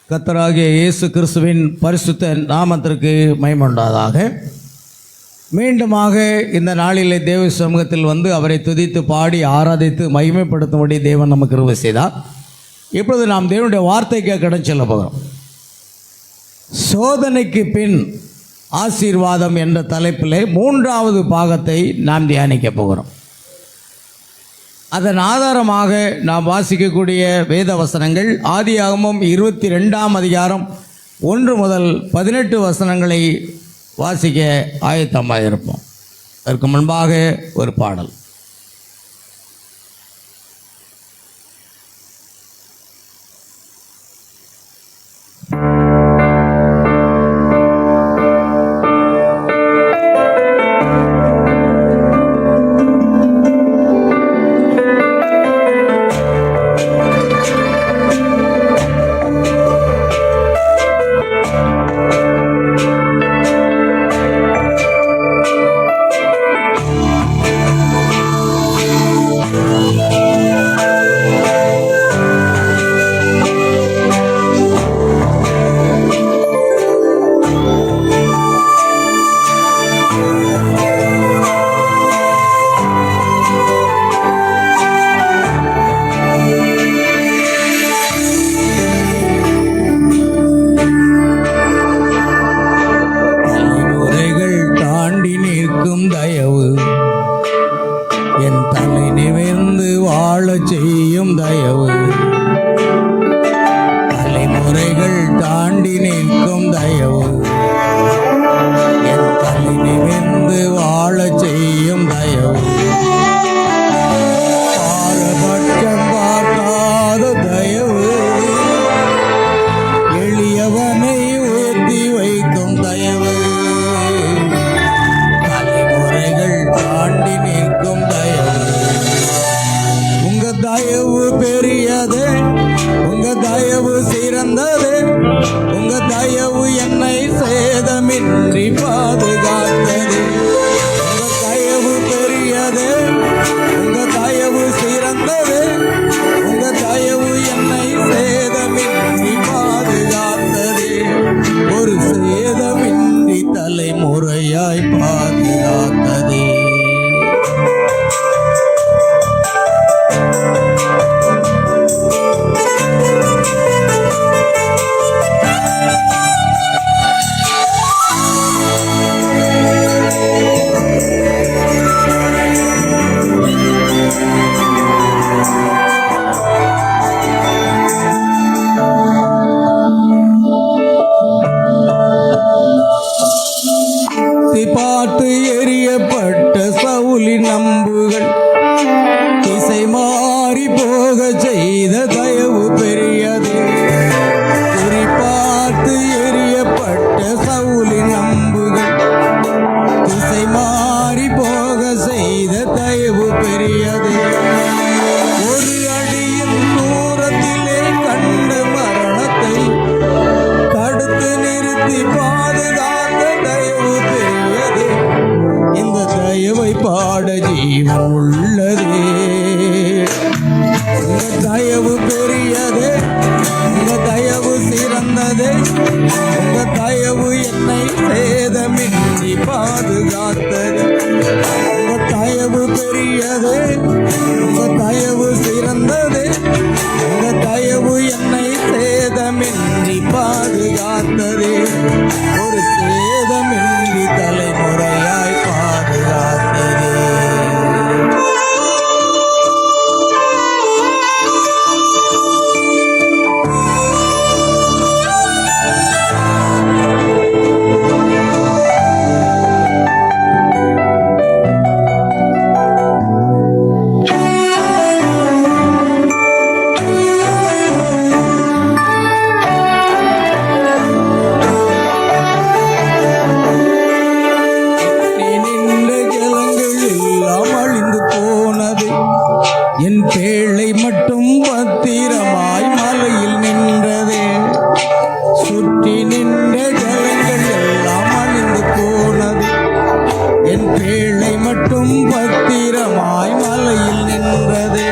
கர்த்தராகிய இயேசு கிறிஸ்துவின் பரிசுத்த நாமத்திற்கு மகிமையுண்டாதாக. மீண்டுமாக இந்த நாளிலே தேவ சமூகத்தில் வந்து அவரை துதித்து பாடி ஆராதித்து மகிமைப்படுத்தும்படி தேவன் நமக்கு கிருபை செய்தார். இப்பொழுது நாம் தேவனுடைய வார்த்தைக்கு கடன் செல்ல போகிறோம். சோதனைக்கு பின் ஆசீர்வாதம் என்ற தலைப்பிலே 3வது பாகத்தை நாம் தியானிக்க போகிறோம். அதன் ஆதாரமாக நாம் வாசிக்கக்கூடிய வேத வசனங்கள் ஆதியாகமம் 22ஆம் அதிகாரம் 1 முதல் 18 வசனங்களை வாசிக்க ஆயத்தமாக இருப்போம். அதற்கு முன்பாக ஒரு பாடல். என் தலை நிமிர்ந்து வாழச் செய்யும் தயவு, தலைமுறைகள் தாண்டி நிற்கும் தயவு, என் தலை நிமிர்ந்து வாழச் செய்யும் தயவு, பாரபட்சம் பார்க்காத தயவு, எளியவனை உயர்த்தி வைக்கும் தயவு, தலைமுறைகள் தாண்டி நிற்கும் தயவு. உங்க தயவு பெரியது, உங்க தயவு சிறந்தது, உங்க தயவு என்னை சேதமின்றி பாதுகாத்தது. உங்க தயவு பெரியது, உங்க தயவு சிறந்தது, உங்க தயவு என்னை சேதமின்றி பாதுகாத்தது. ஒரு சேதமின்றி தலைமுறையாய் பாதுகாத்தது. பார்த்து எரியப்பட்ட சவுலின் அம்புகள் திசை மாறி போக செய்த தயவு பெரியது. குறிப்பார்த்து எரியப்பட்ட சவுலின் அம்புகள் திசை மாறி போக செய்த தயவு பெரியது. ஒரு அடியின் தூரத்திலே கண்ட மரணத்தை தடுத்து நிறுத்தி பாதுகாத்த தயவு பெரியது. இந்த தயவை பாட ஜீவன் உள்ளதே. இந்த தயவு பெரியது, இந்த தயவு சிறந்தது, உங்க தயவு என்னை சேதமின்றி பாதுகாத்தது. உங்க தயவு பெரியது, உங்க தயவு சிறந்தது, உங்க தயவு என்னை சேதமின்றி பாதுகாத்தது. ஒரு சேதமின்றி தலைமுறையாய் பாதுகாத்தது. என் பேழை மட்டும் பத்திரமாய் மலையில் நின்றதே. சுற்றி நின்ற ஜலங்கள் எல்லாம் அழிந்து போனது. என் பேழை மட்டும் பத்திரமாய் மலையில் நின்றதே.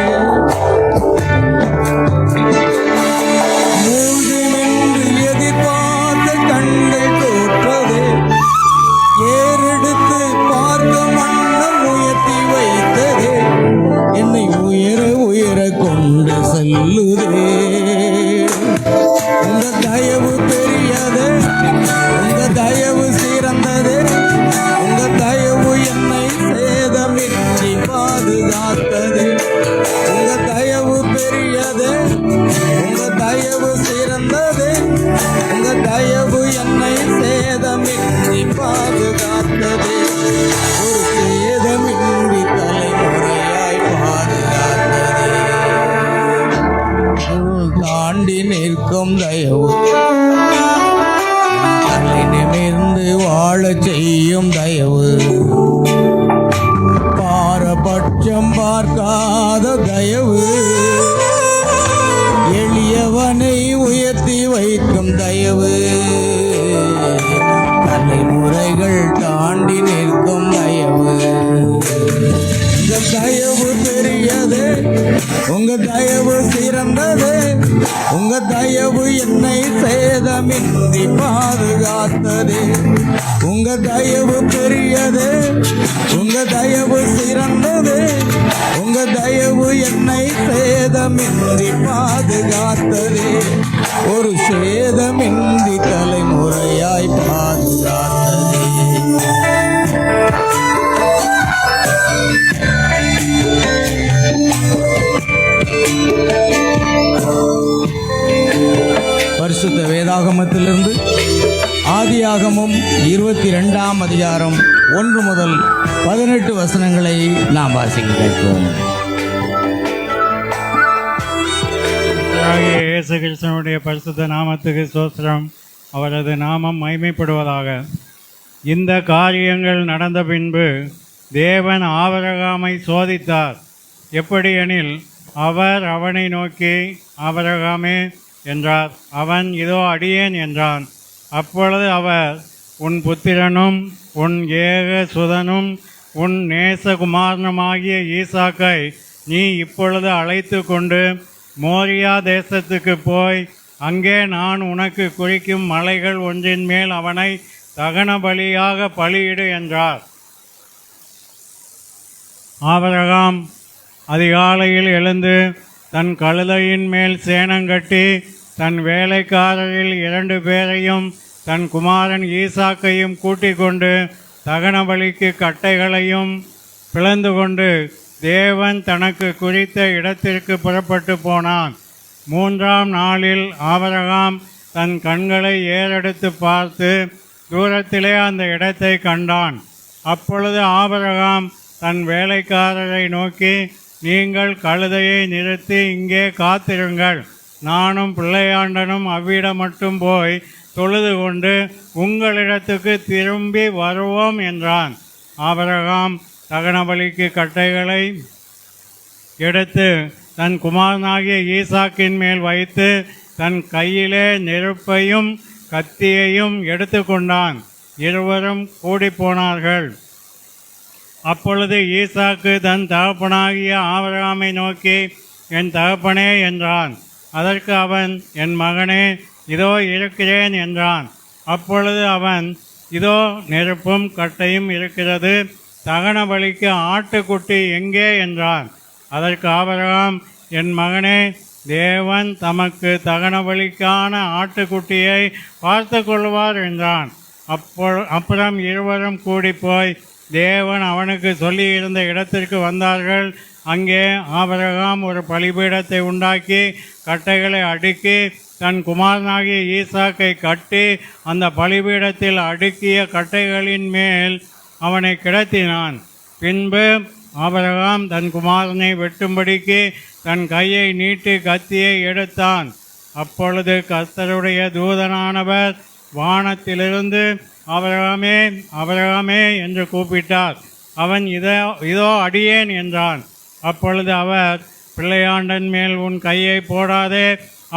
மூழ்கு நின்று பாதுகாத்தது. உங்க தயவு பெரியது, உங்க தயவு சிறந்தது. உங்க தயவு என்னை சேதமின்றி பாதுகாத்தது. ஒரு சேதமின்றி தலைமுறையாய் பாதுகாத்தது. தாண்டி நிற்கும் தயவு, தலை நிமிர்ந்து வாழ செய்யும் தயவு, பாரபட்சம் பார்க்காத தயவு, எளியவனை உயர்த்தி வைக்கும் தயவு, தலைமுறைகள் தாண்டி நிற்கும் தயவு. உங்க தயவு பெரியது, உங்க தயவு சிறந்தது. உங்க தயவு என்னை சேதமின்றி பாதுகாத்தது. உங்க தயவு பெரியது, உங்க தயவு சிறந்தது. உங்க தயவு என்னை சேதமின்றி பாதுகாத்தது. ஒரு சேதமின்றி தலைமுறையாய் பாதுகாத்தது. பரிசுத்த வேதாகமத்திலிருந்து ஆதியாகமம் 22ஆம் அதிகாரம் 1 முதல் 18 வசனங்களை நாம் வாசிக்க கேட்போம். இயேசு கிறிஸ்துவினுடைய பரிசுத்த நாமத்துக்கு ஸ்தோத்திரம். அவரது நாமம் மகிமைப்படுவதாக. இந்த காரியங்கள் நடந்த பின்பு தேவன் ஆபிரகாமை சோதித்தார். எப்படியெனில், அவர் அவனை நோக்கி, ஆபிரகாமே என்றார். அவன், இதோ அடியேன் என்றான். அப்பொழுது அவர், உன் புத்திரனும் உன் ஏக சுதனும் உன் நேசகுமாரனுமாகிய ஈசாக்கை நீ இப்பொழுது அழைத்து கொண்டு மோரியா தேசத்துக்கு போய் அங்கே நான் உனக்கு குறிக்கும் மலைகள் ஒன்றின் மேல் அவனை தகன பலியாக பலியிடு என்றார். ஆபிரகாம் அதிகாலையில் எழுந்து தன் கழுதையின் மேல் சேணங்கட்டி தன் வேலைக்காரரில் 2 பேரையும் தன் குமாரன் ஈசாக்கையும் கூட்டிக் கொண்டு தகன பலிக்கு கட்டைகளையும் பிளந்து கொண்டு தேவன் தனக்கு குறித்த இடத்திற்கு புறப்பட்டு போனான். 3ஆம் நாளில் ஆபிரகாம் தன் கண்களை ஏறெடுத்து பார்த்து தூரத்திலே அந்த இடத்தை கண்டான். அப்பொழுது ஆபிரகாம் தன் வேலைக்காரரை நோக்கி, நீங்கள் கழுதையை நிறுத்தி இங்கே காத்திருங்கள், நானும் பிள்ளையாண்டனும் அவ்விடம் மட்டும் போய் தொழுது கொண்டு உங்களிடத்துக்கு திரும்பி வருவோம் என்றான். ஆபிரகாம் தகனபலிக்கு கட்டைகளை எடுத்து தன் குமாரனாகிய ஈசாக்கின் மேல் வைத்து தன் கையிலே நெருப்பையும் கத்தியையும் எடுத்து கொண்டான். இருவரும் கூடிப்போனார்கள். அப்பொழுது ஈசாக்கு தன் தகப்பனாகிய ஆபிரகாமை நோக்கி, என் தகப்பனே என்றான். அதற்கு அவன், என் மகனே, இதோ இருக்கிறேன் என்றான். அப்பொழுது அவன், இதோ நெருப்பும் கட்டையும் இருக்கிறது, தகன பலிக்கு ஆட்டுக்குட்டி எங்கே என்றான். அதற்கு ஆபிரகாம், என் மகனே, தேவன் தமக்கு தகன பலிக்கான ஆட்டுக்குட்டியை பார்த்து கொள்வார் என்றான். அப்புறம் இருவரும் கூடிப்போய் தேவன் அவனுக்கு சொல்லியிருந்த இடத்திற்கு வந்தார்கள். அங்கே ஆபிரகாம் ஒரு பலிபீடத்தை உண்டாக்கி கட்டைகளை அடுக்கி தன் குமாரனாகிய ஈசாக்கை கட்டி அந்த பலிபீடத்தில் அடுக்கிய கட்டைகளின் மேல் அவனை கிடத்தினான். பின்பு ஆபிரகாம் தன் குமாரனை வெட்டும்படிக்கு தன் கையை நீட்டி கத்தியை எடுத்தான். அப்பொழுது கர்த்தருடைய தூதனானவர் வானத்திலிருந்து, ஆபிரகாமே, ஆபிரகாமே என்று கூப்பிட்டார். அவன், இதோ அடியேன் என்றான். அப்பொழுது அவர், பிள்ளையாண்டன் மேல் உன் கையை போடாதே,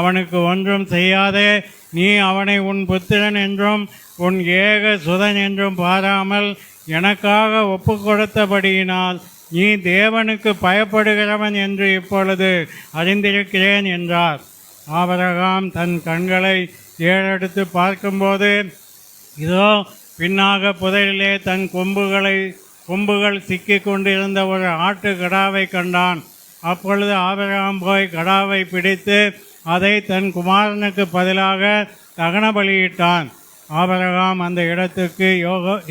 அவனுக்கு ஒன்றும் செய்யாதே. நீ அவனை உன் புத்திரன் என்றும் உன் ஏக சுதன் என்றும் பாராமல் எனக்காக ஒப்பு கொடுத்தபடியினால் நீ தேவனுக்கு பயப்படுகிறவன் என்று இப்பொழுது அறிந்திருக்கிறேன் என்றார். ஆபிரகாம் தன் கண்களை ஏறெடுத்து பார்க்கும்போது, இதோ பின்னாக புதையிலே தன் கொம்புகள் சிக்கி கொண்டிருந்த ஒரு ஆட்டு கடாவை கண்டான். அப்பொழுது ஆபிரகாம் போய் கடாவை பிடித்து அதை தன் குமாரனுக்கு பதிலாக தகன பலியிட்டான். ஆபிரகாம் அந்த இடத்துக்கு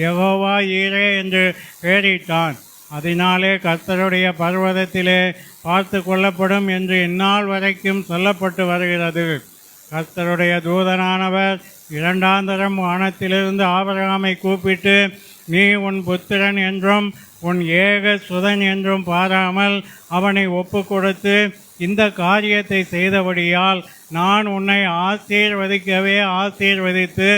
யெகோவா ஈரே என்று பெயரிட்டான். அதனாலே கர்த்தருடைய பர்வதத்திலே பார்த்து கொள்ளப்படும் என்று இந்நாள் வரைக்கும் சொல்லப்பட்டு வருகிறது. கர்த்தருடைய தூதனானவர் இரண்டாந்தரம் வானத்திலிருந்து ஆபிரகாமை கூப்பிட்டு, நீ உன் புத்திரன் என்றும் உன் ஏக சுதன் என்றும் பாராமல் அவனை ஒப்பு கொடுத்து இந்த காரியத்தை செய்தபடியால் நான் உன்னை ஆசீர்வதிக்கவே ஆசீர்வதித்து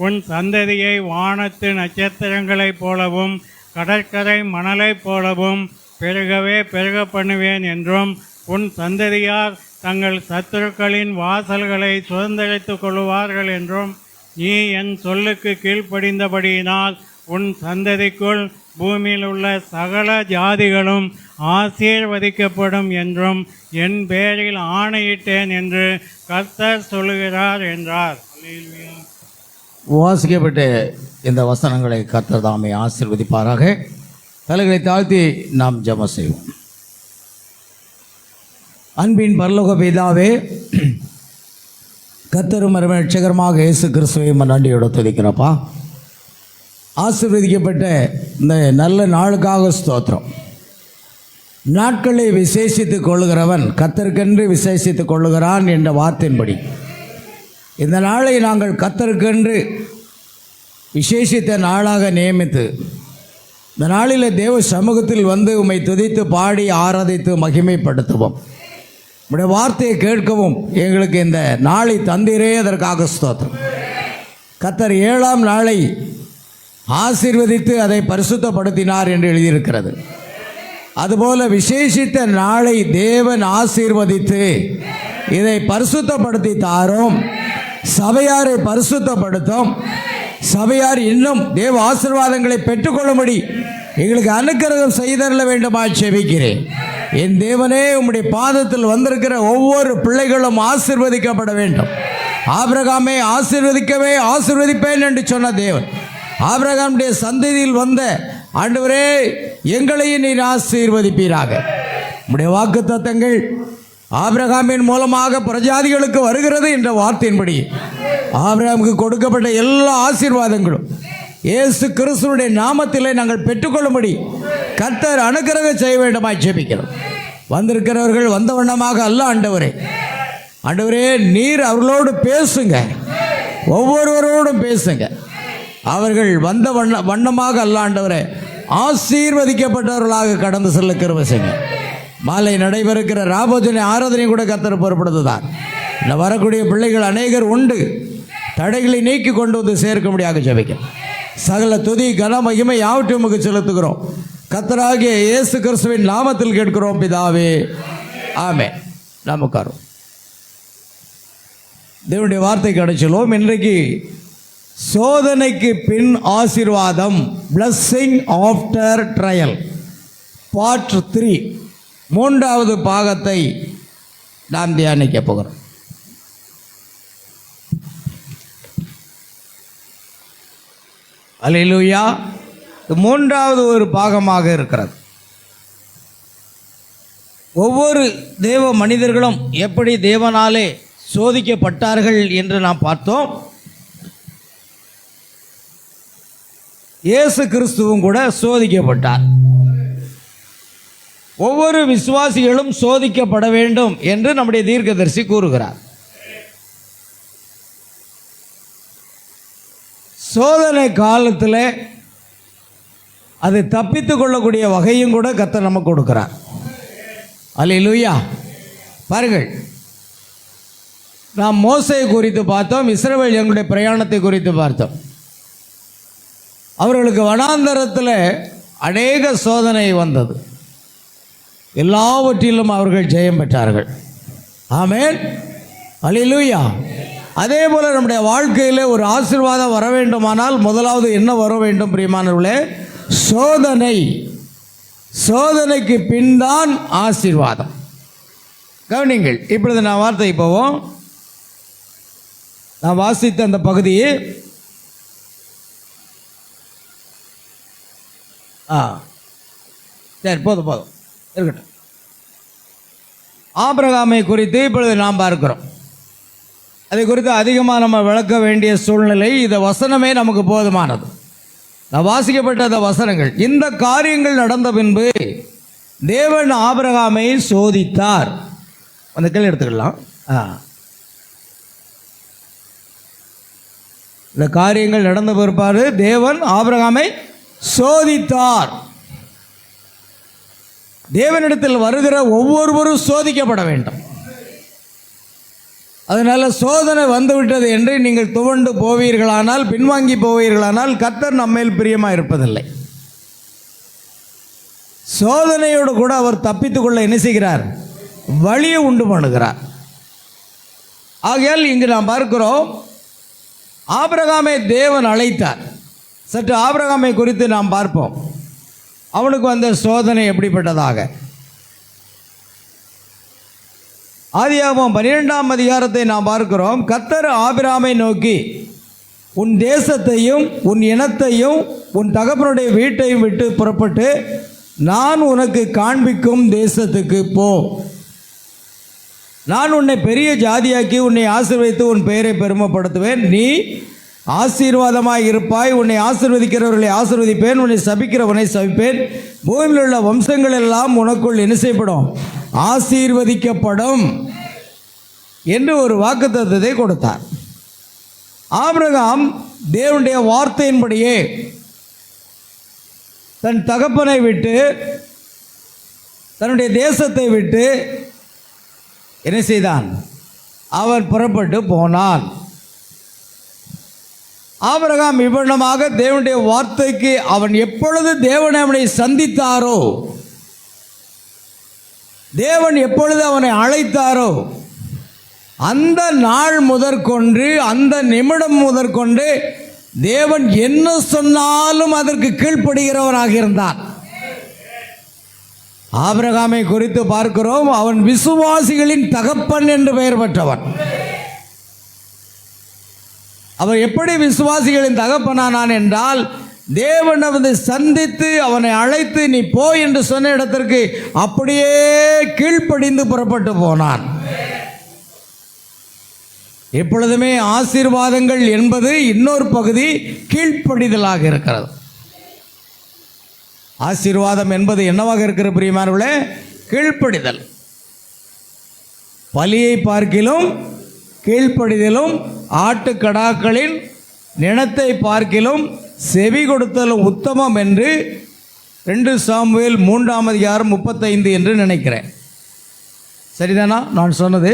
உன் சந்ததியை வானத்து நட்சத்திரங்களைப் போலவும் கடற்கரை மணலைப் போலவும் பெருகவே பெருக பண்ணுவேன் என்றும் உன் சந்ததியார் தங்கள் சத்துருக்களின் வாசல்களை சுதந்திரித்துக் கொள்வார்கள் என்றும் நீ என் சொல்லுக்கு கீழ்ப்படிந்தபடியினால் உன் சந்ததிக்குள் பூமியில் உள்ள சகல ஜாதிகளும் ஆசீர்வதிக்கப்படும் என்றும் என் பேரில் ஆணையிட்டேன் என்று கர்த்தர் சொல்லுகிறார் என்றார். வாசிக்கப்பட்ட இந்த வசனங்களை கர்த்தர் தாமே ஆசீர்வதிப்பாராக. தலைகளை தாழ்த்தி நாம் ஜெபம் செய்வோம். அன்பின் பரலோக பிதாவே, கர்த்தரும் ரட்சகருமாக இயேசு கிறிஸ்துவை நன்றியோடு துதிக்கிறப்பா. ஆசீர்வதிக்கப்பட்ட இந்த நல்ல நாளுக்காக ஸ்தோத்திரம். நாட்களை விசேஷித்துக் கொள்ளுகிறவன் கர்த்தருக்கென்று விசேஷித்துக் கொள்ளுகிறான் என்ற வார்த்தையின்படி இந்த நாளை நாங்கள் கர்த்தருக்கென்று விசேஷித்த நாளாக நியமித்து இந்த நாளில் தேவ சமூகத்தில் வந்து உம்மை துதித்து பாடி ஆராதித்து மகிமைப்படுத்துவோம். உம்முடைய வார்த்தையை கேட்கவும் எங்களுக்கு இந்த நாளை தந்தீரே, அதற்காக ஸ்தோத்திரம். கர்த்தர் 7ஆம் நாளை ஆசீர்வதித்து அதை பரிசுத்தப்படுத்தினார் என்று எழுதியிருக்கிறது. அதுபோல விசேஷித்த நாளை தேவன் ஆசீர்வதித்து இதை பரிசுத்தப்படுத்தி தாரும். சபையாரை பரிசுத்தப்படுத்தும். சபையார் இன்னும் தேவ ஆசீர்வாதங்களை பெற்றுக்கொள்ளும்படி எங்களுக்கு அனுக்கிரகம் செய்தரல வேண்டுமா செபிக்கிறேன். என் தேவனே, உம்முடைய பாதத்தில் வந்திருக்கிற ஒவ்வொரு பிள்ளைகளும் ஆசீர்வதிக்கப்பட வேண்டும். ஆபிரகாமை ஆசீர்வதிக்கவே ஆசீர்வதிப்பேன் என்று சொன்ன தேவன், ஆபிரகாமுடைய சந்ததியில் வந்த ஆண்டவரே, எங்களையும் நீர் ஆசீர்வதிப்பீராக. உம்முடைய வாக்குத்தத்தங்கள் ஆபிரகாமின் மூலமாக பிரஜாதிகளுக்கு வருகிறது என்ற வார்த்தையின்படி ஆபிரகாமுக்கு கொடுக்கப்பட்ட எல்லா ஆசீர்வாதங்களும் இயேசு கிறிஸ்துவுடைய நாமத்திலே நாங்கள் பெற்றுக்கொள்ளும்படி கர்த்தர் அனுக்கிரகம் செய்ய வேண்டுமாய் ஜெபிக்கிறோம். வந்திருக்கிறவர்கள் வந்த வண்ணமாக அல்ல ஆண்டவரே. ஆண்டவரே, நீர் அவர்களோடு பேசுங்க, ஒவ்வொருவரோடும் பேசுங்க. அவர்கள் வந்த வண்ணமாக அல்ல ஆண்டவரே, ஆசீர்வதிக்கப்பட்டவர்களாக கடந்து செல்ல கிருபை செய்யுங்க. மாலை நடைபெறுகிற ராபோஜனை ஆராதனை கூட கர்த்தர் பொறுப்படுத்துதான். இந்த வரக்கூடிய பிள்ளைகள் அநேகர் உண்டு. தடைகளை நீக்கி கொண்டு வந்து சேர்க்க முடியாக ஜெபிக்க சகல துதி கன மகிமை யாவற்றையும் உமக்கு செலுத்துகிறோம். கர்த்தராகிய இயேசு கிறிஸ்துவின் நாமத்தில் கேட்கிறோம் பிதாவே, ஆமென். நமக்காரும் தேவனுடைய வார்த்தை கிடைச்சலும். இன்றைக்கு சோதனைக்கு பின் ஆசீர்வாதம், பிளஸ்ஸிங் ஆஃப்டர் ட்ரையல், பார்ட் 3, 3வது பாகத்தை நாம் தியானிக்க போகிறோம். அல்லேலூயா. 3வது ஒரு பாகமாக இருக்கிறது. ஒவ்வொரு தேவ மனிதர்களும் எப்படி தேவனாலே சோதிக்கப்பட்டார்கள் என்று நாம் பார்த்தோம். இயேசு கிறிஸ்துவும் கூட சோதிக்கப்பட்டார். ஒவ்வொரு விசுவாசிகளும் சோதிக்கப்பட வேண்டும் என்று நம்முடைய தீர்க்கதரிசி கூறுகிறார். சோதனை காலத்தில் அதை தப்பித்து கொள்ளக்கூடிய வகையும் கூட கர்த்தர் நமக்கு கொடுக்கிறார். அல்லேலூயா. பாருங்கள், நாம் மோசே குறித்து பார்த்தோம், இஸ்ரவேல் எங்களுடைய பிரயாணத்தை குறித்து பார்த்தோம். அவர்களுக்கு வனாந்தரத்தில் அநேக சோதனை வந்தது. எல்லாவற்றிலும் அவர்கள் ஜெயம் பெற்றார்கள். ஆமென். அல்லேலூயா. அதே போல் நம்முடைய வாழ்க்கையில் ஒரு ஆசீர்வாதம் வர வேண்டுமானால் முதலாவது என்ன வர வேண்டும் பிரியமானவர்களே? சோதனை. சோதனைக்கு பின் தான் ஆசீர்வாதம். கவனிங்கள். இப்பொழுது நான் வார்த்தை போவோம். நான் வாசித்த அந்த பகுதியை சரி, போதும் இருக்கட்டும். ஆபிரகாமை குறித்து இப்பொழுது நாம் பார்க்கிறோம். அதை குறித்து அதிகமாக நம்ம விளக்க வேண்டிய சூழ்நிலை, இந்த வசனமே நமக்கு போதுமானது. நான் வாசிக்கப்பட்ட அந்த வசனங்கள், இந்த காரியங்கள் நடந்த பின்பு தேவன் ஆபிரகாமை சோதித்தார். அந்த கேள்வி எடுத்துக்கலாம். இந்த காரியங்கள் நடந்த பிற்பாடு தேவன் ஆபிரகாமை சோதித்தார். தேவனிடத்தில் வருகிற ஒவ்வொருவரும் சோதிக்கப்பட வேண்டும். அதனால சோதனை வந்துவிட்டது என்று நீங்கள் துவண்டு போவீர்களானால், பின்வாங்கி போவீர்களானால் கர்த்தர் நம்மேல் பிரியமாக இருப்பதில்லை. சோதனையோடு கூட அவர் தப்பித்துக் கொள்ள என்ன செய்கிறார்? வழியை உண்டு பண்ணுகிறார். ஆகையால் இங்கு நாம் பார்க்கிறோம், ஆபிரகாமை தேவன் அழைத்தார். சற்று ஆபிரகாமை குறித்து நாம் பார்ப்போம். அவனுக்கு வந்த சோதனை எப்படிப்பட்டதாக. ஆதியாகமம் 12ஆம் அதிகாரத்தை நாம் பார்க்கிறோம். கர்த்தர் ஆபிரகாமை நோக்கி, உன் தேசத்தையும் உன் இனத்தையும் உன் தகப்பனுடைய வீட்டையும் விட்டு புறப்பட்டு நான் உனக்கு காண்பிக்கும் தேசத்துக்கு போ. நான் உன்னை பெரிய ஜாதியாக்கி உன்னை ஆசீர்வதித்து உன் பெயரை பெருமைப்படுத்துவேன். நீ ஆசீர்வாதமாய் இருப்பாய். உன்னை ஆசீர்வதிக்கிறவர்களை ஆசீர்வதிப்பேன், உன்னை சபிக்கிறவனை சபிப்பேன். பூமியில் உள்ள வம்சங்கள் எல்லாம் உனக்குள் என்ன செய்யப்படும்? ஆசீர்வதிக்கப்படும் என்று ஒரு வாக்குத்தத்தத்தை கொடுத்தார். ஆபிரகாம் தேவனுடைய வார்த்தையின்படியே தன் தகப்பனை விட்டு தன்னுடைய தேசத்தை விட்டு என்ன செய்தான்? அவன் புறப்பட்டு போனான். ஆபிரகாம் இவ்வளமாக தேவனுடைய வார்த்தைக்கு அவன் எப்பொழுது தேவனை அவனை சந்தித்தாரோ, தேவன் எப்பொழுது அவனை அழைத்தாரோ, அந்த நாள் முதற்கொண்டு அந்த நிமிடம் முதற்கொண்டு தேவன் என்ன சொன்னாலும் அதற்கு கீழ்ப்படுகிறவராக இருந்தான். ஆபிரகாமை குறித்து பார்க்கிறோம், அவன் விசுவாசிகளின் தகப்பன் என்று பெயர் பெற்றவன். அவன் எப்படி விசுவாசிகளின் தகப்பனானான் என்றால், தேவன் அவனை சந்தித்து அவனை அழைத்து நீ போ என்று சொன்ன இடத்திற்கு அப்படியே கீழ்ப்படிந்து புறப்பட்டு போனான். எப்பொழுதுமே ஆசீர்வாதங்கள் என்பது இன்னொரு பகுதி கீழ்ப்படிதலாக இருக்கிறது. ஆசீர்வாதம் என்பது என்னவாக இருக்கிற பிரியமானவர்களே? கீழ்ப்படிதல். பலியை பார்க்கிலும் கீழ்ப்படிதலும், ஆட்டுக்கடாக்களின் நிணத்தை பார்க்கிலும் செவி கொடுத்தலும் உத்தமம் என்று 2 சாமுவேல் 3ஆம் அதிகாரம் 35 என்று நினைக்கிறேன். சரிதானா நான் சொன்னது?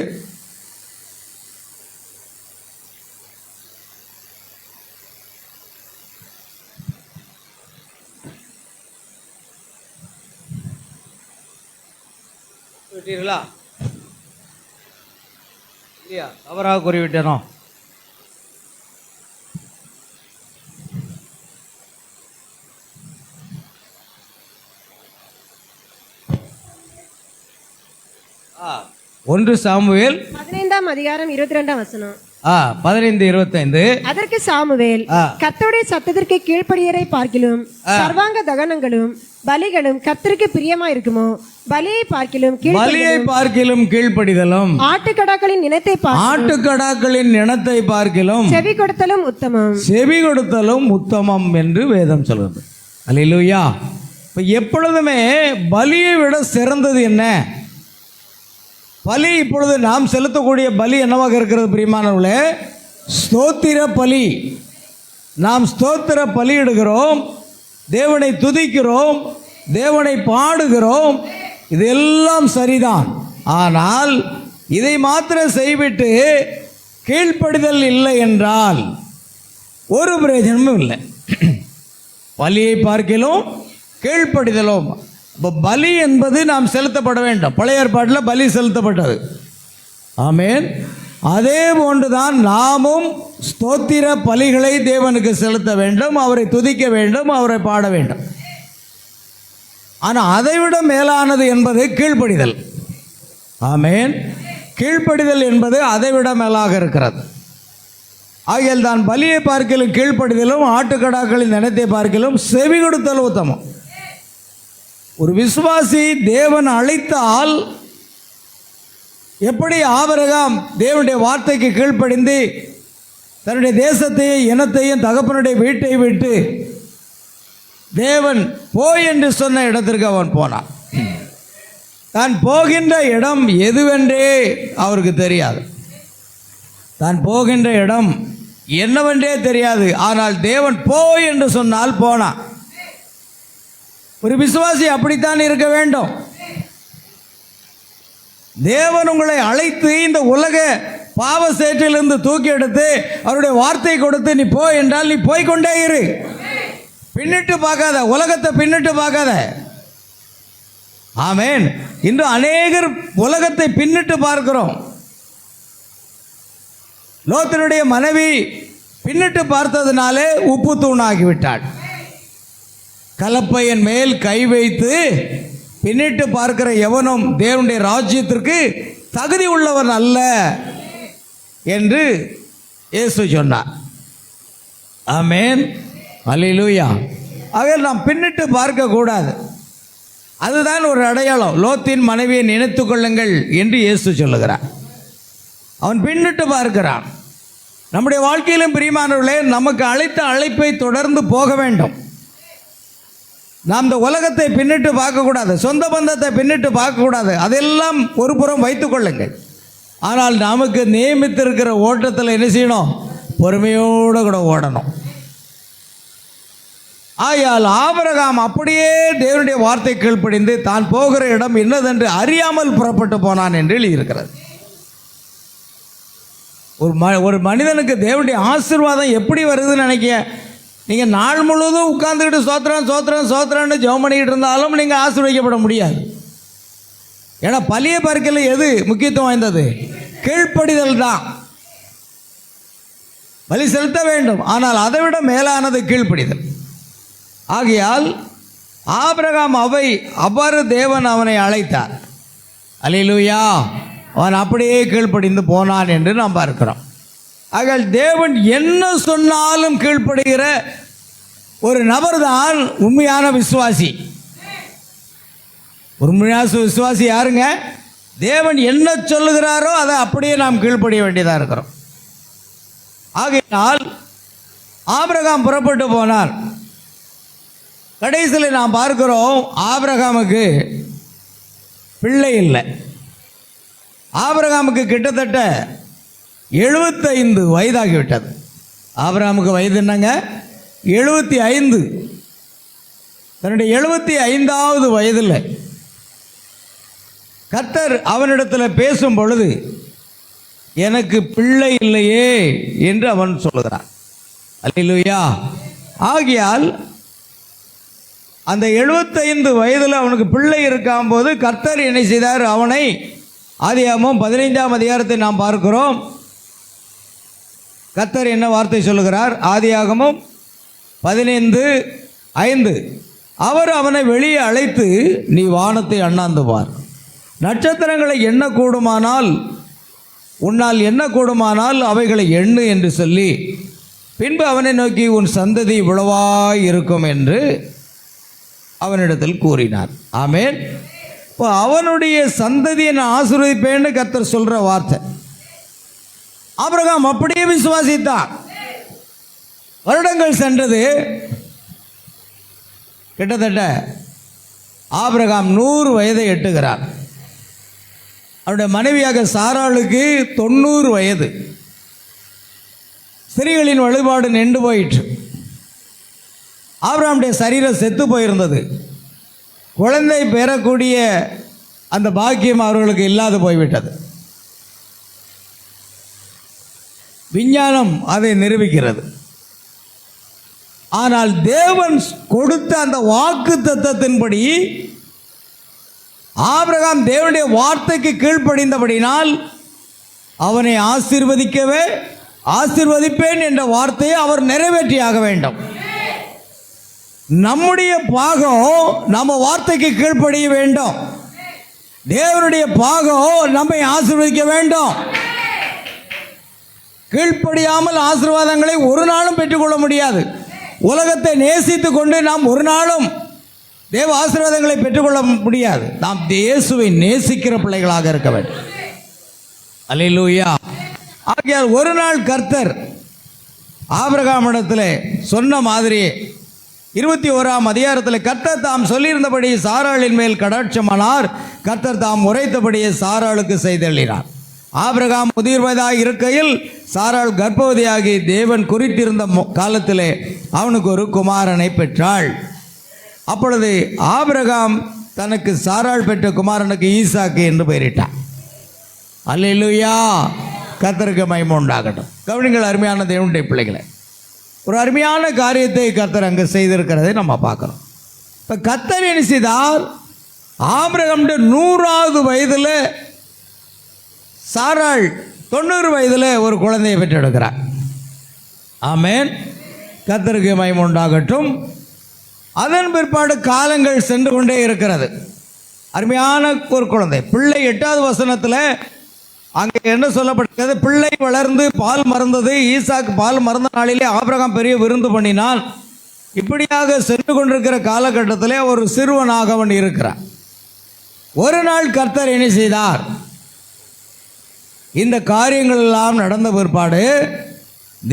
விட்டீர்களா? இல்லையா? தவறாக கூறிவிட்டேனோ? ஒன்று சாமுவேல் 15ஆம் அதிகாரம் 22ஆம் வசனம். 15:25. அதற்கு சாமுவேல், கர்த்தருடைய சத்தத்திற்கு கீழ்ப்படியரை பார்க்கிலும் சர்வாங்க தகனங்களும் பலிகளும் கர்த்தருக்கு பிரியமா இருக்குமோ? பலியை பார்க்கிலும் கீழ்ப்படிதலும் ஆட்டுக்கடாக்களின் நிணத்தை பார்க்கிலும் செவி கொடுத்தலும் உத்தமம் என்று வேதம் சொல்கிறது. அல்லேலூயா. இப்ப எப்பொழுதுமே பலியை விட சிறந்தது என்ன? பலி இப்பொழுது நாம் செலுத்தக்கூடிய பலி என்னவாக இருக்கிறது பிரியமானவர்களே? ஸ்தோத்திர பலி. நாம் ஸ்தோத்திர பலியிடுகிறோம், தேவனை துதிக்கிறோம், தேவனை பாடுகிறோம். இதெல்லாம் சரிதான். ஆனால் இதை மாத்திரம் செய்விட்டு கீழ்ப்படிதல் இல்லை என்றால் ஒரு பிரயோஜனமும் இல்லை. பலியை பார்க்கிலும் கீழ்ப்படிதலும். இப்போ பலி என்பது நாம் செலுத்தப்பட வேண்டும். பழைய ஏற்பாட்டில் பலி செலுத்தப்பட்டது. ஆமேன். அதே போன்றுதான் நாமும் ஸ்தோத்திர பலிகளை தேவனுக்கு செலுத்த வேண்டும், அவரை துதிக்க வேண்டும், அவரை பாட வேண்டும். ஆனால் அதைவிட மேலானது என்பது கீழ்ப்படிதல். ஆமேன். கீழ்ப்படிதல் என்பது அதைவிட மேலாக இருக்கிறது. ஆகையால் தான் பலியை பார்க்கலும் கீழ்ப்படிதலும், ஆட்டுக்கடாக்களின் நினைத்தை பார்க்கலும் செவி கொடுத்தல் உத்தமம். ஒரு விசுவாசி தேவன் அழைத்தால் எப்படி ஆபிரகாம் தேவனுடைய வார்த்தைக்கு கீழ்ப்படிந்து தன்னுடைய தேசத்தையும் இனத்தையும் தகப்பனுடைய வீட்டை விட்டு தேவன் போய் என்று சொன்ன இடத்திற்கு அவன் போனான். தான் போகின்ற இடம் எதுவென்றே அவருக்கு தெரியாது. தான் போகின்ற இடம் என்னவென்றே தெரியாது. ஆனால் தேவன் போய் என்று சொன்னால் போனான். ஒரு விசுவாசி அப்படித்தான் இருக்க வேண்டும். தேவன் உங்களை அழைத்து இந்த உலக பாவ சேற்றிலிருந்து தூக்கி எடுத்து அவருடைய வார்த்தை கொடுத்து நீ போ என்றால் நீ போய்கொண்டே இரு. பின்னிட்டு பார்க்காத, உலகத்தை பின்னிட்டு பார்க்காத. ஆமென். இன்று அநேகர் உலகத்தை பின்னிட்டு பார்க்கிறோம். லோத்தினுடைய மனைவி பின்னிட்டு பார்த்ததுனாலே உப்பு தூணாகிவிட்டாள். கலப்பையின் மேல் கை வைத்து பின்னிட்டு பார்க்கிற எவனும் தேவனுடைய ராஜ்யத்திற்கு தகுதி உள்ளவன் அல்ல என்று இயேசு சொன்னார். ஆமென். அல்லேலூயா. ஆக நாம் பின்னிட்டு பார்க்க கூடாது. அதுதான் ஒரு அடையாளம். லோத்தின் மனைவியை நினைத்து கொள்ளுங்கள் என்று இயேசு சொல்லுகிறார். அவன் பின்னிட்டு பார்க்கிறான். நம்முடைய வாழ்க்கையிலும் பிரியமானவர்களே, நமக்கு அழைத்த அழைப்பை தொடர்ந்து போக வேண்டும். நாம் இந்த உலகத்தை பின்னிட்டு பார்க்கக்கூடாது, சொந்த பந்தத்தை பின்னிட்டு பார்க்கக்கூடாது. அதெல்லாம் ஒரு புறம் வைத்துக் கொள்ளுங்கள். ஆனால் நமக்கு நியமித்திருக்கிற ஓட்டத்தில் என்ன செய்யணும்? பொறுமையோடு கூட ஓடணும். ஆயால் ஆபிரகாம் அப்படியே தேவனுடைய வார்த்தை கீழ்ப்படிந்து தான் போகிற இடம் என்னதென்று அறியாமல் புறப்பட்டு போனான் என்று எழுதியிருக்கிறது. ஒரு மனிதனுக்கு தேவனுடைய ஆசீர்வாதம் எப்படி வருதுன்னு நினைக்க, நீங்கள் நாள் முழுவதும் உட்கார்ந்துக்கிட்டு சோத்திரம் சோத்திரம் சோத்திரன்னு ஜெபம் பண்ணிக்கிட்டு இருந்தாலும் நீங்கள் ஆசீர்வதிக்கப்பட முடியாது. ஏன்னா பலிய பறிக்கல எது முக்கியத்துவம் வாய்ந்தது? கீழ்ப்படிதல் தான். பலி செலுத்த வேண்டும், ஆனால் அதை விட மேலானது கீழ்ப்படிதல். ஆகையால் ஆபிரகாம் அவ்வாறு தேவன் அவனை அழைத்தார். அல்லேலூயா. அவன் அப்படியே கீழ்ப்படிந்து போனான் என்று நாம் பார்க்கிறோம். ஆகையால் தேவன் என்ன சொன்னாலும் கீழ்ப்படுகிற ஒரு நபர் தான் உண்மையான விசுவாசி. உண்மையான விசுவாசி யாருங்க? தேவன் என்ன சொல்லுகிறாரோ அதை அப்படியே நாம் கீழ்ப்படிய வேண்டியதாக இருக்கிறோம். ஆகையால் ஆபிரகாம் புறப்பட்டு போனார். கடைசியில் நாம் பார்க்கிறோம், ஆபிரகாமுக்கு பிள்ளை இல்லை. ஆபிரகாமுக்கு கிட்டத்தட்ட 75 வயதாகிவிட்டது. ஆபிரகாமுக்கு வயது என்னங்க? 75. தன்னுடைய 75வது வயதில் கர்த்தர் அவனிடத்தில் பேசும் பொழுது எனக்கு பிள்ளை இல்லையே என்று அவன் சொல்லுகிறான். அல்லேலூயா. ஆகையால் அந்த 75 வயதில் அவனுக்கு பிள்ளை இருக்கும் போது கர்த்தர் என்ன செய்தார்? அவனை ஆதியாகமம் 15ஆம் அதிகாரத்தை நாம் பார்க்கிறோம். கர்த்தர் என்ன வார்த்தை சொல்லுகிறார்? ஆதியாகமம் 15:5. அவர் அவனை வெளியே அழைத்து நீ வானத்தை அண்ணாந்து பார், நட்சத்திரங்களை எண்ணக்கூடுமானால் உன்னால் எண்ணக்கூடுமானால் அவைகளை எண்ணு என்று சொல்லி பின்பு அவனை நோக்கி உன் சந்ததி இவ்வளவாய் இருக்கும் என்று அவனிடத்தில் கூறினார். ஆமென். இப்போ அவனுடைய சந்ததியை நான் ஆசீர்வதிப்பேன்னு கர்த்தர் சொல்கிற வார்த்தை. ஆபிரகாம் அப்படியே விசுவாசித்தான். வருடங்கள் சென்றது. கிட்டத்தட்ட ஆபிரகாம் 100 வயதை எட்டுகிறார். அவருடைய மனைவியாக சாராளுக்கு 90 வயது. ஸ்திரீகளின் வழிபாடு நின்று போயிற்று. ஆபிரகாமுடைய சரீரம் செத்து போயிருந்தது. குழந்தை பெறக்கூடிய அந்த பாக்கியம் அவர்களுக்கு இல்லாது போய்விட்டது. விஞ்ஞானம் அதை நிரூபிக்கிறது. ஆனால் தேவன் கொடுத்த அந்த வாக்கு தத்தத்தின்படி ஆபிரகாம் தேவனுடைய வார்த்தைக்கு கீழ்ப்படிந்தபடினால் அவனை ஆசீர்வதிப்பேன் என்ற வார்த்தையை அவர் நிறைவேற்றியாக வேண்டும். நம்முடைய பாகம் நம்ம வார்த்தைக்கு கீழ்ப்படிய வேண்டும். தேவனுடைய பாகம் நம்மை ஆசீர்வதிக்க வேண்டும். கீழ்ப்படியாமல் ஆசீர்வாதங்களை ஒரு நாளும் பெற்றுக்கொள்ள முடியாது. உலகத்தை நேசித்து கொண்டு நாம் ஒரு நாளும் தேவ ஆசீர்வாதங்களை பெற்றுக்கொள்ள முடியாது. நாம் இயேசுவை நேசிக்கிற பிள்ளைகளாக இருக்க வேண்டும். அல்லேலூயா. ஆகையால் ஒரு நாள் கர்த்தர் ஆபிரகாமிடத்தில் சொன்ன மாதிரியே 21ஆம் அதிகாரத்தில் கர்த்தர் தாம் சொல்லியிருந்தபடி சாராளின் மேல் கடாட்சமானார். கர்த்தர் தாம் உரைத்தபடியே சாராளுக்கு செய்தள்ளினார். ஆபிரகாம் முதிர் வயதாய் இருக்கையில் சாராள் கர்ப்பவதியாகி தேவன் குறித்திருந்த காலத்திலே அவனுக்கு ஒரு குமாரனை பெற்றாள். அப்பொழுது ஆபிரகாம் தனக்கு சாராள் பெற்ற குமாரனுக்கு ஈசாக்கு என்று பெயரிட்டான். அல்லேலூயா, கர்த்தருக்கு மகிமை உண்டாகட்டும். கவனிங்கள் அருமையான தேவனுடைய பிள்ளைகளை, ஒரு அருமையான காரியத்தை கர்த்தர் அங்கே செய்திருக்கிறதை நம்ம பார்க்குறோம். இப்போ கர்த்தர் என்ன செய்தார்? ஆபிரகாமுடைய 100வது வயதில் சாராள் 90 வயதில் ஒரு குழந்தையை பெற்றெடுக்கிறார். ஆமென், கர்த்தருக்கு மகிமை உண்டாகட்டும். அதன் பிற்பாடு காலங்கள் சென்று கொண்டே இருக்கிறது. அருமையான ஒரு குழந்தை பிள்ளை. 8வது வசனத்தில் அங்கே என்ன சொல்லப்பட்டிருக்கிறது? பிள்ளை வளர்ந்து பால் மறந்தது. ஈசாக்கு பால் மறந்த நாளிலே ஆபிரகாம் பெரிய விருந்து பண்ணினான். இப்படியாக சென்று கொண்டிருக்கிற காலகட்டத்திலே ஒரு சிறுவனாக அவன் இருக்கிறான். ஒரு நாள் கர்த்தர் என்ன செய்தார்? இந்த காரியங்கள் எல்லாம் நடந்த பிற்பாடு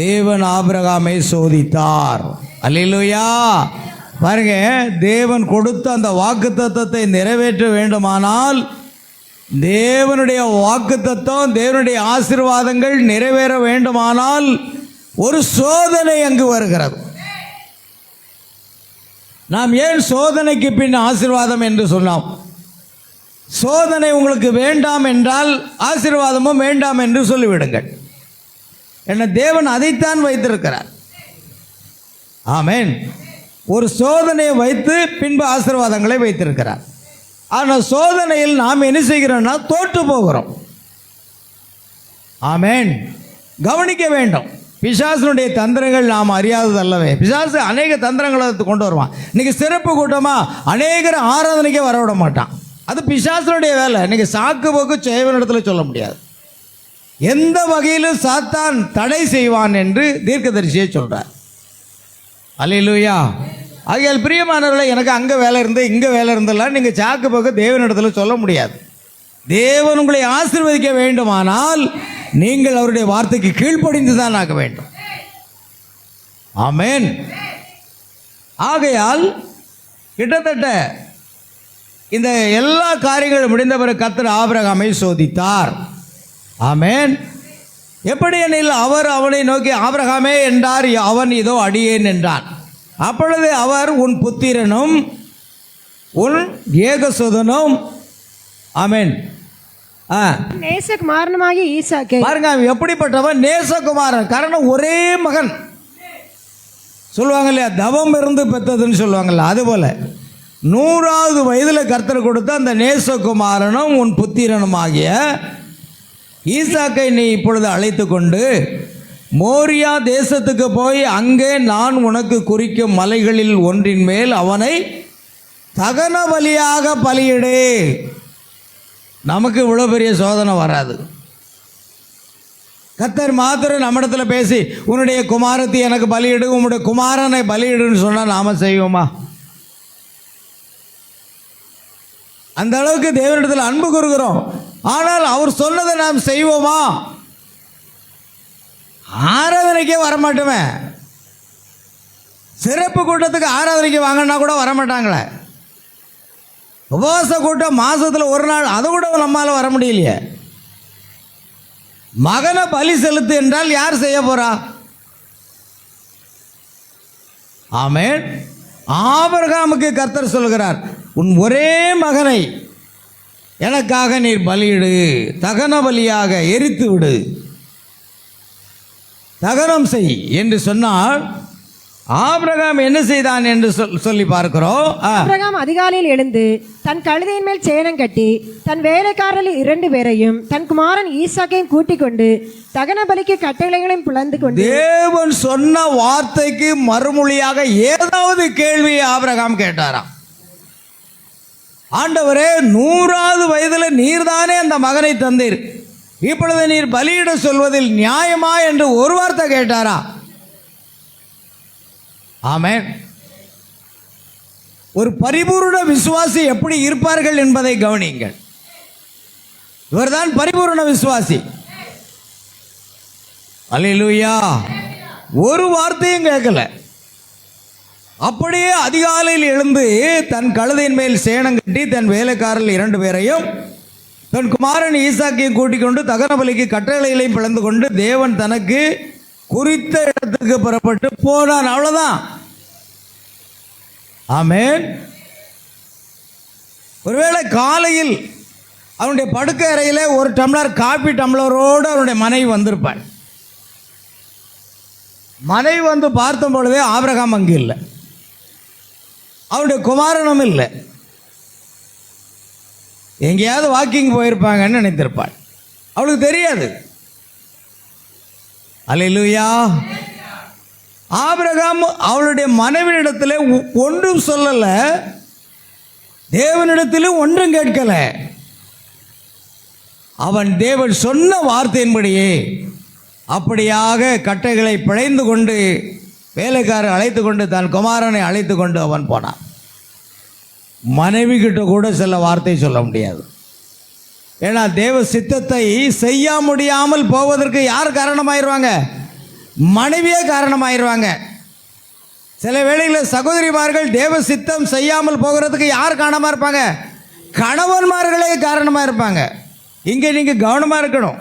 தேவன் ஆபிரகாமை சோதித்தார். அல்லேலூயா. பாருங்க, தேவன் கொடுத்த அந்த வாக்குத்தத்தத்தை நிறைவேற்ற வேண்டுமானால், தேவனுடைய வாக்குத்தத்தம், தேவனுடைய ஆசீர்வாதங்கள் நிறைவேற வேண்டுமானால் ஒரு சோதனை அங்கு வருகிறது. நாம் ஏன் சோதனைக்கு பின் ஆசீர்வாதம் என்று சொன்னோம்? சோதனை உங்களுக்கு வேண்டாம் என்றால் ஆசீர்வாதமும் வேண்டாம் என்று சொல்லிவிடுங்கள். என்ன, தேவன் அதைத்தான் வைத்திருக்கிறார். ஆமென். ஒரு சோதனையை வைத்து பின்பு ஆசீர்வாதங்களை வைத்திருக்கிறார். ஆனால் சோதனையில் நாம் என்ன செய்கிறோம்னா தோற்று போகிறோம். ஆமென். கவனிக்க வேண்டும். பிசாசனுடைய தந்திரங்கள் நாம் அறியாதது அல்லவே. பிசாசு அநேக தந்திரங்களை கொண்டு வருவான். இன்னைக்கு சிறப்பு கூட்டமாக அநேகர் ஆராதனைக்கே வரவிட மாட்டான். அது பிசாசனுடைய வேலை. இன்னைக்கு சாக்கு போக்கு செய்வனிடத்தில் சொல்ல முடியாது. எந்த வகையிலும் சாத்தான் தடை செய்வான் என்று தீர்க்கதரிசியை சொல்றார். அல்லேலூயா. ஆகையால் பிரியமானவர்களை, எனக்கு அங்கே வேலை இருந்து இங்கே வேலை இருந்தெல்லாம் நீங்கள் சாக்கு போக்கு தேவனிடத்தில் சொல்ல முடியாது. தேவன் உங்களை ஆசீர்வதிக்க வேண்டுமானால் நீங்கள் அவருடைய வார்த்தைக்கு கீழ்ப்படிந்து தான் ஆக வேண்டும். ஆமென். ஆகையால் கிட்டத்தட்ட இந்த எல்லா காரியங்களும் முடிந்த பிறகு கர்த்தர் ஆபிரகாமை சோதித்தார். ஆமென். எப்படி எனில் அவர் அவனை நோக்கி ஆபிரகாமே என்றார். அவன் இதோ அடியேன் என்றான். அப்பொழுது அவர் உன் புத்திரனும் உன் ஏகசுதனும், ஆமென், நேசகுமாரனாகிய ஈசாக்கை, பாருங்க எப்படிப்பட்டவன், நேசகுமாரன். காரணம் ஒரே மகன் சொல்லுவாங்க இல்லையா, தவம் இருந்து பெற்றதுன்னு சொல்லுவாங்கல்ல, அதுபோல 100வது வயதில் கர்த்தர் கொடுத்த அந்த நேசகுமாரனும் உன் புத்திரனும் ஆகிய ஈசாக்கை நீ இப்பொழுது அழைத்து கொண்டு மோரியா தேசத்துக்கு போய் அங்கே நான் உனக்கு குறிக்கும் மலைகளில் ஒன்றின் மேல் அவனை தகன பலியாக பலியிடு. நமக்கு இவ்வளோ பெரிய சோதனை வராது. கர்த்தர் மாத்திரம் நம்மிடத்தில் பேசி உன்னுடைய குமாரத்தை எனக்கு பலியிடு, உன்னுடைய குமாரனை பலியிடுன்னு சொன்னால் நாம் செய்வோமா? அந்த அளவுக்கு தேவனிடத்தில் அன்பு கூறுகிறோம். ஆனால் அவர் சொன்னதை நாம் செய்வோமா? ஆராதனைக்கே வரமாட்டோமே. சிறப்பு கூட்டத்துக்கு ஆராதனைக்கு வாங்கினா கூட வரமாட்டாங்களே. உபவாச கூட்டம் மாதத்தில் ஒரு நாள், அதை கூட நம்மால் வர முடியலையே. மகனை பலி செலுத்து என்றால் யார் செய்ய போறா? ஆமென். ஆபிரகாமுக்கு கர்த்தர் சொல்கிறார், உன் ஒரே மகனை எனக்காக நீர் பலியிடு, தகன பலியாக எரித்து விடு, தகனம் செய் என்று சொன்னால் ஆபிரகாம் என்ன செய்தான் என்று சொல்லி பார்க்கிறோம். ஆபிரகாம் அதிகாலையில் எழுந்து தன் கழுதையின் மேல் சேணம் கட்டி தன் வேலைக்காரரில் 2 பேரையும் தன் குமாரன் ஈசாக்கையும் கூட்டிக் கொண்டு தகன பலிக்கு கட்டளைகளையும் பிளந்து கொண்டு, தேவன் சொன்ன வார்த்தைக்கு மறுமொழியாக ஏதாவது கேள்வி ஆபிரகாம் கேட்டாராம். ஆண்டவரே, 100வது வயதில் நீர்தானே அந்த மகனை தந்தீர், இப்பொழுது நீர் பலியிட சொல்வதில் நியாயமா என்று ஒரு வார்த்தை கேட்டாரா? ஆமென். ஒரு பரிபூர்ண விசுவாசி எப்படி இருப்பார்கள் என்பதை கவனியுங்கள். இவர்தான் பரிபூர்ண விசுவாசி. அல்லேலூயா. ஒரு வார்த்தையும் கேட்கல. அப்படியே அதிகாலையில் எழுந்து தன் கழுதையின் மேல் சேணம் கட்டி தன் வேலைக்காரர்கள் 2 பேரையும் தன் குமாரன் ஈசாக்கையும் கூட்டிக் கொண்டு தகன பலிக்கு கட்டளைகளையும் பிளந்து கொண்டு தேவன் தனக்கு குறித்த இடத்துக்கு புறப்பட்டு போனான். அவ்வளவுதான். ஆமென். ஒருவேளை காலையில் அவனுடைய படுக்கை அறையிலே ஒரு டம்ளர் காபி டம்ளரோடு அவனுடைய மனைவி வந்திருப்பாள். மனைவி வந்து பார்த்த பொழுதே ஆபிரகாம் அங்கு இல்லை, அவருடைய குமாரனும் இல்லை, எங்கேயாவது வாக்கிங் போயிருப்பாங்கன்னு நினைத்திருப்பாள். அவளுக்கு தெரியாது. அல்லேலூயா. ஆபிரகாம் அவளுடைய மனைவியிடத்தில் ஒன்றும் சொல்லல, தேவனிடத்திலும் ஒன்றும் கேட்கல. அவன் தேவன் சொன்ன வார்த்தையின்படியே அப்படியாக கட்டைகளை பிழைந்து கொண்டு வேலைக்காரர் அழைத்து கொண்டு தன் குமாரனை அழைத்து கொண்டு அவன் போனான். மனைவி கிட்ட கூட சில வார்த்தை சொல்ல முடியாது. ஏன்னா தேவ சித்தத்தை செய்ய முடியாமல் போவதற்கு யார் காரணமாயிருவாங்க? மனைவியே காரணமாயிருவாங்க. சில வேளைகளில் சகோதரிமார்கள் தேவ சித்தம் செய்யாமல் போகிறதுக்கு யார் காரணமாக இருப்பாங்க? கணவன்மார்களே காரணமாக இருப்பாங்க. இங்கே நீங்கள் கவனமாக இருக்கணும்.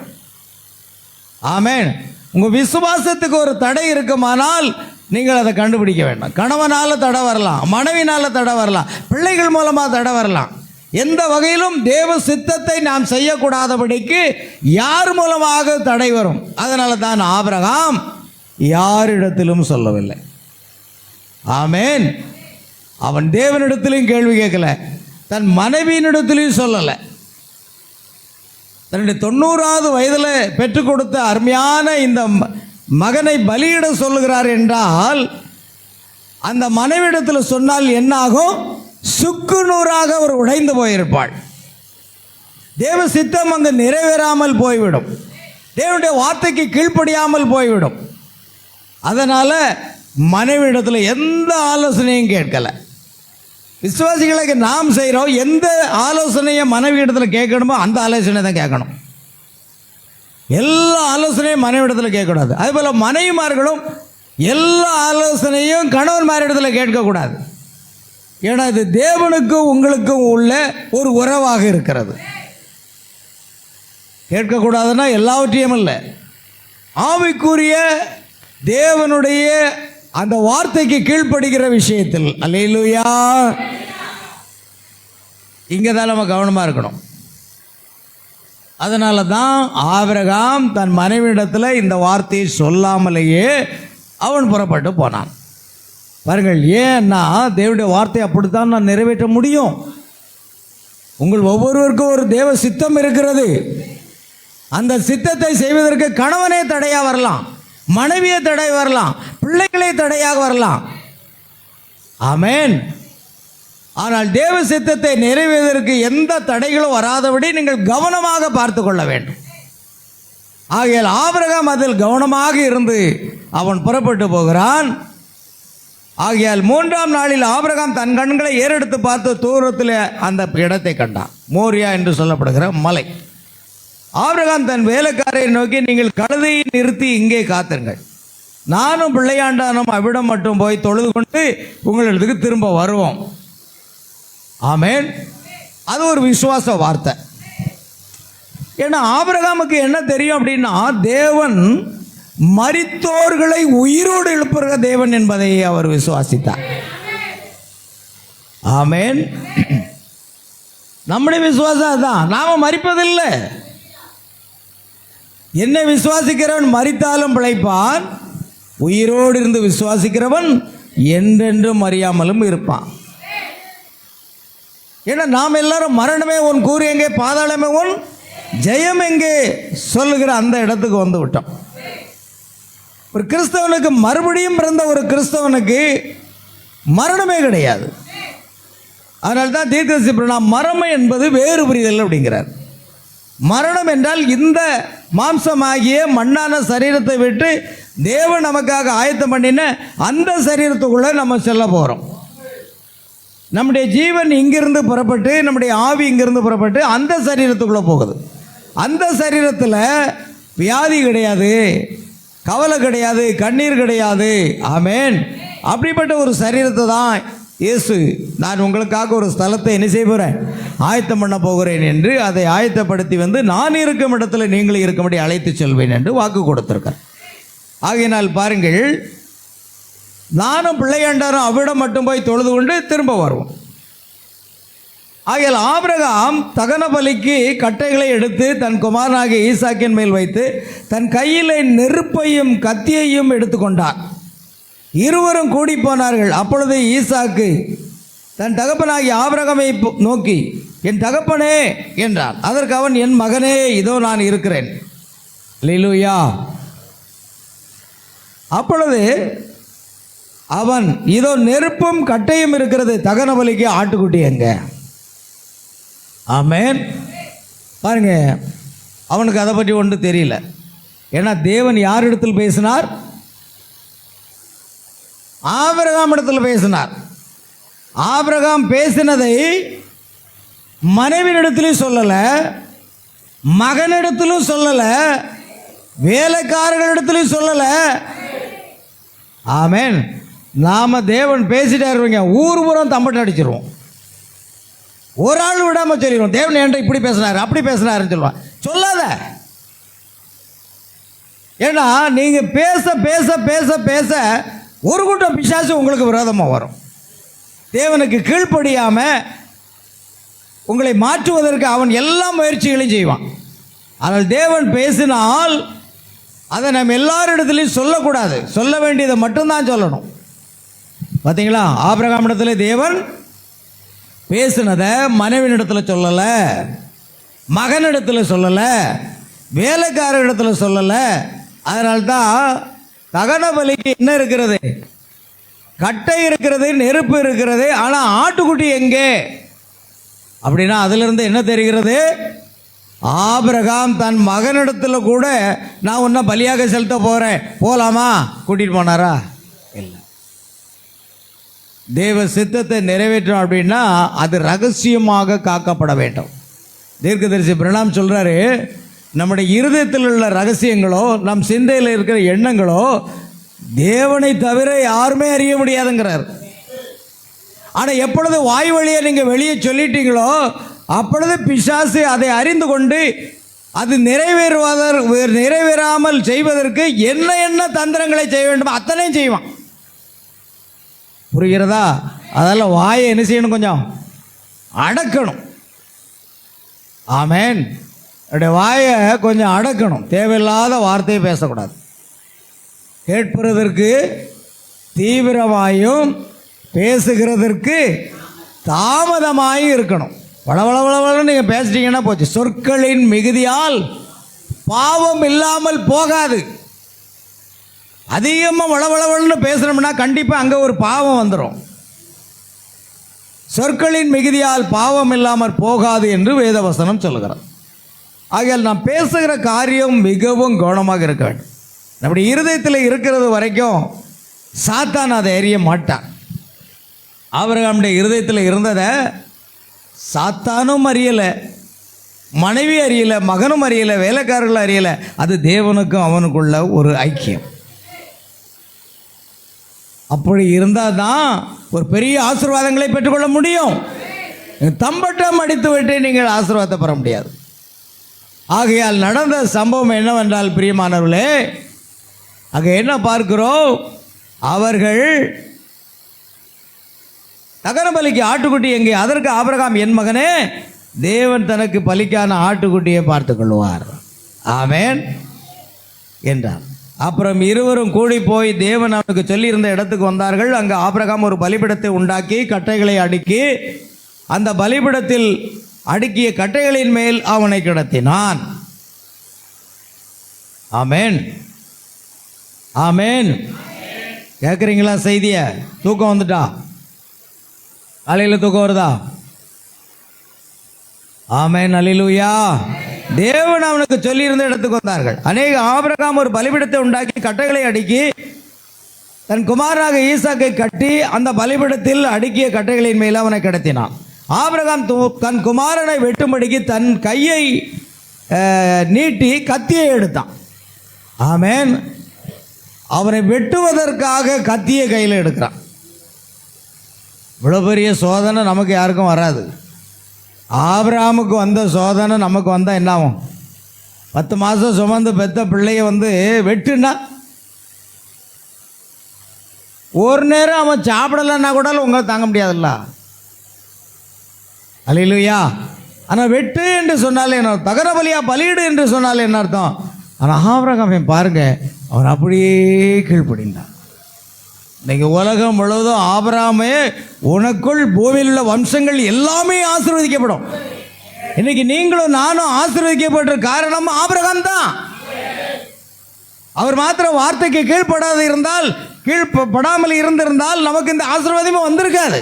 ஆமென். உங்கள் விசுவாசத்துக்கு ஒரு தடை இருக்குமானால் நீங்கள் அதை கண்டுபிடிக்க வேண்டாம். கணவனால் தடை வரலாம், மனைவினால் தடை வரலாம், பிள்ளைகள் மூலமாக தடை வரலாம். எந்த வகையிலும் தேவ சித்தத்தை நாம் செய்யக்கூடாதபடிக்கு யார் மூலமாக தடை வரும். அதனால தான் ஆபிரகாம் யாரிடத்திலும் சொல்லவில்லை. ஆமென். அவன் தேவனிடத்திலும் கேள்வி கேட்கல, தன் மனைவியினிடத்திலையும் சொல்லலை. தன்னுடைய 90வது வயதில் பெற்றுக் கொடுத்த அருமையான இந்த மகனை பலியிட சொல்லுகிறார் என்றால் அந்த மனைவிடத்தில் சொன்னால் என்னாகும்? சுக்கு நூறாக அவர் உடைந்து போயிருப்பாள். தேவ சித்தம் அங்கு நிறைவேறாமல் போய்விடும், தேவனுடைய வார்த்தைக்கு கீழ்ப்படியாமல் போய்விடும். அதனால் மனைவியிடத்தில் எந்த ஆலோசனையும் கேட்கலை. விசுவாசிகளுக்கு நாம் செய்கிறோம், எந்த ஆலோசனையை மனைவி இடத்துல கேட்கணுமோ அந்த ஆலோசனை தான் கேட்கணும். எல்லா ஆலோசனையும் மனைவி இடத்துல கேட்கக்கூடாது. அதேபோல் மனைவிமார்களும் எல்லா ஆலோசனையும் கணவன்மார் இடத்துல கேட்கக்கூடாது. ஏன்னா இது தேவனுக்கும் உங்களுக்கும் உள்ள ஒரு உறவாக இருக்கிறது. கேட்கக்கூடாதுன்னா எல்லாவற்றையும் இல்லை, ஆவிக்குரிய தேவனுடைய அந்த வார்த்தைக்கு கீழ்ப்படுகிற விஷயத்தில். அல்லேலூயா. இங்கே தான் நம்ம கவனமாக இருக்கணும். அதனால தான் ஆபிரகாம் தன் மனைவியிடத்தில் இந்த வார்த்தையை சொல்லாமலேயே அவன் புறப்பட்டு போனான். பாருங்கள், ஏன்னா தேவனுடைய வார்த்தை அப்படித்தான் நான் நிறைவேற்ற முடியும். உங்கள் ஒவ்வொருவருக்கும் ஒரு தேவ சித்தம் இருக்கிறது. அந்த சித்தத்தை செய்வதற்கு கணவனே தடையாக வரலாம், மனைவியே தடை வரலாம், பிள்ளைகளே தடையாக வரலாம். ஆமென். ஆனால் தேவ சித்தத்தை நிறைவேறுவதற்கு எந்த தடைகளும் வராதபடி நீங்கள் கவனமாக பார்த்து கொள்ள வேண்டும். ஆகையால் ஆபிரகாம் அதில் கவனமாக இருந்து அவன் புறப்பட்டு போகிறான். ஆகையால் 3ஆம் நாளில் ஆபிரகாம் தன் கண்களை ஏறெடுத்து பார்த்து தூரத்தில் அந்த இடத்தை கண்டான், மோரியா என்று சொல்லப்படுகிற மலை. ஆபிரகாம் தன் வேலைக்காரை நோக்கி, நீங்கள் கழுதையை நிறுத்தி இங்கே காத்திருங்கள், நானும் பிள்ளையாண்டானும் அவ்விடம் மட்டும் போய் தொழுது கொண்டு உங்களிடத்துக்கு திரும்ப வருவோம். ஆமென். அது ஒரு விசுவாச வார்த்தை. ஏன்னா ஆபிரகாமுக்கு என்ன தெரியும் அப்படின்னா, தேவன் மரித்தோர்களை உயிரோடு எழுப்புகிற தேவன் என்பதை அவர் விசுவாசித்தார். ஆமென். நம்முடைய விசுவாசம் அதுதான். நாம மரிப்பதில்லை. என்னை விசுவாசிக்கிறவன் மரித்தாலும் பிழைப்பான், உயிரோடு இருந்து விசுவாசிக்கிறவன் என்றென்றும் அறியாமலும் இருப்பான். ஏன்னா நாம் எல்லாரும் மரணமே உன் கூறு எங்கே, பாதாளமே உன் ஜெயம் எங்கே சொல்லுகிற அந்த இடத்துக்கு வந்து விட்டோம். ஒரு கிறிஸ்தவனுக்கு, மறுபடியும் பிறந்த ஒரு கிறிஸ்தவனுக்கு மரணமே கிடையாது. அதனால தான் தீர்க்கதரிசி மரணம் என்பது வேறு புரிதல் அப்படிங்கிறார். மரணம் என்றால் இந்த மாம்சமாகிய மண்ணான சரீரத்தை விட்டு தேவன் நமக்காக ஆயத்தம் பண்ணின அந்த சரீரத்துக்குள்ளே நம்ம செல்ல போகிறோம். நம்முடைய ஜீவன் இங்கிருந்து புறப்பட்டு, நம்முடைய ஆவி இங்கிருந்து புறப்பட்டு அந்த சரீரத்துக்குள்ளே போகுது. அந்த சரீரத்தில் வியாதி கிடையாது, கவலை கிடையாது, கண்ணீர் கிடையாது. ஆமென். அப்படிப்பட்ட ஒரு சரீரத்தை தான் இயேசு நான் உங்களுக்காக ஒரு ஸ்தலத்தை என்ன செய்ய போகிறேன், ஆயத்தம் பண்ண போகிறேன் என்று அதை ஆயத்தப்படுத்தி வந்து நான் இருக்கும் இடத்துல நீங்களும் இருக்கும்படி அழைத்து செல்வேன் என்று வாக்கு கொடுத்திருக்கிறேன். ஆகையினால் பாருங்கள், நானும் பிள்ளையாண்டாரும் அவ்விடம் மட்டும் போய் தொழுது கொண்டு திரும்ப வருவோம். ஆகையால் ஆபிரகாம் தகன பலிக்கு கட்டைகளை எடுத்து தன் குமாரனாகிய ஈசாக்கின் மேல் வைத்து தன் கையில் நெருப்பையும் கத்தியையும் எடுத்துக்கொண்டார். இருவரும் கூடி போனார்கள். அப்பொழுது ஈசாக்கு தன் தகப்பனாகிய ஆபிரகாமை நோக்கி, என் தகப்பனே என்றார். அதற்கு அவன், என் மகனே, இதோ நான் இருக்கிறேன். அல்லேலூயா. அப்பொழுது அவன், இதோ நெருப்பும் கட்டையும் இருக்கிறது, தகன பலிக்கு ஆட்டுக்குட்டி எங்க? ஆமென். பாருங்க, அவனுக்கு அதை பற்றி ஒன்றும் தெரியல. ஏன்னா தேவன் யார் இடத்தில் பேசினார்? ஆபிரகாம் இடத்தில் பேசினார். ஆபிரகாம் பேசினதை மனைவியிடத்திலும் சொல்லலை, மகனிடத்திலும் சொல்லலை, வேலைக்காரர்களிடத்திலும் சொல்லலை. ஆமென். நாம தேவன் பேசிட்டாருவீங்க, ஊர் பூரம் தம்பட்டு அடிச்சிருவோம். ஒரு ஆள் விடாம சொல்லிடுவோம், தேவன் என்கிட்ட இப்படி பேசினார் அப்படி பேசினாருன்னு சொல்லுவான். சொல்லாத. ஏன்னா நீங்க பேச பேச பேச பேச ஒரு கூட்டம் பிசாசு உங்களுக்கு விரோதமாக வரும். தேவனுக்கு கீழ்ப்படியாம உங்களை மாற்றுவதற்கு அவன் எல்லா முயற்சிகளையும் செய்வான். ஆனால் தேவன் பேசினால் அதை நம்ம எல்லாரிடத்துலையும் சொல்லக்கூடாது, சொல்ல வேண்டியதை மட்டும்தான் சொல்லணும். பார்த்தீங்களா, ஆபிரகாம் இடத்துல தேவன் பேசினதை மனைவியிடத்தில் சொல்லலை, மகனிடத்தில் சொல்லலை, வேலைக்காரரிடத்தில் சொல்லலை. அதனால்தான் தகன பலிக்கு என்ன இருக்கிறது? கட்டை இருக்கிறது, நெருப்பு இருக்கிறது. ஆனால் ஆட்டுக்குட்டி எங்கே அப்படின்னா அதிலிருந்து என்ன தெரிகிறது? ஆபிரகாம் தன் மகனிடத்தில் கூட நான் உன்னை பலியாக செலுத்த போகிறேன், போகலாமா கூட்டிகிட்டு போனாரா? இல்லை. தேவ சித்தத்தை நிறைவேற்றணும் அப்படின்னா அது ரகசியமாக காக்கப்பட வேண்டும். தீர்க்கதரிசி பிரணாம் சொல்கிறாரு, நம்முடைய இருதயத்தில் உள்ள ரகசியங்களோ நம் சிந்தையில் இருக்கிற எண்ணங்களோ தேவனை தவிர யாருமே அறிய முடியாதுங்கிறார். ஆனால் எப்பொழுது வாய் வழியை நீங்கள் வெளியே சொல்லிட்டீங்களோ அப்பொழுது பிசாசு அதை அறிந்து கொண்டு அது நிறைவேறாமல் செய்வதற்கு என்ன என்ன தந்திரங்களை செய்ய வேண்டுமோ அத்தனையும் செய்வான். புரிகிறதா? அதெல்லாம் வாயை என்ன செய்யணும், கொஞ்சம் அடக்கணும். ஆமென். என்னுடைய வாயை கொஞ்சம் அடக்கணும், தேவையில்லாத வார்த்தையை பேசக்கூடாது. கேட்பதற்கு தீவிரமாயும் பேசுகிறதற்கு தாமதமாயும் இருக்கணும். வளவளவளன்னு நீங்கள் பேசிட்டீங்கன்னா போச்சு. சொற்களின் மிகுதியால் பாவம் இல்லாமல் போகாது. அதிகமாக வளவளவன்னு பேசுகிறோம்னா கண்டிப்பாக அங்கே ஒரு பாவம் வந்துடும். சொற்களின் மிகுதியால் பாவம் இல்லாமல் போகாது என்று வேதவசனம் சொல்லுகிறது. ஆகையால் நாம் பேசுகிற காரியம் மிகவும் கவனமாக இருக்க வேண்டும். நம்முடைய இருதயத்தில் இருக்கிறது வரைக்கும் சாத்தான் அதை அறிய மாட்டான். ஆபிரகாமுடைய இருதயத்தில் இருந்ததை சாத்தானும் அறியலை, மனைவி அறியலை, மகனும் அறியலை, வேலைக்காரர்களும் அறியலை. அது தேவனுக்கும் அவனுக்குள்ள ஒரு ஐக்கியம். அப்படி இருந்தால் தான் ஒரு பெரிய ஆசீர்வாதங்களை பெற்றுக்கொள்ள முடியும். தம்பட்டம் அடித்து விட்டு நீங்கள் ஆசீர்வாதத்தை பெற முடியாது. ஆகையால் நடந்த சம்பவம் என்னவென்றால் பிரியமானவர்களே, அங்கே என்ன பார்க்கிறோம்? அவர்கள் தகன பலிக்கு ஆட்டுக்குட்டி எங்கே? அதற்கு ஆபிரகாம், என் மகனே, தேவன் தனக்கு பலிக்கான ஆட்டுக்குட்டியை பார்த்து கொள்வார், ஆமென் என்றார். அப்புறம் இருவரும் கூடி போய் தேவன் அவனுக்கு சொல்லியிருந்த இடத்துக்கு வந்தார்கள். அங்கே ஆபிரகாம் ஒரு பலிபீடத்தை உண்டாக்கி கட்டைகளை அடுக்கி அந்த பலிபீடத்தில் அடுக்கிய கட்டைகளின் மேல் அவனை கிடத்தினான். ஆமென், ஆமென். கேட்குறீங்களா செய்திய? தூக்கம் வந்துட்டா? காலையில் தூக்கம் வருதா? ஆமென், அல்லேலூயா. தேவன் அவனுக்கு சொல்லியிருந்த இடத்துக்கு வந்தார்கள். ஆபிரகாம் ஒரு பலிபீடத்தை உண்டாக்கி கட்டைகளை அடுக்கி தன் குமாரனாக ஈசாக்கை கட்டி அந்த பலிபீடத்தில் அடுக்கிய கட்டைகளின் மேல் அவனை கிடத்தினான். ஆபிரகாம் தன் குமாரனை வெட்டும்படிக்கு தன் கையை நீட்டி கத்தியை எடுத்தான். ஆமென். அவனை வெட்டுவதற்காக கத்தியை கையில் எடுக்கிறான். இவ்வளோ பெரிய சோதனை நமக்கு யாருக்கும் வராது. ஆபிரகாமுக்கு வந்த சோதனை நமக்கு வந்தால் என்ன ஆகும்? 10 மாதம் சுமந்து பெத்த பிள்ளைய வெட்டுனா ஒரு நேரம் அவன் சாப்பிடலைன்னா கூட உங்களுக்கு தாங்க முடியாதுல்ல. அல்லேலூயா. ஆனால் வெட்டு என்று சொன்னாலே என்ன, தகன பலியா பலியிடு என்று சொன்னாலே என்ன அர்த்தம்? ஆனால் ஆபிரகாம் பாருங்க, அவன் அப்படியே கீழ்ப்படிந்தான். இன்னைக்கு உலகம் முழுவதும் ஆபிரகாமே உனக்குள் பூமியில் உள்ள வம்சங்கள் எல்லாமே ஆசீர்வதிக்கப்படும். இன்னைக்கு நீங்களும் நானும் ஆசீர்வதிக்கப்பட்ட காரணம் ஆபிரகாம் தான். அவர் மாத்திரம் வார்த்தைக்கு கீழ்ப்படாது இருந்தால், கீழ்ப்படாமல் இருந்திருந்தால் நமக்கு இந்த ஆசீர்வாதமே வந்திருக்காது.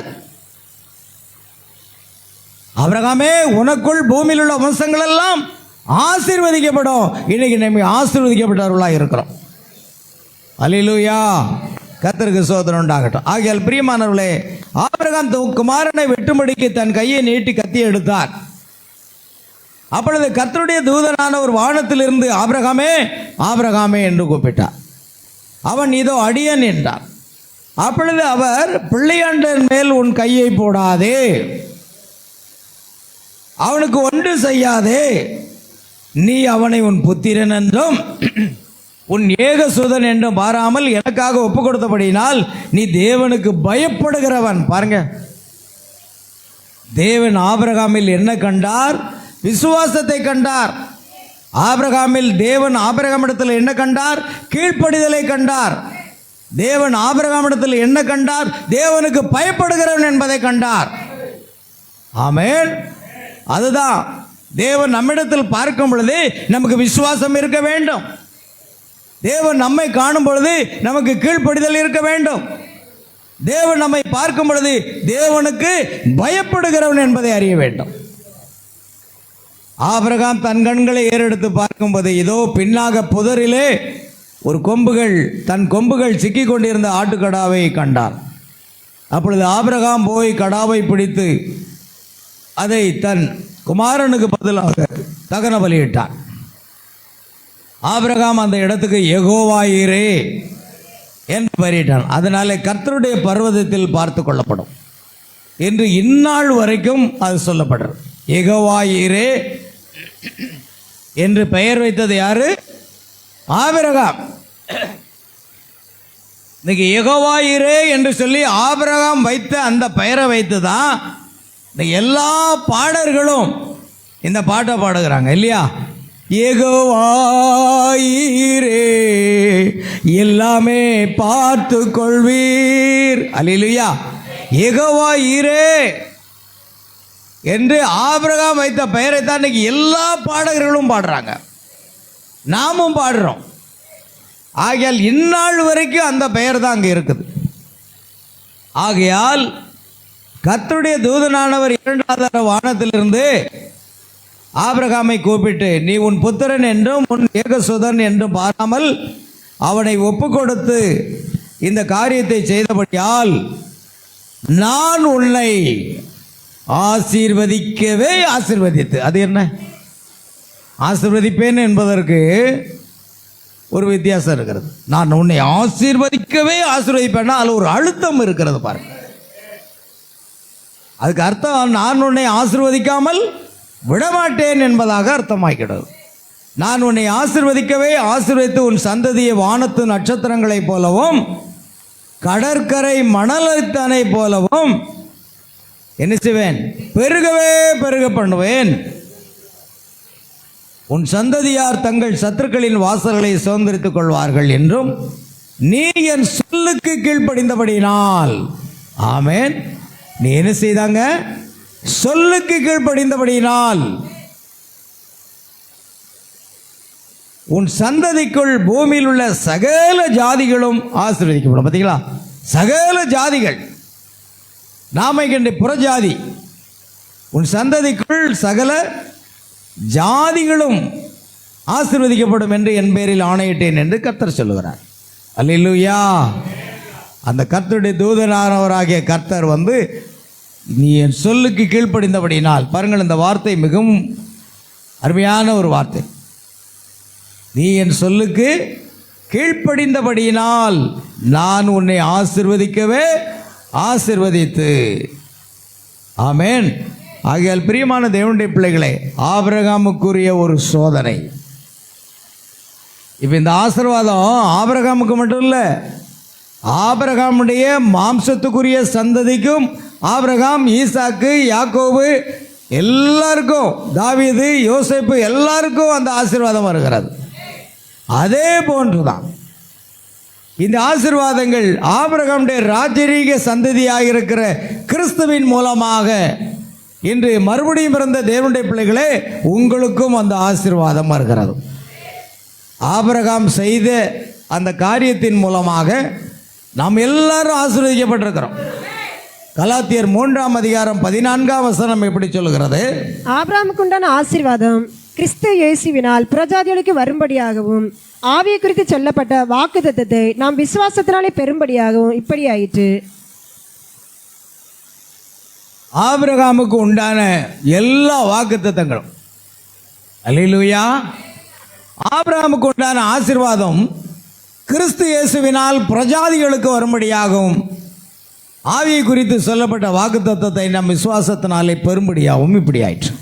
ஆபிரகாமே உனக்குள் பூமியில் உள்ள வம்சங்கள் எல்லாம் ஆசீர்வதிக்கப்படும். இன்னைக்கு நம்ம ஆசீர்வதிக்கப்பட்டவர்களாக இருக்கிறோம். அல்லேலூயா. கர்த்தருக்கு ஸ்தோத்திரம் உண்டாகட்டும். ஆகையால் பிரியமானவர்களே, ஆபிரகாம் குமாரனை வெட்டும்படிக்கு தன் கையை நீட்டி கத்தி எடுத்தார். அப்பொழுது கர்த்தருடைய தூதனான ஒரு வானத்திலிருந்து ஆபிரகாமே ஆபிரகாமே என்று கூப்பிட்டார். அவன் இதோ அடியேன் என்றான். அப்பொழுது அவர், பிள்ளையாண்டன் மேல் உன் கையை போடாதே, அவனுக்கு ஒன்று செய்யாதே, நீ அவனை உன் புத்திரன் என்றும் உன் ஏகசுதன் என்றும் பாராமல் எனக்காக ஒப்பு கொடுத்தபடியினால் நீ தேவனுக்கு பயப்படுகிறவன். பாருங்க, தேவன் ஆபிரகாமில் என்ன கண்டார்? விசுவாசத்தை கண்டார். ஆபிரகாமில் தேவன் ஆபிரகாமிடத்தில் என்ன கண்டார்? கீழ்ப்படிதலை கண்டார். தேவன் ஆபிரகாமிடத்தில் என்ன கண்டார்? தேவனுக்கு பயப்படுகிறவன் என்பதை கண்டார். ஆமென். அதுதான் தேவன் நம்மிடத்தில் பார்க்கும் பொழுது நமக்கு விசுவாசம் இருக்க வேண்டும். தேவன் நம்மை காணும் பொழுது நமக்கு கீழ்ப்படிதல் இருக்க வேண்டும். தேவன் நம்மை பார்க்கும் பொழுது தேவனுக்கு பயப்படுகிறவன் என்பதை அறிய வேண்டும். ஆபிரகாம் தன் கண்களை ஏறெடுத்து பார்க்கும்போது இதோ பின்னாக புதரிலே ஒரு தன் கொம்புகள் சிக்கிக் கொண்டிருந்த ஆட்டுக்கடாவை கண்டார். அப்பொழுது ஆபிரகாம் போய் கடாவை பிடித்து அதை தன் குமாரனுக்கு பதிலாக தகன பலியிட்டான். ஆபிரகாம் அந்த இடத்துக்கு யெகோவா ஈரே என்று பெயரிட்டான். அதனாலே கர்த்தருடைய பர்வதத்தில் பார்த்து கொள்ளப்படும் என்று இந்நாள் வரைக்கும் அது சொல்லப்படுறது. யெகோவா ஈரே என்று பெயர் வைத்தது யாரு? ஆபிரகாம். இன்னைக்கு யெகோவா ஈரே என்று சொல்லி ஆபிரகாம் வைத்த அந்த பெயரை வைத்து தான் எல்லா பாடர்களும் இந்த பாட்டை பாடுகிறாங்க இல்லையா? யெகோவா ஈரே எல்லாமே பார்த்து கொள்வீர். அல்லேலூயா. யெகோவா ஈரே என்று ஆபிரகாம் வைத்த பெயரை தான் இன்னைக்கு எல்லா பாடகர்களும் பாடுறாங்க, நாமும் பாடுறோம். ஆகையால் இந்நாள் வரைக்கும் அந்த பெயர் தான் அங்கே இருக்குது. ஆகையால் கர்த்தருடைய தூதனானவர் 2வது வானத்திலிருந்து ஆபிரகாமை கூப்பிட்டு, நீ உன் புத்திரன் என்றும் உன் ஏகசுதன் என்றும் பாராமல் அவனை ஒப்பு கொடுத்து இந்த காரியத்தை செய்தபடியால் நான் உன்னை ஆசீர்வதிக்கவே ஆசீர்வதித்து. அது என்ன? ஆசீர்வதிப்பேன் என்பதற்கு ஒரு வித்தியாசம் இருக்கிறது. நான் உன்னை ஆசீர்வதிக்கவே ஆசீர்வதிப்பேன்னா அதில் ஒரு அழுத்தம் இருக்கிறது பாருங்க. அதுக்கு அர்த்தம் நான் உன்னை ஆசீர்வதிக்காமல் விடமாட்டேன் என்பதாக அர்த்தமாக்கிறது. நான் உன்னை ஆசீர்வதிக்கவே ஆசீர்வதித்து உன் சந்ததியை வானத்து நட்சத்திரங்களைப் போலவும் கடற்கரை மணலத்தனை போலவும் என்ன செய்வேன்? பெருகவே பெருக பண்ணுவேன். உன் சந்ததியார் தங்கள் சத்துருக்களின் வாசல்களை சுதந்திரித்துக் கொள்வார்கள் என்றும் நீ என் சொல்லுக்கு கீழ்ப்படிந்தபடினால். ஆமென். நீ என்ன செய்தாங்க? சொல்லுக்கு கீழ்ப்படிந்தபடினால் உன் சந்ததிக்குள் பூமியில் உள்ள சகல ஜாதிகளும் ஆசீர்வதிக்கப்படும். பார்த்தீங்களா? சகல ஜாதிகள். நாம இங்கே புறஜாதி. உன் சந்ததிக்குள் சகல ஜாதிகளும் ஆசீர்வதிக்கப்படும் என்று என் பேரில் ஆணையிட்டேன் என்று கர்த்தர் சொல்லுகிறார். அல்லேலூயா. அந்த கர்த்தருடைய தூதனானவராகிய கர்த்தர் நீ என் சொல்லுக்கு கீழ்ப்படிந்தபடினால். பாருங்கள், இந்த வார்த்தை மிகவும் அருமையான ஒரு வார்த்தை. நீ என் சொல்லுக்கு கீழ்ப்படிந்தபடியினால் நான் உன்னை ஆசீர்வதிக்கவே ஆசீர்வதித்து. ஆமென். ஆகையால் பிரியமான தேவனுடைய பிள்ளைகளே, ஆபிரகாமுக்குரிய ஒரு சோதனை. இப்போ இந்த ஆசீர்வாதம் ஆபிரகாமுக்கு மட்டும் இல்லை, ஆபிரகாமுடைய மாம்சத்துக்குரிய சந்ததிக்கும், ஆபிரகாம், ஈசாக்கு, யாக்கோபு எல்லாருக்கும், தாவீது, யோசேப்பு எல்லாருக்கும் அந்த ஆசீர்வாதம் வருகிறது. அதே போன்றுதான் இந்த ஆசீர்வாதங்கள் ஆபிரகாமுடைய ராஜரீக சந்ததியாக இருக்கிற கிறிஸ்துவின் மூலமாக இன்று மறுபடியும் பிறந்த தேவனுடைய பிள்ளைகளே, உங்களுக்கும் அந்த ஆசீர்வாதம் வருகிறது. ஆபிரகாம் செய்த அந்த காரியத்தின் மூலமாக நாம் எல்லாரும் ஆசீர்வதிக்கப்பட்டிருக்கிறோம். கலாத்தியர் 3:14 எப்படி சொல்லுகிறது? ஆபிரகாமுக்கு உண்டான ஆசீர்வாதம் கிறிஸ்து இயேசுவினால் புறஜாதிகளுக்கு வரும்படியாகவும், ஆவியை குறித்து சொல்லப்பட்ட வாக்குத்தத்தத்தை நாம் விசுவாசத்தினாலே பெறும்படியாகவும் இப்படி ஆயிற்று. ஆபிரகாமுக்கு உண்டான எல்லா வாக்குத்தத்தங்களும், அல்லேலூயா, ஆபிரகாமுக்கு உண்டான ஆசீர்வாதம் கிறிஸ்து இயேசுவினால் பிரஜாதிகளுக்கு வரும்படியாகவும், ஆவியை குறித்து சொல்லப்பட்ட வாக்குத்தத்தத்தை நம் விசுவாசத்தினாலே பெறும்படியாகவும் இப்படி ஆயிற்று.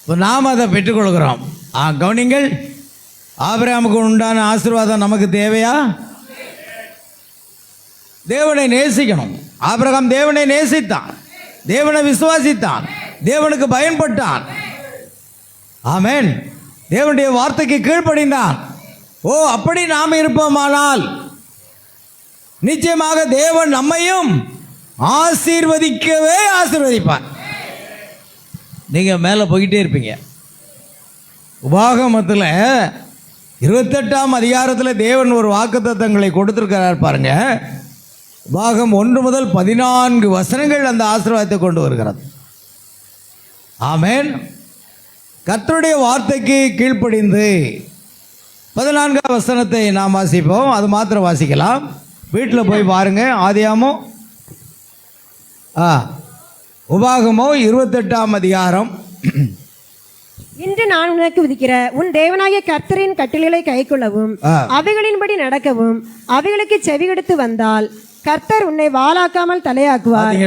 இப்போ நாம் அதை பெற்றுக்கொள்கிறோம். கவனிங்கள், ஆபிரகாமுக்கு உண்டான ஆசீர்வாதம் நமக்கு தேவையா? தேவனை நேசிக்கணும். ஆபிரகாம் தேவனை நேசித்தான், தேவனை விசுவாசித்தான், தேவனுக்கு பயன்பட்டான். ஆமென். தேவனுடைய வார்த்தைக்கு கீழ்ப்படிந்தான். அப்படி நாம் இருப்போமானால் நிச்சயமாக தேவன் நம்மையும் ஆசீர்வதிக்கவே ஆசீர்வதிப்பார். நீங்க மேலே போய்கிட்டே இருப்பீங்க. உபாகமத்தில் 28ஆம் அதிகாரத்தில் தேவன் ஒரு வாக்குத்தத்தங்களை கொடுத்திருக்கிறார் பாருங்க. உபாகம் 1 முதல் 14 வசனங்கள் அந்த ஆசீர்வாதத்தை கொண்டு வருகிறது. ஆமென். கர்த்தருடைய வார்த்தைக்கு கீழ்ப்படிந்து 14ஆம் வசனத்தை நாம் வாசிப்போம். அது மாத்திரம் வாசிக்கலாம். வீட்டில் போய் பாருங்க. ஆதியாமோ உபாகமோ 28ஆம் அதிகாரம். இன்று நான் உனக்கு விதிக்கிற உன் தேவனாகிய கர்த்தரின் கட்டளைகளை கைக்கொள்ளவும், அவைகளின்படி நடக்கவும், அவைகளுக்கு செவி கொடுத்து வந்தால் கர்த்தர் உன்னை வாளாக்காமல் தலையாக்குவார்,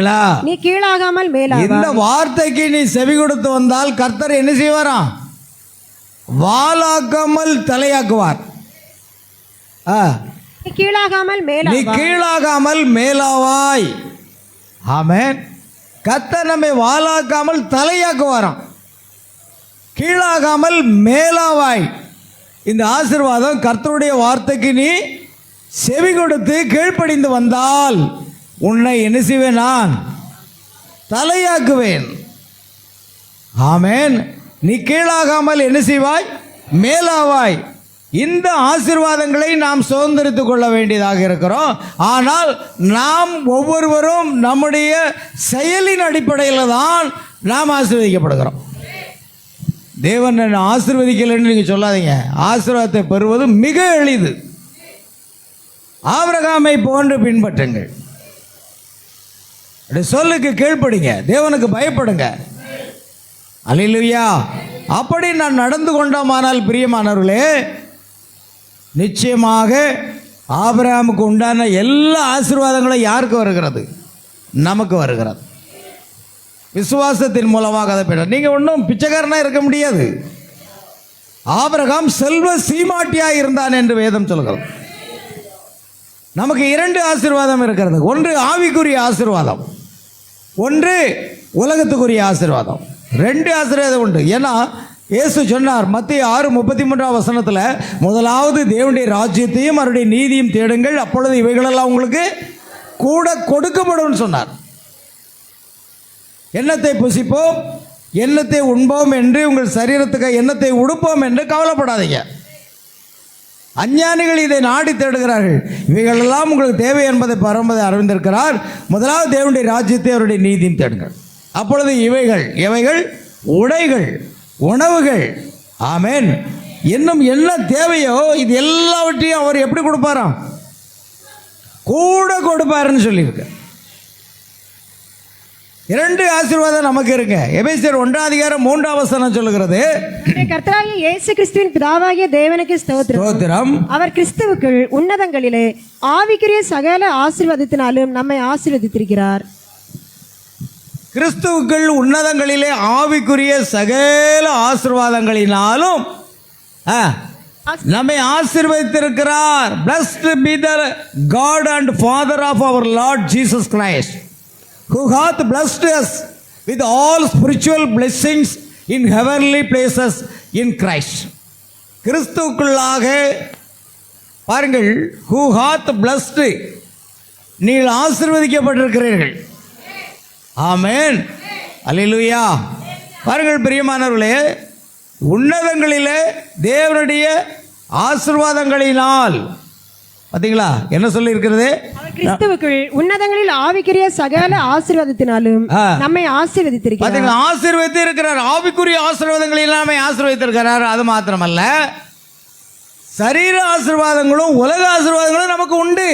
நீ கீழாகாமல் மேலாவாய். இந்த வார்த்தைக்கு நீ செவி கொடுத்து வந்தால் கர்த்தர் என்ன செய்வாராம்? வாளாக்காமல் தலையாக்குவார். நீ கீழாகாமல் மேலாவாய். ஆமென். கர்த்தர் நம்மை வாளாக்காமல் தலையாக்குவாராம், கீழாகாமல் மேலாவாய். இந்த ஆசீர்வாதம் கர்த்தருடைய வார்த்தைக்கு நீ செவி கொடுத்து கீழ்ப்படிந்து வந்தால் உன்னை என்ன செய்வேன்? நான் தலையாக்குவேன். ஆமென். நீ கீழாகாமல் என்ன செய்வாய்? மேலாவாய். இந்த ஆசீர்வாதங்களை நாம் சுதந்திரித்துக் கொள்ள வேண்டியதாக இருக்கிறோம். ஆனால் நாம் ஒவ்வொருவரும் நம்முடைய செயலின் அடிப்படையில் தான் நாம் ஆசீர்வதிக்கப்படுகிறோம். தேவன் என்னை ஆசீர்வதிக்கலைன்னு நீங்கள் சொல்லாதீங்க. ஆசீர்வாதத்தை பெறுவது மிக எளிது. ஆபிரகாமை போன்று பின்பற்றுங்கள். சொல்லுக்கு கீழ்ப்படிங்க, தேவனுக்கு பயப்படுங்க. அல்லேலூயா. அப்படி நான் நடந்து கொண்டோமானால் பிரியமானவர்களே, நிச்சயமாக ஆபிரகாமுக்கு உண்டான எல்லா ஆசீர்வாதங்களும் யாருக்கு வருகிறது? நமக்கு வருகிறது. விசுவாசத்தின் மூலமாக அதை பெற. நீங்கள் ஒன்றும் பிச்சைக்காரனாக இருக்க முடியாது. ஆபிரகாம் செல்வ சீமாட்டியாக இருந்தான் என்று வேதம் சொல்கிறது. நமக்கு 2 ஆசீர்வாதம் இருக்கிறது. ஒன்று ஆவிக்குரிய ஆசீர்வாதம், ஒன்று உலகத்துக்குரிய ஆசீர்வாதம். 2 ஆசீர்வாதம் உண்டு. ஏன்னா இயேசு சொன்னார் மத்தேயு 6:33 வசனத்தில், முதலாவது தேவனுடைய ராஜ்யத்தையும் அவருடைய நீதியும் தேடுங்கள், அப்பொழுது இவைகளெல்லாம் உங்களுக்கு கூட கொடுக்கப்படும் சொன்னார். எண்ணத்தை புசிப்போம், எண்ணத்தை உண்போம் என்று, உங்கள் சரீரத்துக்கு எண்ணத்தை உடுப்போம் என்று கவலைப்படாதீங்க. அஞ்ஞானிகள் இதை நாடி தேடுகிறார்கள். இவைகளெல்லாம் உங்களுக்கு தேவை என்பதை பரம்பதை அறிந்திருக்கிறார். முதலாவது தேவனுடைய ராஜ்யத்தை அவருடைய நீதியும் தேடுங்கள், அப்பொழுது எவைகள் உடைகள், உணவுகள், ஆமென், இன்னும் என்ன தேவையோ இது எல்லாவற்றையும் அவர் எப்படி கொடுப்பாராம்? கூட கொடுப்பாருன்னு சொல்லியிருக்கு. 2 ஆசீர்வாதம் நமக்கு இருக்கு. எபேசியர் 1:3 சொல்லுகிறது, நம்முடைய கர்த்தராகிய இயேசு கிறிஸ்துவின் பிதாவாகிய தேவனுக்கு ஸ்தோத்திரம். அவர் கிறிஸ்துவுக்குள் உன்னதங்களிலே ஆவிக்குரிய சகல ஆசீர்வாதத்தினாலும் நம்மை ஆசீர்வதித்திருக்கிறார். கிறிஸ்துவுக்குள் உன்னதங்களிலே ஆவிக்குரிய சகல ஆசீர்வாதங்களினாலும் நம்மை ஆசீர்வதித்திருக்கிறார். Blessed be the God and Father of our Lord Jesus Christ, who hath blessed us with all spiritual blessings in heavenly places in Christ. கிறிஸ்துவுக்குள்ளாக பாருங்கள், who hath blessed, நீங்கள் ஆசீர்வதிக்கப்பட்டிருக்கிறீர்கள். ஆமென், அல்லேலூயா. பாருங்கள் பிரியமானவர்களே, உன்னதங்களிலே தேவனுடைய ஆசீர்வாதங்களினால், பார்த்தீங்களா என்ன சொல்லி இருக்கிறது? கிறிஸ்துவுக்குள் உன்னதங்களில் ஆவிக்குரிய சகல ஆசீர்வாதத்தினாலும் நம்மை ஆசீர்வதித்திருக்கிறார். பார்த்தீங்களா, ஆசீர்வதித்து இருக்கிறார். ஆவிக்குரிய ஆசீர்வாதங்களில் நம்மை ஆசீர்வதித்திருக்கிறார். அது மாத்திரமல்ல, சரீர ஆசீர்வாதங்களும் உலக ஆசீர்வாதங்களும் நமக்கு உண்டு.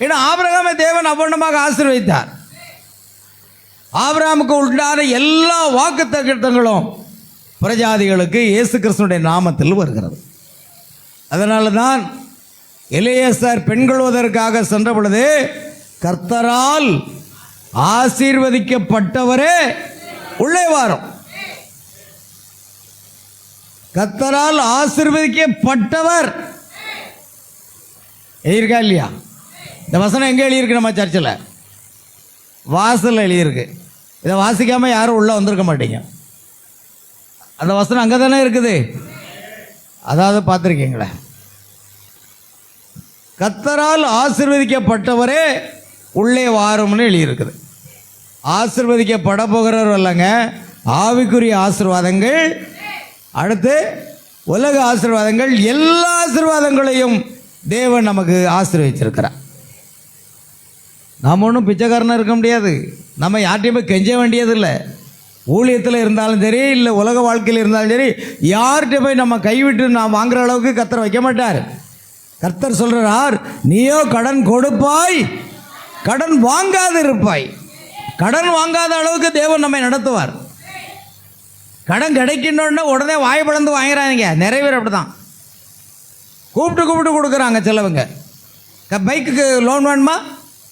ஏன்னா ஆபிரகாமை தேவன் அபண்டமாக ஆசீர்வதித்தார். ஆபிரகாமுக்கு உண்டான எல்லா வாக்குத்தத்தங்களும் பிரஜாதிகளுக்கு இயேசு கிறிஸ்துவினுடைய நாமத்தில் வருகிறது. அதனால தான் எலியேசர் பெண்கொள்வதற்காக சென்ற பொழுது, கர்த்தரால் ஆசீர்வதிக்கப்பட்டவரே உள்ளே வாரும். கர்த்தரால் ஆசீர்வதிக்கப்பட்டவர் எழுதியிருக்கா இல்லையா? இந்த வசனம் எங்கே எழுதியிருக்கு? நம்ம சர்ச்சில் வாசலில் எழுதியிருக்கு. இதை வாசிக்காமல் யாரும் உள்ளே வந்திருக்க மாட்டீங்க. அந்த வசனம் அங்கே தானே இருக்குது. அதாவது பார்த்துருக்கீங்களே, கர்த்தரால் ஆசீர்வதிக்கப்பட்டவரே உள்ளே வாரும்னு எழுதியிருக்குது. ஆசீர்வதிக்கப்பட போகிறவர் இல்லைங்க, ஆவிக்குரிய ஆசீர்வாதங்கள், அடுத்து உலக ஆசீர்வாதங்கள், எல்லா ஆசீர்வாதங்களையும் தேவன் நமக்கு ஆசீர்வதிச்சிருக்கிறார். நாம் ஒன்றும் பிச்சைக்காரனாக இருக்க முடியாது. நம்ம யார்ட்டையும் போய் கெஞ்ச வேண்டியதில்லை. ஊழியத்தில் இருந்தாலும் சரி, இல்லை உலக வாழ்க்கையில் இருந்தாலும் சரி, யார்கிட்ட போய் நம்ம கைவிட்டு நாம் வாங்குற அளவுக்கு கர்த்தர் வைக்க மாட்டார். கர்த்தர் சொல்கிறார், நீயோ கடன் கொடுப்பாய், கடன் வாங்காது இருப்பாய். கடன் வாங்காத அளவுக்கு தேவன் நம்மை நடத்துவார். கடன் கிடைக்கணுன்னா உடனே வாய் பிளந்து வாங்கிறாங்க. நிறைய பேர் அப்படி தான் கூப்பிட்டு கொடுக்குறாங்க. சிலவங்க பைக்குக்கு லோன் வேணுமா,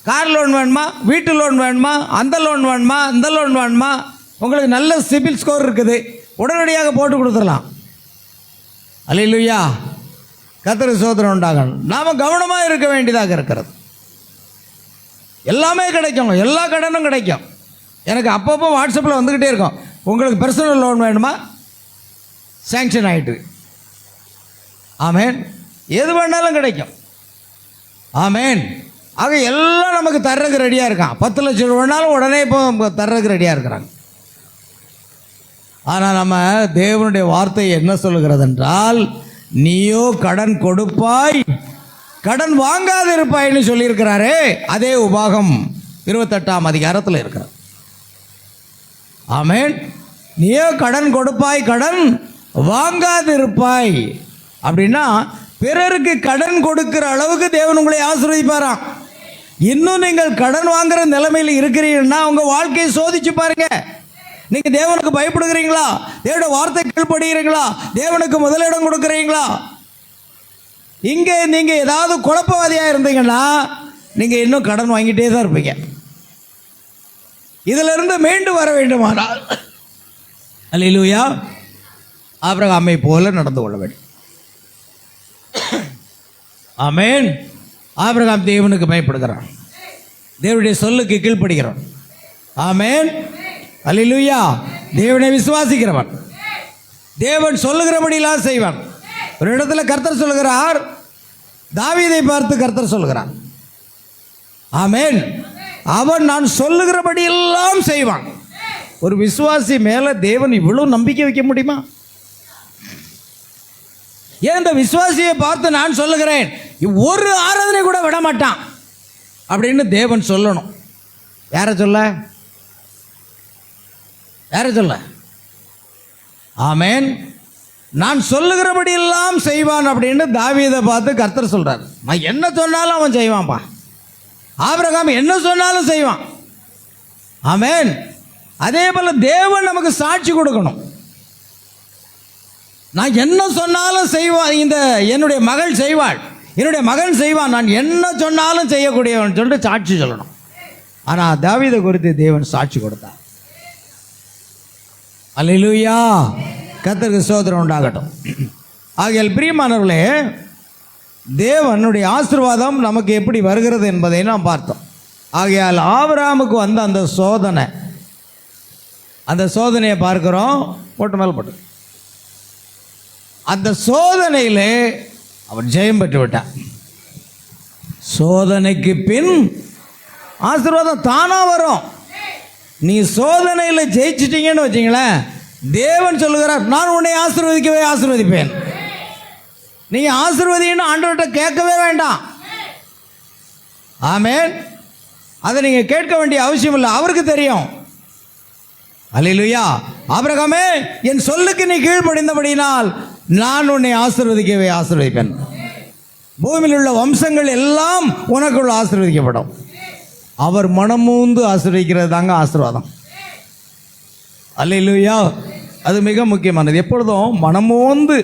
கார் லோன் வேணுமா, வீட்டு லோன் வேணுமா, அந்த லோன் வேணுமா, இந்த லோன் வேணுமா, உங்களுக்கு நல்ல சிபில் ஸ்கோர் இருக்குது, உடனடியாக போட்டு கொடுத்துடலாம். அல்லேலூயா, கர்த்தருக்கு ஸ்தோத்திரம் உண்டாகணும். நாம் கவனமாக இருக்க வேண்டியதாக இருக்கிறது. எல்லாமே கிடைக்கும், எல்லா கடனும் கிடைக்கும். எனக்கு அப்பப்போ வாட்ஸ்அப்பில் வந்துக்கிட்டே இருக்கும், உங்களுக்கு பர்சனல் லோன் வேணுமா, சேங்ஷன் ஆகிட்டு. ஆமேன், எது வேணாலும் கிடைக்கும். ஆமேன். ஆக எல்லாம் நமக்கு தர்றதுக்கு ரெடியாக இருக்கான். 10 லட்சம் வேணாலும் உடனே இப்போ தர்றதுக்கு ரெடியாக இருக்கிறாங்க. ஆனால் நம்ம தேவனுடைய வார்த்தை என்ன சொல்லுகிறது என்றால், நீயோ கடன் கொடுப்பாய், கடன் வாங்காது இருப்பாய்ன்னு சொல்லியிருக்கிறாரே, அதே உபாகம் 28ஆம் அதிகாரத்தில் இருக்கிறார். ஆமேன். நீயோ கடன் கொடுப்பாய், கடன் வாங்காது இருப்பாய் அப்படின்னா, பிறருக்கு கடன் கொடுக்கிற அளவுக்கு தேவன் உங்களை ஆசீர்வதிப்பாராம். இன்னும் நீங்கள் கடன் வாங்குற நிலைமையில் இருக்கிறீங்கன்னா உங்கள் வாழ்க்கையை சோதிச்சு பாருங்க. நீங்கள் தேவனுக்கு பயப்படுகிறீங்களா? தேவனுடைய வார்த்தை கீழ்ப்படுகிறீங்களா? தேவனுக்கு முதலிடம் கொடுக்குறீங்களா? இங்கே நீங்கள் ஏதாவது குழப்பவாதியாக இருந்தீங்கன்னா நீங்கள் இன்னும் கடன் வாங்கிட்டே தான் இருப்பீங்க. இதிலிருந்து மீண்டு வர வேண்டுமானால் அல்லேலூயா, ஆபிரகாமை போல நடந்து கொள்ள வேண்டும். ஆமேன். ஆபிரகாம் தேவனுக்கு பயப்படுகிறான், தேவனுடைய சொல்லுக்கு கீழ்ப்படுகிறான். ஆமேன், அல்லேலூயா. தேவனை விசுவாசிக்கிறவன், தேவன் சொல்லுகிறபடியெல்லாம் செய்வான். ஒரு இடத்துல கர்த்தர் சொல்லுகிறார், தாவீதை பார்த்து கர்த்தர் சொல்லுகிறான், ஆமேன், அவன் நான் சொல்லுகிறபடியெல்லாம் செய்வான். ஒரு விசுவாசி மேலே தேவன் இவ்வளவு நம்பிக்கை வைக்க முடியுமா? ஏன் இந்த விசுவாசியை பார்த்து நான் சொல்லுகிறேன், ஒரு ஆராதனை கூட விட மாட்டான் அப்படின்னு தேவன் சொல்லணும். யாரை சொல்ல? யாரை சொல்ல? ஆமேன். நான் சொல்லுகிறபடி எல்லாம் செய்வான் அப்படின்னு தாவீதை பார்த்து கர்த்தர் சொல்றார். நான் என்ன சொன்னாலும் அவன் செய்வான்ப்பா. ஆபிரகாம் என்ன சொன்னாலும் செய்வான். ஆமென். அதே போல தேவன் நமக்கு சாட்சி கொடுக்கணும். நான் என்ன சொன்னாலும் செய்வான், இந்த என்னுடைய மகள் செய்வாள், என்னுடைய மகன் செய்வான், நான் என்ன சொன்னாலும் செய்யக்கூடியவன் சொல்லிட்டு சாட்சி சொல்லணும். ஆனால் தாவீதை குறித்து தேவன் சாட்சி கொடுத்தார். அல்லேலூயா, கர்த்தருக்கு ஸ்தோத்திரம் உண்டாகட்டும். ஆகையால் பிரியமானவர்களே, தேவனுடைய ஆசீர்வாதம் நமக்கு எப்படி வருகிறது என்பதை நாம் பார்த்தோம். ஆகையால் ஆபிரகாமுக்கு வந்த அந்த சோதனையை பார்க்கிறோம். போட்டு மேலே போட்டு, அந்த சோதனையிலே அவன் ஜெயம் பெற்று விட்டான். சோதனைக்கு பின் ஆசீர்வாதம் தானா வரும். நீ சோதனையில் ஜெயிச்சிட்டீங்கன்னு வச்சிங்களேன், தேவன் சொல்லுகிறார், நான் உன்னை ஆசீர்வதிப்பேன். நீங்கள் ஆசீர்வதின்னு ஆண்டவர்கிட்ட கேட்கவே வேண்டாம். ஆமென். அதை நீங்கள் கேட்க வேண்டிய அவசியம் இல்லை, அவருக்கு தெரியும். அல்லேலூயா. ஆபிரகாமே, என் சொல்லுக்கு நீ கீழ்ப்படிந்தபடினால் நான் உன்னை ஆசீர்வதிப்பேன். பூமியில் உள்ள வம்சங்கள் எல்லாம் உனக்குள்ள ஆசீர்வதிக்கப்படும். அவர் மனமூந்து ஆசீர்வதிக்கிறது தாங்க ஆசீர்வாதம். அல்லேலூயா. அது மிக முக்கியமானது. எப்பொழுதும் மனமோந்து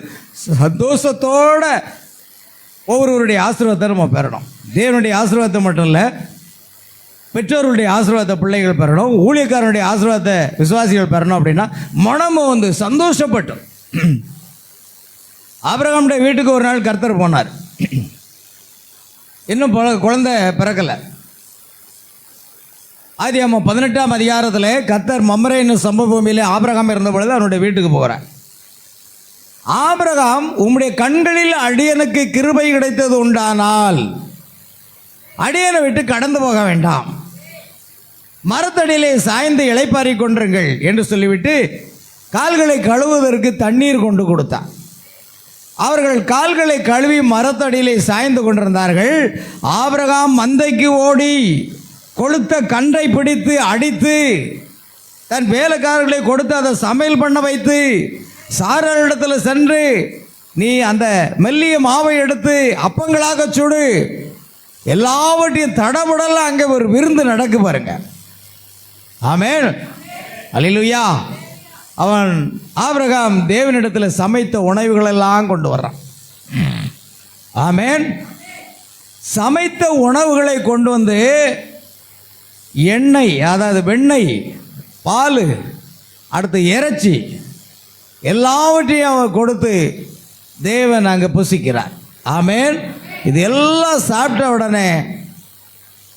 சந்தோஷத்தோட ஒவ்வொருவருடைய ஆசீர்வாதத்தை நம்ம பெறணும். தேவனுடைய ஆசீர்வாதத்தை மட்டும் இல்லை, பெற்றோருடைய ஆசீர்வாதத்தை பிள்ளைகள் பெறணும், ஊழியக்காரனுடைய ஆசீர்வாதத்தை விசுவாசிகள் பெறணும். அப்படின்னா மனமும் வந்து சந்தோஷப்பட்டு. ஆபிரகாமுடைய வீட்டுக்கு ஒரு நாள் கர்த்தர் போனார். இன்னும் குழந்தை பிறக்கலை. ஆதியாகமம் 18ஆம் அதிகாரத்தில் கர்த்தர் மம்ரே என்னும் சமபூமியிலே ஆபிரகாம் இருந்த பொழுது அவனுடைய வீட்டுக்கு போகிறார். ஆபிரகாம், உம்முடைய கண்களில் அடியனுக்கு கிருபை கிடைத்தது உண்டானால் அடியனை விட்டு கடந்து போக வேண்டாம், மரத்தடியிலே சாய்ந்து இளைப்பாரி கொண்டிருங்கள் என்று சொல்லிவிட்டு கால்களை கழுவுவதற்கு தண்ணீர் கொண்டு கொடுத்தார். அவர்கள் கால்களை கழுவி மரத்தடியிலே சாய்ந்து கொண்டிருந்தார்கள். ஆபிரகாம் மந்தைக்கு ஓடி கொளுத்த கன்றை பிடித்து அடித்து தன் வேலைக்காரர்களை கொடுத்து அதை சமையல் பண்ண வைத்து சாரலிடத்தில் சென்று, நீ அந்த மெல்லிய மாவை எடுத்து அப்பங்களாக சுடு, எல்லாவற்றையும் தடபுடல அங்கே ஒரு விருந்து நடக்கு பாருங்க. ஆமென். அல்லேலூயா. அவன் ஆபிரகாம் தேவனிடத்தில் சமைத்த உணவுகளெல்லாம் கொண்டு வர்றான். ஆமென். சமைத்த உணவுகளை கொண்டு வந்து எண்ணெய், அதாவது வெண்ணெய், பால், அடுத்து இறைச்சி எல்லாவற்றையும் அவன் கொடுத்து தேவன் அங்கே புசிக்கிறார். ஆமென். இது எல்லாம் சாப்பிட்ட உடனே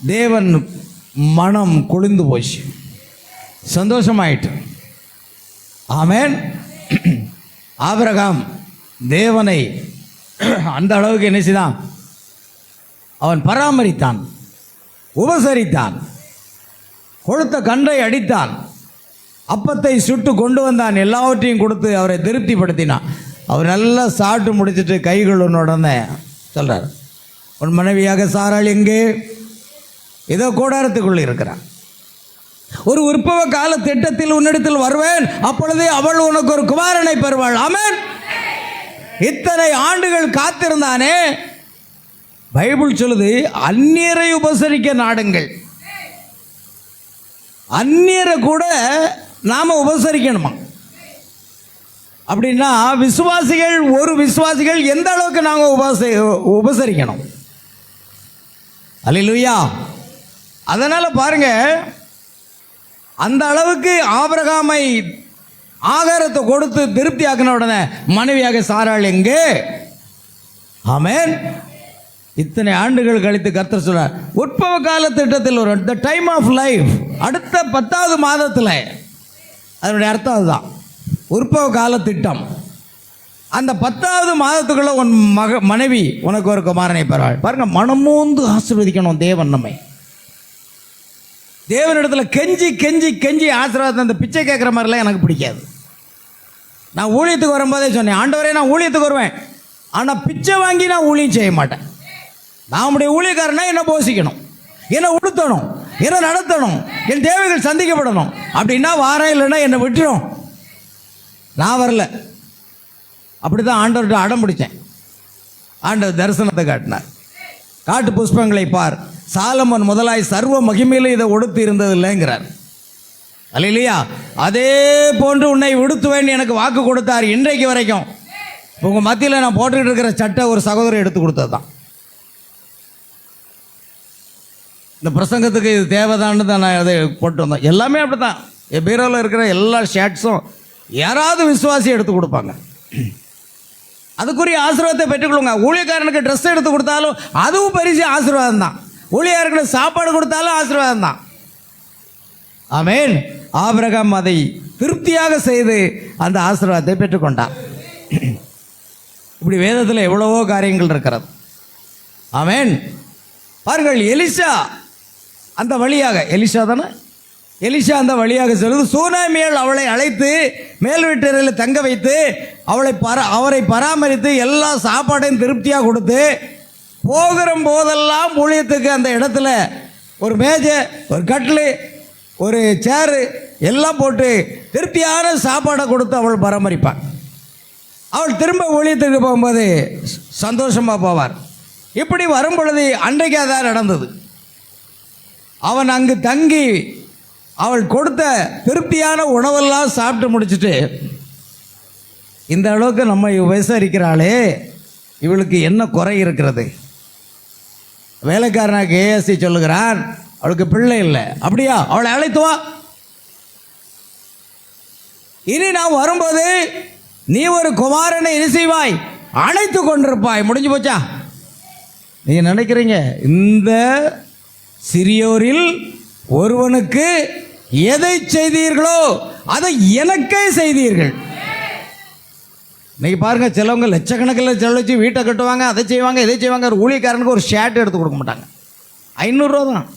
தேவன் மனம் குளிர்ந்து போச்சு, சந்தோஷமாயிட்டு. ஆமென். ஆபிரகாம் தேவனை அந்த அளவுக்கு என்ன செய்தான்? அவன் பராமரித்தான், உபசரித்தான், கொழுத்த கன்றை அடித்தான், அப்பத்தை சுட்டு கொண்டு வந்தான், எல்லாவற்றையும் கொடுத்து அவரை திருப்திப்படுத்தினான். அவர் நல்லா சாப்பிட்டு முடிச்சுட்டு கைகளுடன் உடனே சொல்கிறார், உன் மனைவியாக சாராள் எங்கே? ஏதோ கூடாரத்துக்குள்ளே இருக்கிறான். ஒரு உற்பவ கால திட்டத்தில் உன்னிடத்தில் வருவேன், அப்பொழுதே அவள் உனக்கு ஒரு குமாரனை பெறுவாள். ஆமென். இத்தனை ஆண்டுகள் காத்திருந்தானே. பைபிள் சொல்லுது, அந்நியரை உபசரிக்க நாடுங்கள். அந்நியரை கூட நாம உபசரிக்கணுமா? அப்படின்னா விசுவாசிகள் எந்த அளவுக்கு நாங்கள் உபசரிக்கணும்? அல்லேலூயா. அதனால பாருங்க, அந்த அளவுக்கு ஆபிரகாமை ஆகாரத்தை கொடுத்து திருப்தி ஆக்கின உடனே மனைவியாக சாராள் எங்கே? ஆமென். இத்தனை ஆண்டுகள் கழித்து கர்த்தர் சொல்றார், உற்பவ கால திட்டத்தில் ஒரு த டைம் ஆஃப் லைஃப், அடுத்த 10வது மாதத்தில், அதனுடைய அர்த்தம் அதுதான், உற்பவ கால திட்டம். அந்த 10வது மாதத்துக்குள்ள உன் மனைவி உனக்கு ஒரு குமாரனை பெறாள். பாருங்க, மனமூந்து ஆசீர்வதிக்கணும் தேவன் நம்மை. தேவனிடத்தில் கெஞ்சி கெஞ்சி கெஞ்சி ஆசீர்வாதம். அந்த பிச்சை கேட்குற மாதிரிலாம் எனக்கு பிடிக்காது. நான் ஊழியத்துக்கு வரும்போதே சொன்னேன், ஆண்டவரே நான் ஊழியத்துக்கு வருவேன், ஆனால் பிச்சை வாங்கி நான் ஊழியம் செய்ய மாட்டேன். நம்முடைய ஊழியக்காரனா என்னை போஷிக்கணும், என்னை உடுத்தணும், என்னை நடத்தணும், என் தேவைகள் சந்திக்கப்படணும். அப்படின்னா வாரம், இல்லைன்னா என்னை விட்டுடும். நான் வரல. அப்படி தான் ஆண்டவர்கிட்ட அடம் பிடிச்சேன். ஆண்டவர் தரிசனத்தை காட்டினார். காட்டு புஷ்பங்களை பார், சாலமன் முதலாய் சர்வ மகிமையில இதை உடுத்து இருந்தது இல்லைங்கிறார். அல்லேலூயா. அதே போன்று உன்னை விடுத்துவேன் எனக்கு வாக்கு கொடுத்தார். இன்றைக்கு வரைக்கும் உங்கள் மத்தியில் நான் போட்டுக்கிட்டு இருக்கிற சட்டை ஒரு சகோதரர் எடுத்து கொடுத்தது தான். இந்த பிரசங்கத்துக்கு இது தேவைதான்னு தான் நான் அதை போட்டு வந்தேன். எல்லாமே அப்படி தான். என் பீரோவில் இருக்கிற எல்லா ஷர்ட்ஸும் யாராவது விசுவாசி எடுத்து கொடுப்பாங்க. அதுக்குரிய ஆசீர்வாதத்தை பெற்றுக்கொள்ளுங்க. ஊழியக்காரனுக்கு ட்ரெஸ் எடுத்து கொடுத்தாலும் அதுவும் பெரிய ஆசீர்வாதம் தான். ஊழியர்களுக்கு சாப்பாடு கொடுத்தாலும் ஆசீர்வாதம் தான். ஆமென். ஆபிரகாம் அதை திருப்தியாக செய்து அந்த ஆசீர்வாதத்தை பெற்றுக்கொண்டார். இப்படி வேதத்தில் எவ்வளவோ காரியங்கள் இருக்கிறது. ஆமென். பாருங்கள், எலிசா அந்த வழியாக, எலிசா தானே, எலிசா அந்த வழியாக செல்வது. சூனாமியால் அவளை அழைத்து மேல் வீட்டறையில் தங்க வைத்து அவரை பராமரித்து எல்லா சாப்பாட்டையும் திருப்தியாக கொடுத்து போகிற போதெல்லாம் ஊழியத்துக்கு அந்த இடத்துல ஒரு மேஜை, ஒரு கட்டில், ஒரு சேரு எல்லாம் போட்டு திருப்தியான சாப்பாடை கொடுத்து அவள் பராமரிப்பாள். அவள் திரும்ப ஊழியத்துக்கு போகும்போது சந்தோஷமாக போவார். இப்படி வரும் பொழுது அன்றைக்கு அதான் நடந்தது. அவன் அங்கு தங்கி அவள் கொடுத்த திருப்தியான உணவெல்லாம் சாப்பிட்டு முடிச்சுட்டு, இந்த அளவுக்கு நம்ம விசாரிக்கிறாளே, இவளுக்கு என்ன குறை இருக்கிறது? வேலைக்காரனாக ஏஎஸ்சி சொல்லுகிறான், அவளுக்கு பிள்ளை இல்லை. அப்படியா? அவளை அழைத்து வா. இனி நான் வரும்போது நீ ஒரு குமாரனை என்ன செய்வாய்? அழைத்து கொண்டிருப்பாய். முடிஞ்சு போச்சா? நீங்கள் நினைக்கிறீங்க இந்த சிறியோரில் ஒருவனுக்கு எதை செய்தீர்களோ அதை எனக்கே செய்தீர்கள். இன்னைக்கு பாருங்க, சிலவங்க லட்சக்கணக்கில் செலவழிச்சு வீட்டை கட்டுவாங்க, அதை செய்வாங்க, இதை செய்வாங்க. ஒரு ஊழியக்காரனுக்கு ஒரு ஷர்ட் எடுத்து கொடுக்க மாட்டாங்க. 500 ரூபா தான்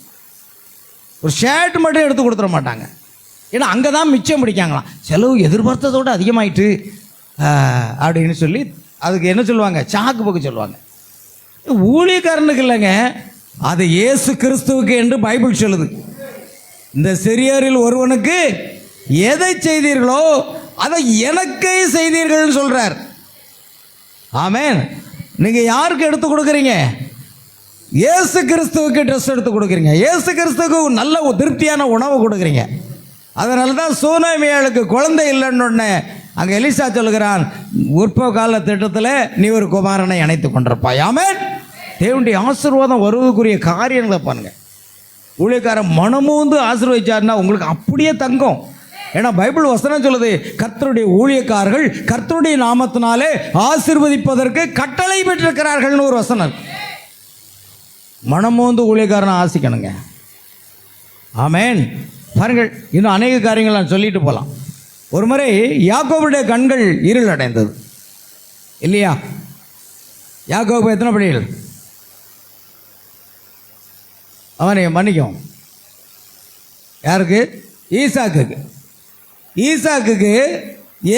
ஒரு ஷர்ட் மட்டும் எடுத்து கொடுத்துட மாட்டாங்க. ஏன்னா அங்கே தான் மிச்சம் பிடிக்காங்களாம். செலவு எதிர்பார்த்ததோடு அதிகமாயிட்டு அப்படின்னு சொல்லி அதுக்கு என்ன சொல்லுவாங்க? சாக்கு போக்கு சொல்லுவாங்க. ஊழியக்காரனுக்கு இல்லைங்க, அது இயேசு கிறிஸ்துவுக்கு என்று பைபிள் சொல்லுது. இந்த சிறியரில் ஒருவனுக்கு எதை செய்தீர்களோ அதை எனக்கே செய்தீர்கள் சொல்றார். ஆமென். நீங்க யாருக்கு எடுத்து கொடுக்குறீங்க? இயேசு கிறிஸ்துவுக்கு ட்ரெஸ் எடுத்து கொடுக்குறீங்க. இயேசு கிறிஸ்துவுக்கு நல்ல திருப்தியான உணவு கொடுக்குறீங்க. அதனால தான் சூனாமியாளுக்கு குழந்தை இல்லைன்னு ஒன்று அங்கே எலிசா சொல்லுகிறான், உற்பகால திட்டத்தில் நீ ஒரு குமாரனை அணைத்து கொண்டிருப்பாய். ஆமென். தேவனுடைய ஆசீர்வாதம் வருவதற்குரிய காரியங்களை பாருங்க. ஊழியக்காரன் மனமூந்து ஆசீர்வதிச்சாருன்னா உங்களுக்கு அப்படியே தங்கும். ஏன்னா பைபிள் வசனம் சொல்லுது, கர்த்தருடைய ஊழியக்காரர்கள் கர்த்தருடைய நாமத்தினாலே ஆசீர்வதிப்பதற்கு கட்டளை பெற்றிருக்கிறார்கள்னு ஒரு வசனம். மனமூந்து ஊழியக்காரனை ஆசிக்கணுங்க. ஆமென். பாருங்கள், இன்னும் அநேக காரியங்கள் நான் சொல்லிட்டு போகலாம். ஒரு முறை யாக்கோபுடைய கண்கள் இருள் அடைந்தது இல்லையா? யாக்கோபு எத்தனை பிள்ளைகள்? அவனை மன்னிக்கும். யாருக்கு? ஈசாக்குக்கு. ஈசாக்குக்கு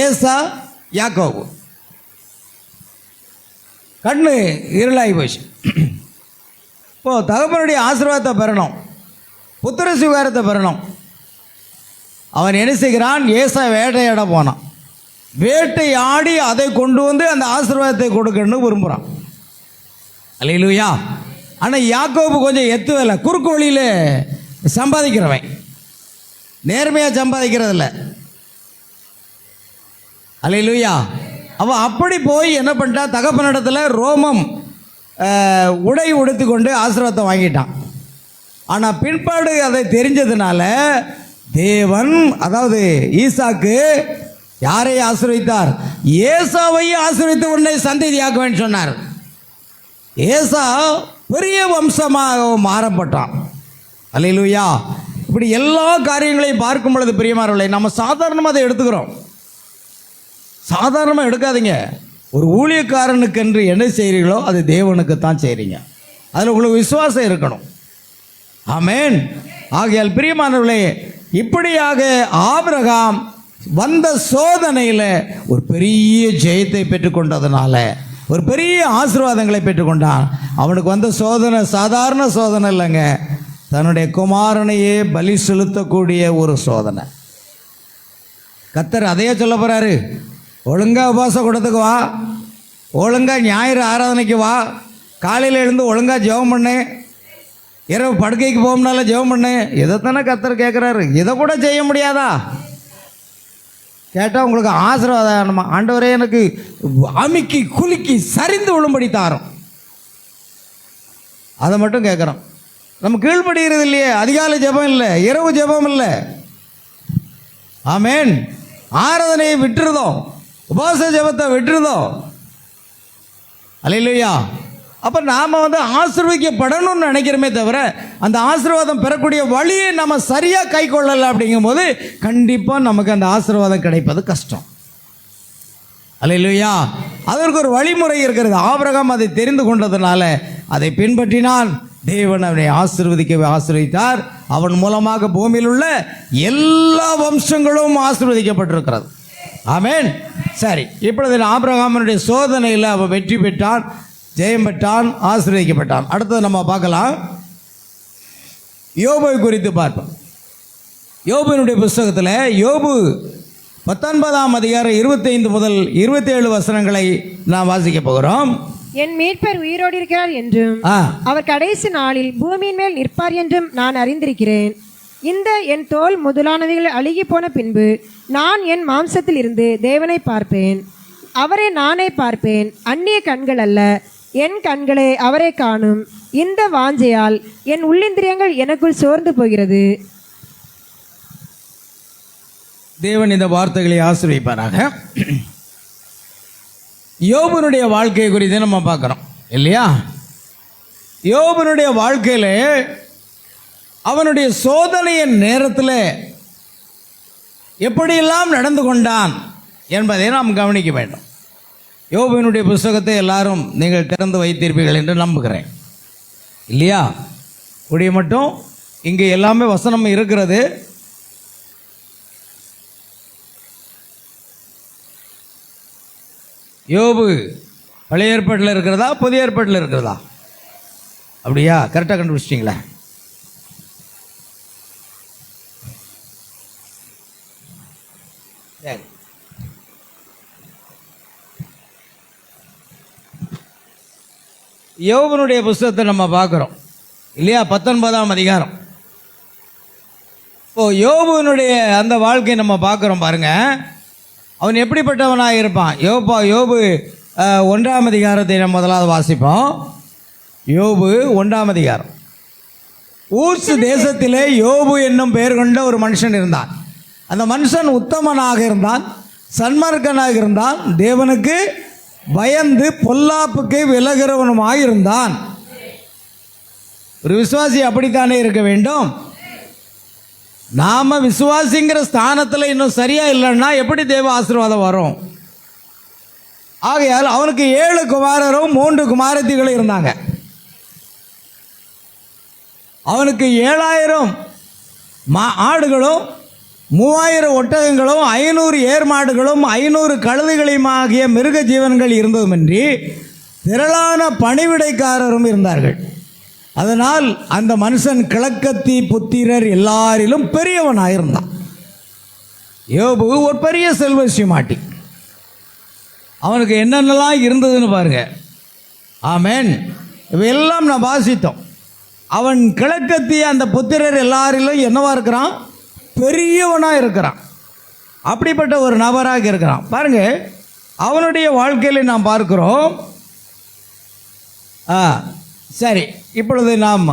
ஏசா, யாக்கோபு கண்ணு இருளாகி போச்சு. இப்போ தகப்பனுடைய ஆசீர்வாதத்தை பெறணும், புத்திர சுகாரத்தை பெறணும். அவன் என்ன செய்கிறான்? ஏசா வேட்டையாட போனான். வேட்டையாடி அதை கொண்டு வந்து அந்த ஆசீர்வாதத்தை கொடுக்கணும்னு விரும்புகிறான். அல்லேலூயா. ஆனால் யாக்கோபு கொஞ்சம் எத்து வேலை, குறுக்கு வழியில் சம்பாதிக்கிறவன், நேர்மையாக சம்பாதிக்கிறதில்ல. அல்லேலூயா. அவன் அப்படி போய் என்ன பண்ணிட்டான்? தகப்பனிடத்தில் ரோமம் உடை உடுத்தி கொண்டு ஆசீர்வாதத்தை வாங்கிட்டான். ஆனால் பிற்பாடு அதை தெரிஞ்சதுனால தேவன், அதாவது ஈசாக்கு யாரை ஆசீர்வதித்தார்? ஏசாவை ஆசீர்வதித்து உன்னை சந்ததியாக்குவேன்னு சொன்னார். ஏசா பெரிய வம்சமாக மாறப்பட்டான். அல்லேலூயா. இப்படி எல்லா காரியங்களையும் பார்க்கும் பொழுது பிரியமானவர்களே, நம்ம சாதாரணமாக அதை எடுத்துக்கிறோம். சாதாரணமாக எடுக்காதீங்க. ஒரு ஊழியக்காரனுக்கென்று என்ன செய்கிறீங்களோ அது தேவனுக்கு தான் செய்கிறீங்க. அதில் உங்களுக்கு விசுவாசம் இருக்கணும். ஆமென். ஆகையால் பிரியமானவர்களே, இப்படியாக ஆபிரகாம் வந்த சோதனையில் ஒரு பெரிய ஜெயத்தை பெற்றுக்கொண்டதுனால, ஒரு பெரிய ஆசீர்வாதங்களை பெற்றுக்கொண்டான். அவனுக்கு வந்த சோதனை சாதாரண சோதனை இல்லைங்க, தன்னுடைய குமாரனையே பலி செலுத்தக்கூடிய ஒரு சோதனை. கர்த்தர் அதையே சொல்ல போகிறாரு. ஒழுங்காக உபவாச கூடத்துக்கு வா, ஒழுங்காக ஞாயிறு ஆராதனைக்கு வா, காலையில் எழுந்து ஒழுங்காக ஜெபம் பண்ணு, இரவு படுக்கைக்கு போகும்னால ஜெபம் பண்ணு. இதைத்தானே கர்த்தர் கேட்குறாரு. இதை கூட செய்ய முடியாதா? கேட்டால் உங்களுக்கு ஆசீர்வாதம், ஆண்டவரே எனக்கு அமுக்கி குலுக்கி சரிந்து விழும்படி தாரோம், அதை மட்டும் கேட்குறோம். நம்ம கீழ்ப்படுகிறது இல்லையே. அதிகாலை ஜெபம் இல்லை, இரவு ஜெபம் இல்லை. ஆமேன். ஆராதனையை விட்டுருதோம், உபவாச ஜெபத்தை விட்டுருதோம். அல்லேலூயா. அப்போ நாம் ஆசீர்வதிக்கப்படணும்னு நினைக்கிறோமே தவிர அந்த ஆசீர்வாதம் பெறக்கூடிய வழியை நம்ம சரியாக கை கொள்ளலை அப்படிங்கும்போது கண்டிப்பாக நமக்கு அந்த ஆசீர்வாதம் கிடைப்பது கஷ்டம். அல்லேலூயா. அதற்கு ஒரு வழிமுறை இருக்கிறது. ஆபிரகாம் அதை தெரிந்து கொண்டதுனால அதை பின்பற்றினான். தேவன் அவனை ஆசீர்வதித்தார். அவன் மூலமாக பூமியில் உள்ள எல்லா வம்சங்களும் ஆசீர்வதிக்கப்பட்டிருக்கிறது. ஆமேன். சரி, இப்பொழுது ஆபிரகாமனுடைய சோதனையில் அவன் வெற்றி பெற்றான், ஜெயம் பெற்றான், ஆசீர்வதிக்கப்பட்டான். அடுத்தது நம்ம பார்க்கலாம், யோபை குறித்து பார்ப்போம். யோபுனுடைய புஸ்தகத்தில் யோபு 19ஆம் அதிகாரம் 25 முதல் 27 வசனங்களை நாம் வாசிக்க போகிறோம். என் மீட்பர் உயிரோடு இருக்கிறார் என்றும் அவர் கடைசி நாளில் பூமியின் மேல் நிற்பார் என்றும் நான் அறிந்திருக்கிறேன். இந்த என் தோல் முதலானவைகள் அழுகி போன பின்பு நான் என் மாம்சத்தில் இருந்து தேவனை பார்ப்பேன். அவரை நானே பார்ப்பேன், அந்நிய கண்கள் அல்ல, என் கண்களே அவரை காணும். இந்த வாஞ்சையால் என் உள்ளிந்திரியங்கள் எனக்குள் சோர்ந்து போகிறது. தேவன் இந்த வார்த்தைகளை ஆசீர்வதிப்பாராக. யோபுனுடைய வாழ்க்கை குறித்து நம்ம பார்க்குறோம் இல்லையா? யோபுனுடைய வாழ்க்கையில் அவனுடைய சோதனையின் நேரத்தில் எப்படியெல்லாம் நடந்து கொண்டான் என்பதை நாம் கவனிக்க வேண்டும். யோபுனுடைய புஸ்தகத்தை எல்லாரும் நீங்கள் திறந்து வைத்திருப்பீர்கள் என்று நம்புகிறேன் இல்லையா? கூடிய மட்டும் இங்கே எல்லாமே வசனம் இருக்கிறது. யோபு பழைய ஏற்பாட்டில் இருக்கிறதா புதிய ஏற்பாட்டில் இருக்கிறதா? அப்படியா? கரெக்டாக கண்டுபிடிச்சிட்டிங்களா? சரி, யோபுனுடைய புஸ்தகத்தை நம்ம பார்க்குறோம் இல்லையா? 19ஆம் அதிகாரம். இப்போ யோபுனுடைய அந்த வாழ்க்கையை நம்ம பார்க்குறோம் பாருங்க. அவன் எப்படிப்பட்டவனாக இருப்பான்? யோபு 1ஆம் அதிகாரத்தை நம்ம முதலாவது வாசிப்போம். யோபு 1ஆம் அதிகாரம். ஊர்ஸ் தேசத்திலே யோபு என்னும் பெயர் கொண்ட ஒரு மனுஷன் இருந்தான். அந்த மனுஷன் உத்தமனாக இருந்தான், சன்மார்க்கனாக இருந்தான், தேவனுக்கு பயந்து பொல்லாப்புக்கு விலகிறவனுமாக இருந்தான். ஒரு விசுவாசி அப்படித்தானே இருக்க வேண்டும். நாம விசுவாசிங்கிற ஸ்தானத்தில் இன்னும் சரியா இல்லைன்னா எப்படி தேவ ஆசீர்வாதம் வரும்? ஆகையால் அவனுக்கு 7 குமாரரும் 3 குமாரத்திகளும் இருந்தாங்க. அவனுக்கு 7000 ஆடுகளும் 3000 ஒட்டகங்களும் 500 ஏர் மாடுகளும் 500 கழுதைகளையும் ஆகிய மிருக ஜீவன்கள் இருந்ததுமின்றி திரளான பணிவிடைக்காரரும் இருந்தார்கள். அதனால் அந்த மனுஷன் கிழக்கத்தி புத்திரர் எல்லாரிலும் பெரியவனாயிருந்தான். யோபு ஒரு பெரிய செல்வசியமாட்டி. அவனுக்கு என்னென்னலாம் இருந்ததுன்னு பாருங்க. ஆமேன். இவையெல்லாம் நான் வாசித்தோம். அவன் கிழக்கத்தி அந்த புத்திரர் எல்லாரிலும் என்னவா இருக்கிறான்? பெரியவனாக இருக்கிறான். அப்படிப்பட்ட ஒரு நபராக இருக்கிறான். பாருங்க, அவனுடைய வாழ்க்கையில் நாம் பார்க்கிறோம். சரி, இப்பொழுது நாம்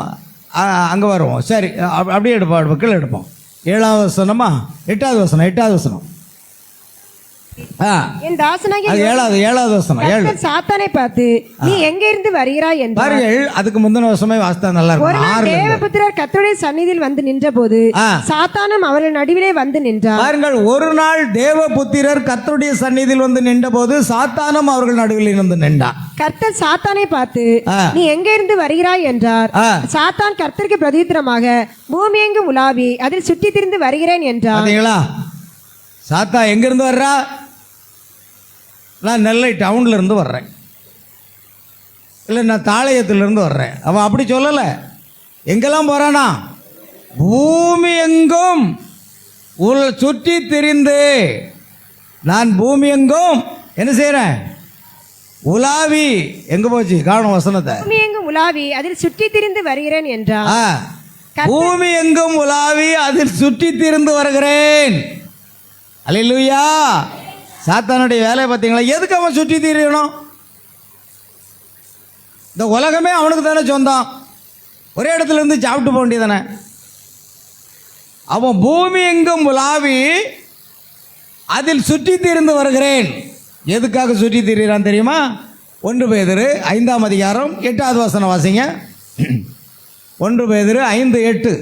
அங்கே வருவோம். சரி, அப்படியே எடுப்போம், கீழே எடுப்போம். 7வது வசனமா 8வது வசனம்? 8வது வசனம். என் தாசனாகிய 7வது வசனம். 7. சாத்தானை பார்த்து நீ எங்க இருந்து வருகிறாய் என்று பாருங்கள். அதுக்கு முந்தின வருஷமே வாசித்தா நல்லா இருக்கும். தேவபுத்திரர் கர்த்தருடைய சந்நிதியில் வந்து நின்ற போது சாத்தானும் அவர்கள் நடுவிலே வந்து நின்றார். பாருங்கள், ஒரு நாள் தேவபுத்திரர் கர்த்தருடைய சந்நிதியில் வந்து நின்ற போது சாத்தானும் அவர்கள் நடுவில் வந்து நின்றார். கர்த்தர் சாத்தானை பார்த்து நீ எங்க இருந்து வருகிறாய் என்றார். சாத்தான் கர்த்தருக்கு பிரதித்திரமாக பூமி எங்கும் உலாவி அதில் சுற்றி திரிந்து வருகிறேன் என்றார். சாத்தா எங்கிருந்து வர்றா? நான் நெல்லை டவுன்ல இருந்து வர்றேன், இல்லை நான் தாளையத்திலிருந்து வர்றேன். அவன் அப்படி சொல்லலை. எங்கெல்லாம் போறானா? பூமி எங்கும் சுற்றி திரிந்து. நான் பூமி எங்கும் என்ன செய்கிறேன்? உலாவி எங்க போச்சு? காணும் வசனத்தை. பூமி எங்கும் உலாவி அதில் சுற்றி திரிந்து வருகிறேன் என்றார். பூமி எங்கும் உலாவி அதில் சுற்றி திரிந்து வருகிறேன். அல்லேலூயா. சாத்தானுடைய வேலையை பார்த்தீங்களா? எதுக்கு அவன் சுற்றி திரியணும்? இந்த உலகமே அவனுக்கு தானே சொந்தம். ஒரே இடத்துல இருந்து சாப்பிட்டு போக வேண்டியதானே. அவன் பூமி எங்கும் உலாவி அதில் சுற்றி திரிந்து வருகிறேன். எதுக்காக சுற்றி திரிகிறான் தெரியுமா? 1 பேதுரு 5ஆம் அதிகாரம் 8வது வசனம் வாசிங்க. 1 பேதுரு 5:8.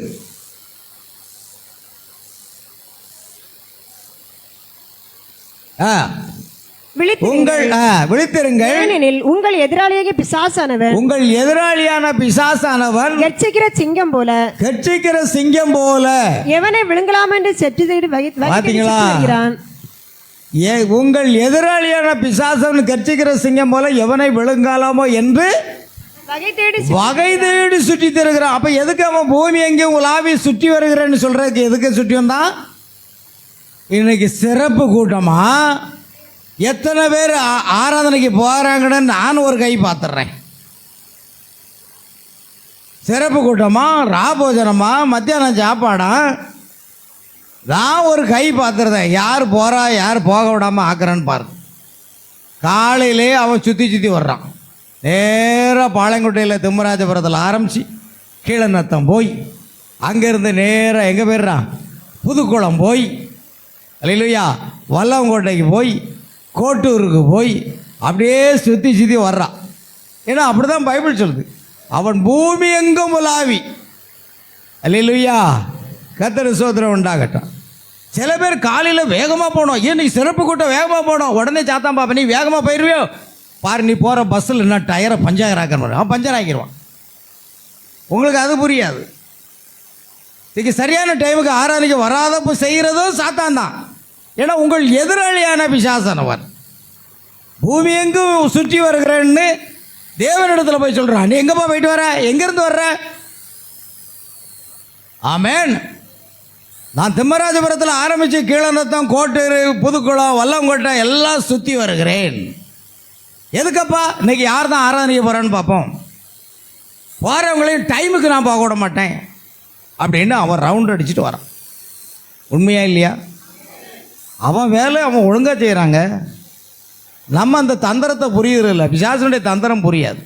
விழித்திருங்கள், ஏனெனில் உங்கள் எதிராளியாகிய பிசாசானவன், உங்கள் எதிராளியான பிசாசானவன் கர்ச்சிக்கிற சிங்கம் போல எவனை விழுங்கலாம் என்று சென்று தேடி வருகிறான். உங்கள் எதிராளியான பிசாசன் கர்ச்சிக்கிற சிங்கம் போல எவனை விழுங்கலாமோ என்று வகை தேடி சுற்றி தருகிறான். அப்ப எதுக்கு அவன் பூமி எங்கேயும் உலாவி சுற்றி வருகிறேன்னு சொல்றதுக்கு எதுக்கு சுற்றி வந்தான்? இன்னைக்கு சிறப்பு கூட்டமா எத்தனை பேர் ஆராதனைக்கு போறாங்கன்னு நான் ஒரு கை பார்த்துடுறேன். சிறப்பு கூட்டமா, ராபோஜனமா, மத்தியானம் சாப்பாடா, நான் ஒரு கை பார்த்துருந்தேன். யார் போகிறா யார் போக விடாமல் ஆக்குறான்னு பாரு. காலையிலே அவன் சுற்றி வர்றான். நேராக பாளையங்கோட்டையில் திம்மராஜபுரத்தில் ஆரம்பித்து கீழநத்தம் போய் அங்கேருந்து நேராக எங்கே போயிடுறான்? புதுக்குளம் போய், அல்லேலூயா, வல்லவங்கோட்டைக்கு போய், கோட்டூருக்கு போய் அப்படியே சுற்றி வர்றான். ஏன்னா அப்படி தான் பைபிள் சொல்லுது. அவன் பூமி எங்கும் உலாவி. அல்லேலூயா, கர்த்தர் ஸ்தோத்திரம் உண்டாகட்டும். சில பேர் காலையில் வேகமாக போனோம். ஏன் நீ சிறப்பு கூட்டம் வேகமாக போனோம்? உடனே சாத்தான் பாப்பா நீ வேகமாக போயிடுவியோ பாரு, நீ போகிற பஸ்ஸில் என்ன டயரை பஞ்சர் ஆக்கிடுவான். அவன் பஞ்சர் ஆக்கிடுவான். உங்களுக்கு அது புரியாது. இன்னைக்கு சரியான டைமுக்கு ஆராதனைக்கு வராதப்போ செய்கிறதும் சாத்தான் தான். ஏன்னா உங்கள் எதிராளியான பிசாசானவன் பூமி எங்கும் சுற்றி வருகிறேன்னு தேவனிடத்தில் போய் சொல்கிறான். நீ எங்கப்பா போயிட்டு வர? எங்கேருந்து வர்ற? ஆமேன். நான் திம்மராஜபுரத்தில் ஆரம்பித்து கீழநத்தம், கோட்டூர், புதுக்குளம், வல்லவங்கோட்டை எல்லாம் சுற்றி வருகிறேன். எதுக்கப்பா? இன்னைக்கு யார் தான் ஆராதனைக்கு போகிறான்னு பார்ப்போம். போகிறவங்களையும் டைமுக்கு நான் பார்க்க விட மாட்டேன் அப்படின்னு அவன் ரவுண்ட் அடிச்சுட்டு வரான். உண்மையா இல்லையா? அவன் வேலை அவன் ஒழுங்காக செய்கிறாங்க. நம்ம அந்த தந்திரத்தை புரியுறதில்ல. பிசாசனுடைய தந்திரம் புரியாது.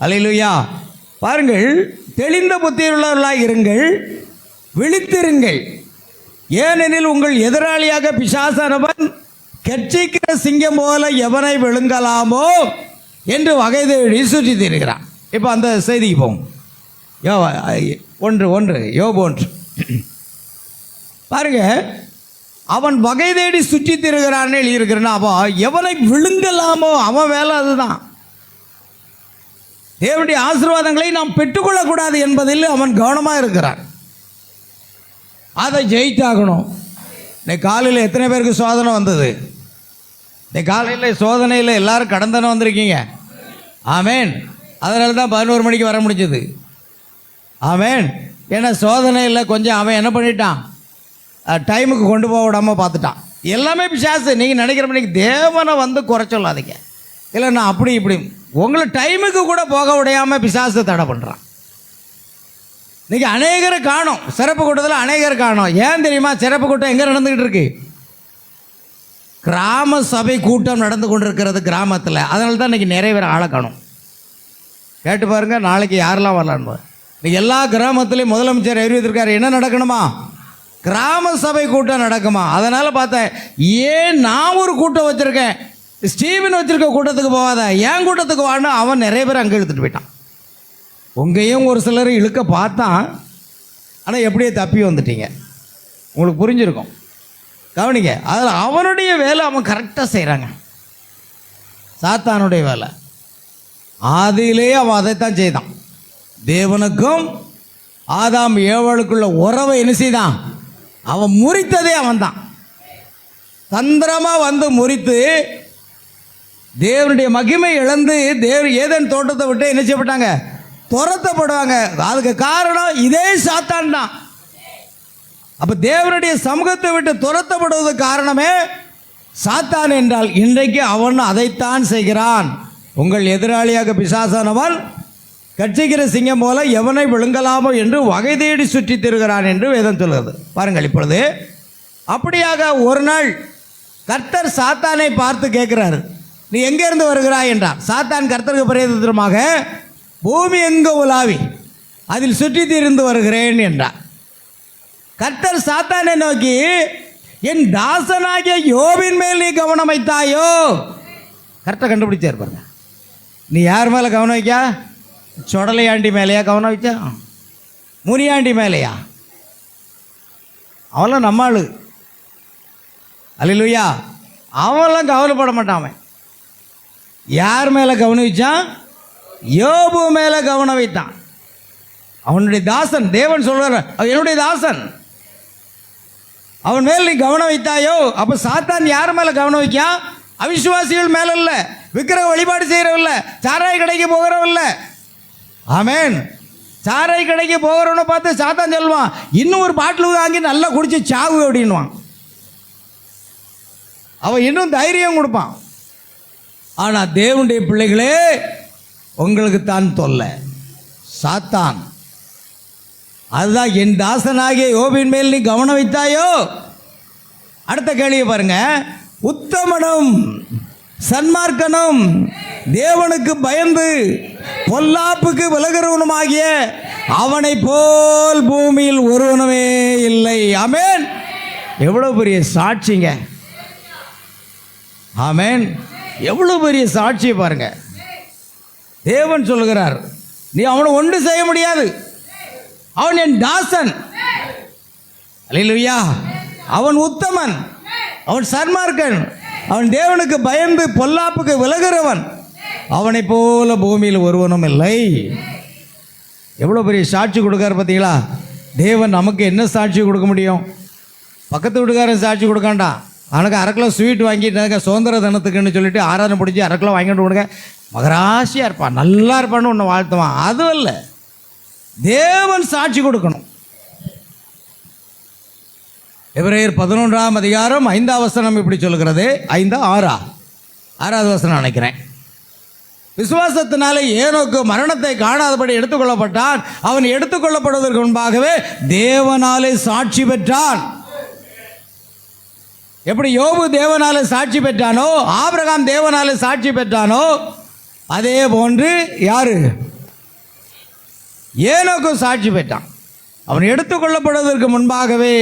அல்லேலூயா. பாருங்கள், தெளிந்த புத்தியுள்ளவர்களாக இருங்கள், விழித்திருங்கள். ஏனெனில் உங்கள் எதிராளியாக பிசாசானவன் கர்ச்சிக்கிற சிங்கம் போல எவனை விழுங்கலாமோ என்று வகை தேடி சுற்றி தருகிறான். இப்போ அந்த செய்திக்கு போவோம். யோபு 1 பாருங்க. அவன் வகை தேடி சுற்றி தருகிறான்னு எழுதியிருக்கிறான். அவன் எவனை விழுங்கலாமோ அவன் வேலை அதுதான். தேவனுடைய ஆசீர்வாதங்களை நாம் பெற்றுக்கொள்ளக்கூடாது என்பதில் அவன் கவனமாக இருக்கிறான். அதை ஜெயித்தாகணும். இன்னைக்கு காலையில் எத்தனை பேருக்கு சோதனை வந்தது? இன்னைக்கு காலையில் சோதனையில் எல்லாரும் கடந்தானே வந்திருக்கீங்க. ஆமேன். அதனால தான் 11 மணிக்கு வர முடிஞ்சது. ஆமேன். ஏன்னா சோதனையில் கொஞ்சம் அவன் என்ன பண்ணிட்டான்? டைமுக்கு கொண்டு போக விடாமல் பார்த்துட்டான். எல்லாமே பிசாசு. நீங்கள் நினைக்கிற மணிக்கு தேவனை வந்து குறை சொல்லாதீங்க. இல்லை நான் அப்படி இப்படி உங்களை டைமுக்கு கூட போக விடையாமல் பிசாசு தடை பண்ணுறான். இன்றைக்கி அநேகரை காணும். சிறப்பு கூட்டத்தில் அநேகர் காணும். ஏன் தெரியுமா? சிறப்பு கூட்டம் எங்கே நடந்துக்கிட்டு இருக்கு? கிராம சபை கூட்டம் நடந்து கொண்டு இருக்கிறது கிராமத்தில். அதனால தான் இன்றைக்கி நிறைய பேர் ஆளை காணும். கேட்டு பாருங்க, நாளைக்கு யாரெல்லாம் வரலான்னு. இன்றைக்கி எல்லா கிராமத்துலேயும் முதலமைச்சர் அறிவித்திருக்காரு, என்ன நடக்கணுமா? கிராம சபை கூட்டம் நடக்குமா? அதனால் பார்த்தேன், ஏன் நான் ஒரு கூட்டம் வச்சுருக்கேன், ஸ்டீவன் வச்சுருக்க கூட்டத்துக்கு போகாத, என் கூட்டத்துக்கு வான்னு அவன் நிறைய பேர் அங்கே இழுத்துட்டு போயிட்டான். உங்களையும் ஒரு சிலர் இழுக்க பார்த்தான். ஆனால் எப்படியே தப்பி வந்துட்டீங்க. உங்களுக்கு புரிஞ்சிருக்கும். கவனிங்க. அதில் அவனுடைய வேலை அவன் கரெக்டாக செய்கிறாங்க. சாத்தானுடைய வேலை ஆதியிலே அவன் அதைத்தான் செய்தான். தேவனுக்கும் ஆதாம் ஏவாளுக்குள்ள உறவை என்ன செய்தான்? அவன் முறித்ததே அவன் தான். தந்திரமாக வந்து முறித்து தேவனுடைய மகிமை இழந்து ஏதேன் தோட்டத்தை விட்டு என்ன செய்யப்பட்டாங்க? துரத்தப்படுவாங்க. அதுக்கு காரணம் இதே சாத்தான் தான். அப்போ தேவனுடைய சமூகத்தை விட்டு துரத்தப்படுவதற்கு காரணமே சாத்தான் என்றால் இன்றைக்கு அவன் அதைத்தான் செய்கிறான். உங்கள் எதிராளியாக பிசாசானவன் கட்சிக்கிற சிங்கம் போல எவனை விழுங்கலாமோ என்று வகை தேடி சுற்றி திரிகிறான் என்று வேதம் சொல்கிறது. பாருங்கள், இப்பொழுது அப்படியாக ஒரு நாள் கர்த்தர் சாத்தானை பார்த்து கேட்கிறாரு, நீ எங்கேருந்து வருகிறாய் என்றார். சாத்தான் கர்த்தருக்கு பிரேதமாக பூமி எங்கு உலாவி அதில் சுற்றி திரிந்து வருகிறேன் என்றார். கர்த்தர் சாத்தானை நோக்கி, என் தாசனாகிய யோபின் மேல் நீ கவனம் வைத்தாயோ? கரெக்டாக கண்டுபிடிச்சார் பாருங்க. நீ யார் மேலே கவனம் வைக்கா? சொடலையாண்டி மேலேயா கவனம் வச்சா? முனியாண்டி மேலேயா? அவெல்லாம் நம்ம ஆளு. அல்லேலூயா. அவெல்லாம் கவலைப்பட மாட்டான். யார் மேலே கவனம் வச்சான்? யோபு மேலே கவனம் வைத்தான். அவனுடைய தாசன். தேவன் சொல்றார், என்னுடைய தாசன், அவன் மேல் நீ கவனம் வைத்தாயோ? அப்போ சாத்தான் யார் மேலே கவனம் வைக்கா? அவிசுவாசிகள் மேலே இல்லை, விக்கிரக வழிபாடு செய்கிறவில்ல, சாராய கடைக்கு போகிறவில்ல. ஆமேன். சாராய கடைக்கு போகிறவனை பார்த்து சாத்தான் சொல்லுவான், இன்னும் ஒரு பாட்டில் வாங்கி நல்லா குடிச்சு சாவு அப்படின்வான். அவன் இன்னும் தைரியம் கொடுப்பான். ஆனால் தேவனுடைய பிள்ளைகளே, உங்களுக்கு தான் தொல்லை சாத்தான். அதுதான், என் தாசனாகிய யோபின் மேல் நீ கவனம் வைத்தாயோ? அடுத்த கேள்வியை பாருங்க. உத்தமனும் சன்மார்க்கனும் தேவனுக்கு பயந்து பொல்லாப்புக்கு விலகிறவனுமாகிய அவனை போல் பூமியில் ஒருவனுமே இல்லை. ஆமேன். எவ்வளவு பெரிய சாட்சிங்க. ஆமேன். எவ்வளவு பெரிய சாட்சியை பாருங்க. தேவன் சொல்லுகிறார், நீ அவனை ஒன்று செய்ய முடியாது. அவன் என் தாசன். அல்லேலூயா. அவன் உத்தமன், அவன் சன்மார்க்கன், அவன் தேவனுக்கு பயந்து பொல்லாப்புக்கு விலகிறவன். அவனை போல பூமியில் ஒருவனும் இல்லை. எவ்வளோ பெரிய சாட்சி கொடுக்காரு பார்த்தீங்களா? தேவன் நமக்கு என்ன சாட்சி கொடுக்க முடியும்? பக்கத்து வீட்டுக்காரன் சாட்சி கொடுக்காண்டா. அவனுக்கு 1/2 கிலோ ஸ்வீட் வாங்கிட்டாங்க சுதந்திர தினத்துக்குன்னு சொல்லிட்டு ஆராதனை பிடிச்சி 1/2 கிலோ வாங்கிட்டு கொடுங்க, மகராசியாக இருப்பான், நல்லா இருப்பான்னு ஒன்று வாழ்த்துவான். அதுவும் இல்லை, தேவன் சாட்சி கொடுக்கணும். எபிரேயர் 11ஆம் அதிகாரம் 5ஆம் வசனம் இப்படி சொல்லுகிறது. 5, 6வது வசனம் நினைக்கிறேன். விசுவாசத்தினாலே ஏனோக்கு மரணத்தை காணாதபடி எடுத்துக்கொள்ளப்பட்டான். அவன் எடுத்துக்கொள்ளப்படுவதற்கு முன்பாகவே தேவனாலே சாட்சி பெற்றான். எப்படி யோபு தேவனாலே சாட்சி பெற்றானோ, ஆபிரகாம் தேவனாலே சாட்சி பெற்றானோ, அதே போன்று யாரு? ஏனோக்கு சாட்சி பெற்றான். அவன் எடுத்துக்கொள்ளப்படுவதற்கு முன்பாகவே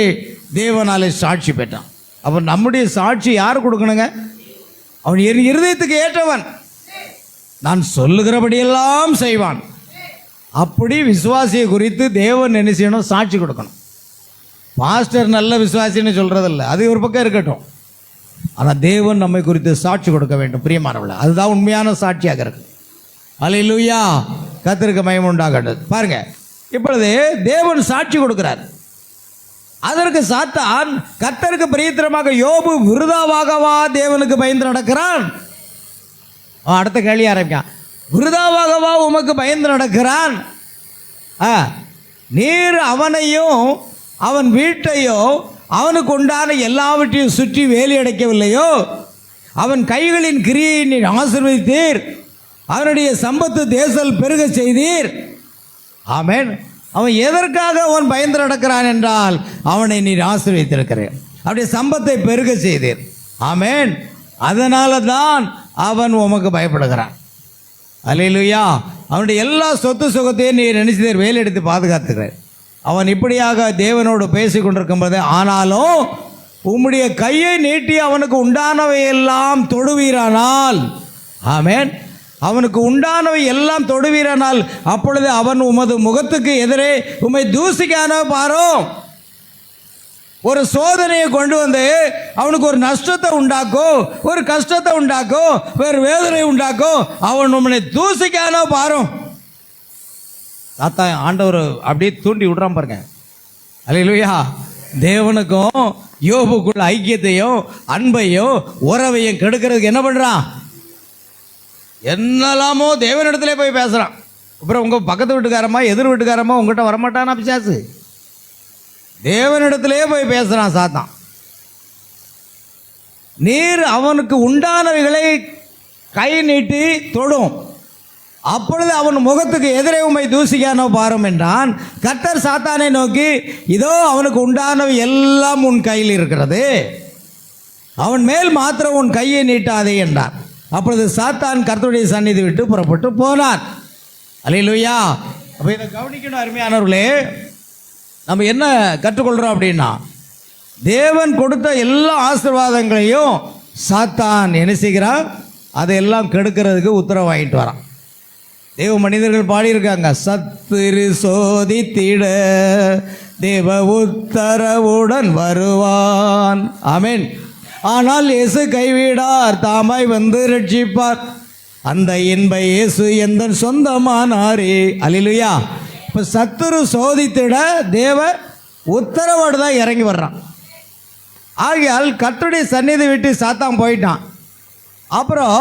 தேவனாலே சாட்சி பெற்றான். அப்போ நம்முடைய சாட்சி யார் கொடுக்கணுங்க? அவன் இருதயத்துக்கு ஏற்றவன், நான் சொல்லுகிறபடியெல்லாம் செய்வான். அப்படி விசுவாசியை குறித்து தேவன் என்ன செய்யணும்? சாட்சி கொடுக்கணும். பாஸ்டர் நல்ல விசுவாசின்னு சொல்கிறதில்ல, அது ஒரு பக்கம் இருக்கட்டும். ஆனால் தேவன் நம்மை குறித்து சாட்சி கொடுக்க வேண்டும். பிரியமானவர்களே, அதுதான் உண்மையான சாட்சியாக இருக்கு. அல்லேலூயா. கர்த்தருக்கு மகிமை உண்டாகட்டும். பாருங்க, இப்பொழுது தேவன் சாட்சி கொடுக்கிறார். அதற்கு சாத்தான், கர்த்தருக்கு பிரியத்திரமாக யோபு விருதாவாகவா தேவனுக்கு பயந்து நடக்கிறான்? அடுத்த கேள்வி ஆரம்பிக்கான். விருதாவாகவா உமக்கு பயந்து நடக்கிறான்? நீர் அவனையும் அவன் வீட்டையோ அவனுக்கு உண்டான எல்லாவற்றையும் சுற்றி வேலி அடைக்கவில்லையோ? அவன் கைகளின் கிரியை நீர் ஆசீர்வதித்தீர், அவனுடைய சம்பத்து தேசல் பெருக செய்தீர். ஆமேன். அவன் எதற்காக அவன் பயந்து நடக்கிறான் என்றால், அவனை நீர் ஆசீர்வதித்திருக்கிறேன், அவருடைய சம்பத்தை பெருக செய்தீர். ஆமேன். அதனால தான் அவன் உமக்கு பயப்படுகிறான். அல்லேலூயா. அவனுடைய எல்லா சொத்து சுகத்தையும் நீர் நினைச்சதீர், வேலை எடுத்து பாதுகாத்துக்கிறேன். அவன் இப்படியாக தேவனோடு பேசி கொண்டிருக்கும் போது, ஆனாலும் உம்முடைய கையை நீட்டி அவனுக்கு உண்டானவை எல்லாம் தொடுவீரானால், ஆமேன், அவனுக்கு உண்டானவை எல்லாம் தொடுவீரானால், அப்பொழுது அவன் உமது முகத்துக்கு எதிரே உம்மை தூசிக்கான பாரோ. ஒரு சோதனையை கொண்டு வந்து அவனுக்கு ஒரு நஷ்டத்தை உண்டாக்கும், ஒரு கஷ்டத்தை உண்டாக்கும், வேறு வேதனை உண்டாக்கும், அவன் உன்னை தூசிக்கான பாரும். தாத்தா ஆண்டவர் அப்படியே தூண்டி விடுறான் பாருங்க. அல்லேலூயா. தேவனுக்கும் யோபுக்குள்ள ஐக்கியத்தையும் அன்பையும் உறவையும் கெடுக்கிறதுக்கு என்ன பண்றான்? என்னெல்லாமோ தேவனிடத்திலே போய் பேசுறான். அப்புறம் உங்க பக்கத்து வீட்டுக்காரமா எதிர் வீட்டுக்காரமா உங்ககிட்ட வரமாட்டானா பிசாசு? தேவனிடத்திலே போய் பேசுறான் சாத்தான். நீர் அவனுக்கு உண்டானவைகளை கை நீட்டி தொடும், அப்பொழுது அவன் முகத்துக்கு எதிரே உம்மை தூசிக்கானோ பாரும் என்றான். கர்த்தர் சாத்தானை நோக்கி, இதோ அவனுக்கு உண்டானவை எல்லாம் உன் கையில் இருக்கிறது, அவன் மேல் மாத்திரம் உன் கையை நீட்டாதே என்றான். அப்பொழுது சாத்தான் கர்த்தருடைய சந்நிதி விட்டு புறப்பட்டு போனான். அல்லேலூயா. அப்போ இதை கவனிக்கணும் அருமையானவர்களே. நம்ம என்ன கற்றுக்கொள்கிறோம் அப்படின்னா, தேவன் கொடுத்த எல்லா ஆசீர்வாதங்களையும் சாத்தான் என்ன செய்கிறான், அதையெல்லாம் கெடுக்கிறதுக்கு உத்தரவு வாங்கிட்டு வரான். தேவ மனிதர்கள் பாடியிருக்காங்க, சத்துரு சோதித்திட தேவ உத்தரவுடன் வருவான். ஆமென். ஆனால் இயேசு கைவிடார், தாமாய் வந்து ரட்சிப்பார், அந்த இன்ப இயேசு எந்த சொந்தமானாரே. அல்லேலூயா. இப்போ சத்துரு சோதித்திட தேவ உத்தரவோடு தான் இறங்கி வர்றான். ஆகையால் கர்த்தருடைய சந்நிதி விட்டு சாத்தான் போயிட்டான். அப்புறம்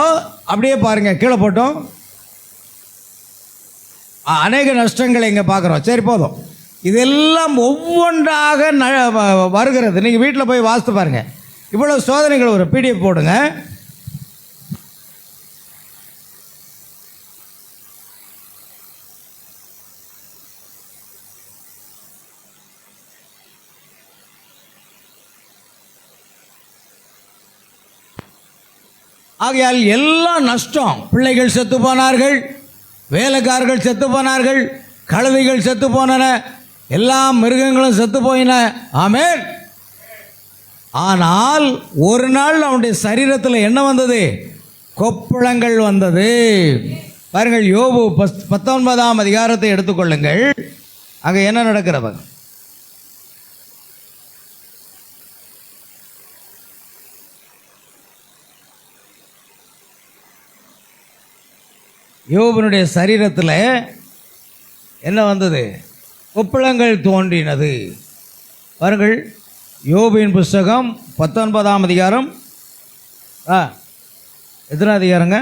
அப்படியே பாருங்க, கீழே போட்டோம், அநேக நஷ்டங்களை இங்கே பார்க்குறோம். சரி போதும், இதெல்லாம் ஒவ்வொன்றாக வருகிறது. நீங்கள் வீட்டில் போய் வாசித்து பாருங்கள். இவ்வளோ சோதனைகள் ஒரு பிடிஎஃப் போடுங்க. ஆகையால் எல்லாம் நஷ்டம். பிள்ளைகள் செத்து போனார்கள், வேலைக்காரர்கள் செத்து போனார்கள், கழுதைகள் செத்து போனன, எல்லா மிருகங்களும் செத்து போயின. ஆமென். ஆனால் ஒரு நாள் அவனுடைய சரீரத்தில் என்ன வந்தது? கொப்பளங்கள் வந்தது. பாருங்கள், யோபு 19ஆம் அதிகாரத்தை எடுத்துக்கொள்ளுங்கள். அங்கே என்ன நடக்கிறது? யோபனுடைய சரீரத்தில் என்ன வந்தது? கொப்பளங்கள் தோன்றினது. பாருங்கள், யோபின் புஸ்தகம் 19ஆம் அதிகாரம், எத்தனை அதிகாரங்க?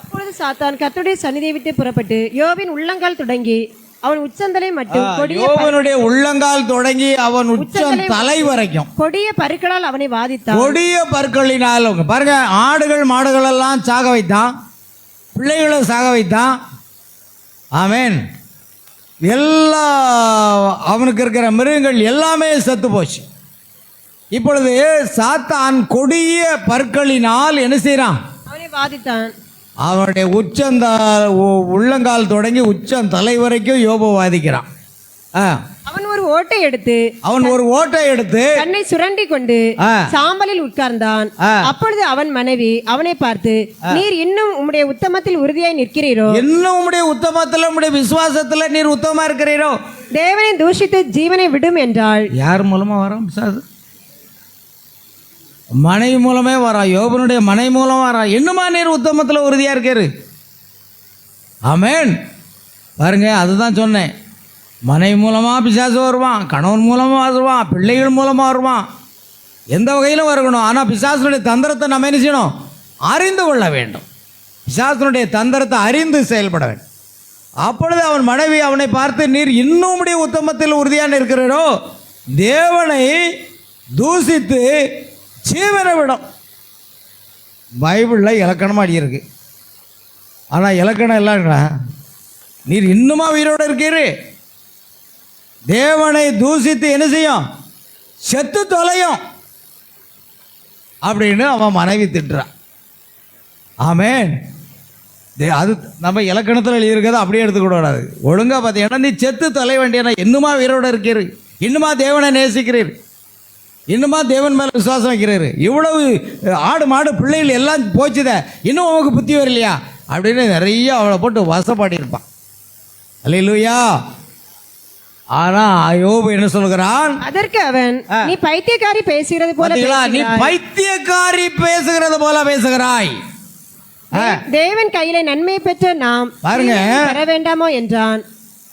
அப்பொழுது சாத்தான் கர்த்தருடைய சந்நிதியை விட்டு புறப்பட்டு யோபின் உள்ளங்கால் தொடங்கி அவன் உச்சந்தலை மட்டும் யோபனுடைய உள்ளங்கால் தொடங்கி அவன் உச்சம் தலை வரைக்கும் கொடிய பருக்களால் அவனை வாதித்தான். கொடிய பற்களினால் பாருங்க, ஆடுகள் மாடுகள் எல்லாம் சாக வைத்தான், பிள்ளைகளை சாக வைத்தான். ஆமென். எல்லா அவனுக்கு இருக்கிற மிருகங்கள் எல்லாமே செத்து போச்சு. இப்பொழுது சாத்தான் கொடிய பற்களினால் என்ன செய்யறான்? அவனை வாதித்தான். அவனுடைய உள்ளங்கால் தொடங்கி உச்சம் தலை வரைக்கும் யோபு வாதிக்கிறான். அவன் ஒரு ஓட்டை எடுத்து தன்னை சுரண்டி கொண்டு சாம்பலில் உட்கார்ந்தான். அப்பொழுது அவன் மனைவி அவனை பார்த்து, நீர் இன்னும் உம்முடைய உத்தமத்தில் உறுதியாய் நிற்கிறீரோ? இன்னும் உம்முடைய உத்தமத்தில் உம்முடைய விசுவாசத்தில் நீர் உத்தமமா இருக்கிறீரோ? தேவனை தூஷித்து ஜீவனை விடும் என்றாள். யார் மூலமா வரோம்? மனைவி மூலமே வரா. யோபனுடைய மனைவி மூலம் வரா. இன்னுமா நீர் உத்தமத்தில் உறுதியா இருக்காரு? ஆமென். பாருங்க, அதுதான் சொன்னேன். மனைவி மூலமாக பிசாசு வருவான், கணவன் மூலமாக வருவான், பிள்ளைகள் மூலமாக வருவான், எந்த வகையிலும் வரணும். ஆனால் பிசாசனுடைய தந்திரத்தை நம்ம என்ன செய்யணும்? அறிந்து கொள்ள வேண்டும். பிசாசனுடைய தந்திரத்தை அறிந்து செயல்பட வேண்டும். அப்பொழுது அவன் மனைவி அவனை பார்த்து, நீர் இன்னும் உடைய உத்தமத்தில் உறுதியான இருக்கிறாரோ? தேவனை தூசித்து ஜீவனை விடும். பைபிளில் இலக்கணமாக அடியிருக்கு. ஆனால் இலக்கணம் எல்லாம், நீர் இன்னுமா உயிரோடு இருக்கீரு? தேவனை தூசித்து என்ன செய்யும்? செத்து தொலையும் அப்படின்னு அவன் மனைவி திட்டுறான். ஆமென். அது நம்ம இலக்கணத்தில் எழுதியிருக்கிறத அப்படியே எடுத்துக்கூட கூடாது. ஒழுங்காக பார்த்தீங்கன்னா, நீ செத்து தொலை வேண்டியனா, இன்னுமா உயிரோடு இருக்கிறீர், இன்னுமா தேவனை நேசிக்கிறீர், இன்னுமா தேவன் மேலே விசுவாசம் வைக்கிறாரு, இவ்வளவு ஆடு மாடு பிள்ளைகள் எல்லாம் போச்சுதே, இன்னும் உனக்கு புத்தி வரலையா அப்படின்னு நிறைய அவளை போட்டு வசப்பாடியிருப்பான். அல்லேலூயா. ஆனா யோபு என்ன சொல்கிறான்? அதற்கு அவன், நீ பைத்தியக்காரி பேசுகிறது போல, நீ பைத்தியக்காரி பேசுகிறது போல பேசுகிறாய். தேவன் கையில நன்மை பெற்ற நாம் பாருங்க பெற வேண்டாமோ என்றான்.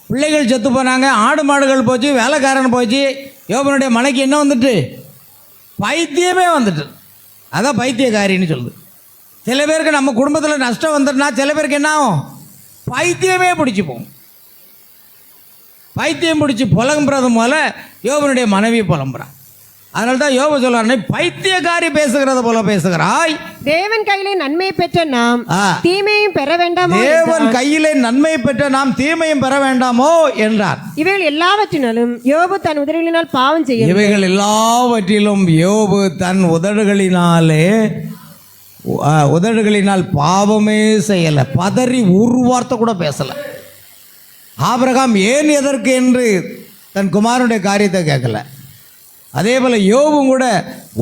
பிள்ளைகள் செத்து போனாங்க, ஆடு மாடுகள் போச்சு, வேலைக்காரன் போச்சு. யோபனுடைய மனைக்கு என்ன வந்துட்டு? பைத்தியமே வந்துட்டு. அதான் பைத்தியக்காரின்னு சொல்லுது. சில பேருக்கு நம்ம குடும்பத்தில் நஷ்டம் வந்துட்டுனா சில பேருக்கு என்ன ஆகும்? பைத்தியமே பிடிச்சி போகும். பைத்தியம் பிடிச்சி புலம்புறது போல யோபனுடைய மனைவி புலம்புறான். அதனால தான் யோபு சொல்றாரு, பைத்தியக்காரி பேசுகிறது போல பேசுகிறாய். தேவன் கையிலே நன்மை பெற்ற நாம் தீமையும் பெற வேண்டாமோ? தேவன் கையிலே நன்மை பெற்ற நாம் தீமையும் பெற வேண்டாமோ என்றார். இவைகள் எல்லாவற்றினாலும் யோபு தன் உதடுகளினால் பாவம் செய்ய. இவைகள் எல்லாவற்றிலும் யோபு தன் உதடுகளினால் பாவமே செய்யலை. பதறி ஒரு வார்த்தை கூட பேசலை. ஆபிரகாம் ஏன் எதற்கு என்று தன் குமாரனுடைய காரியத்தை கேட்கல. அதே போல் யோபும் கூட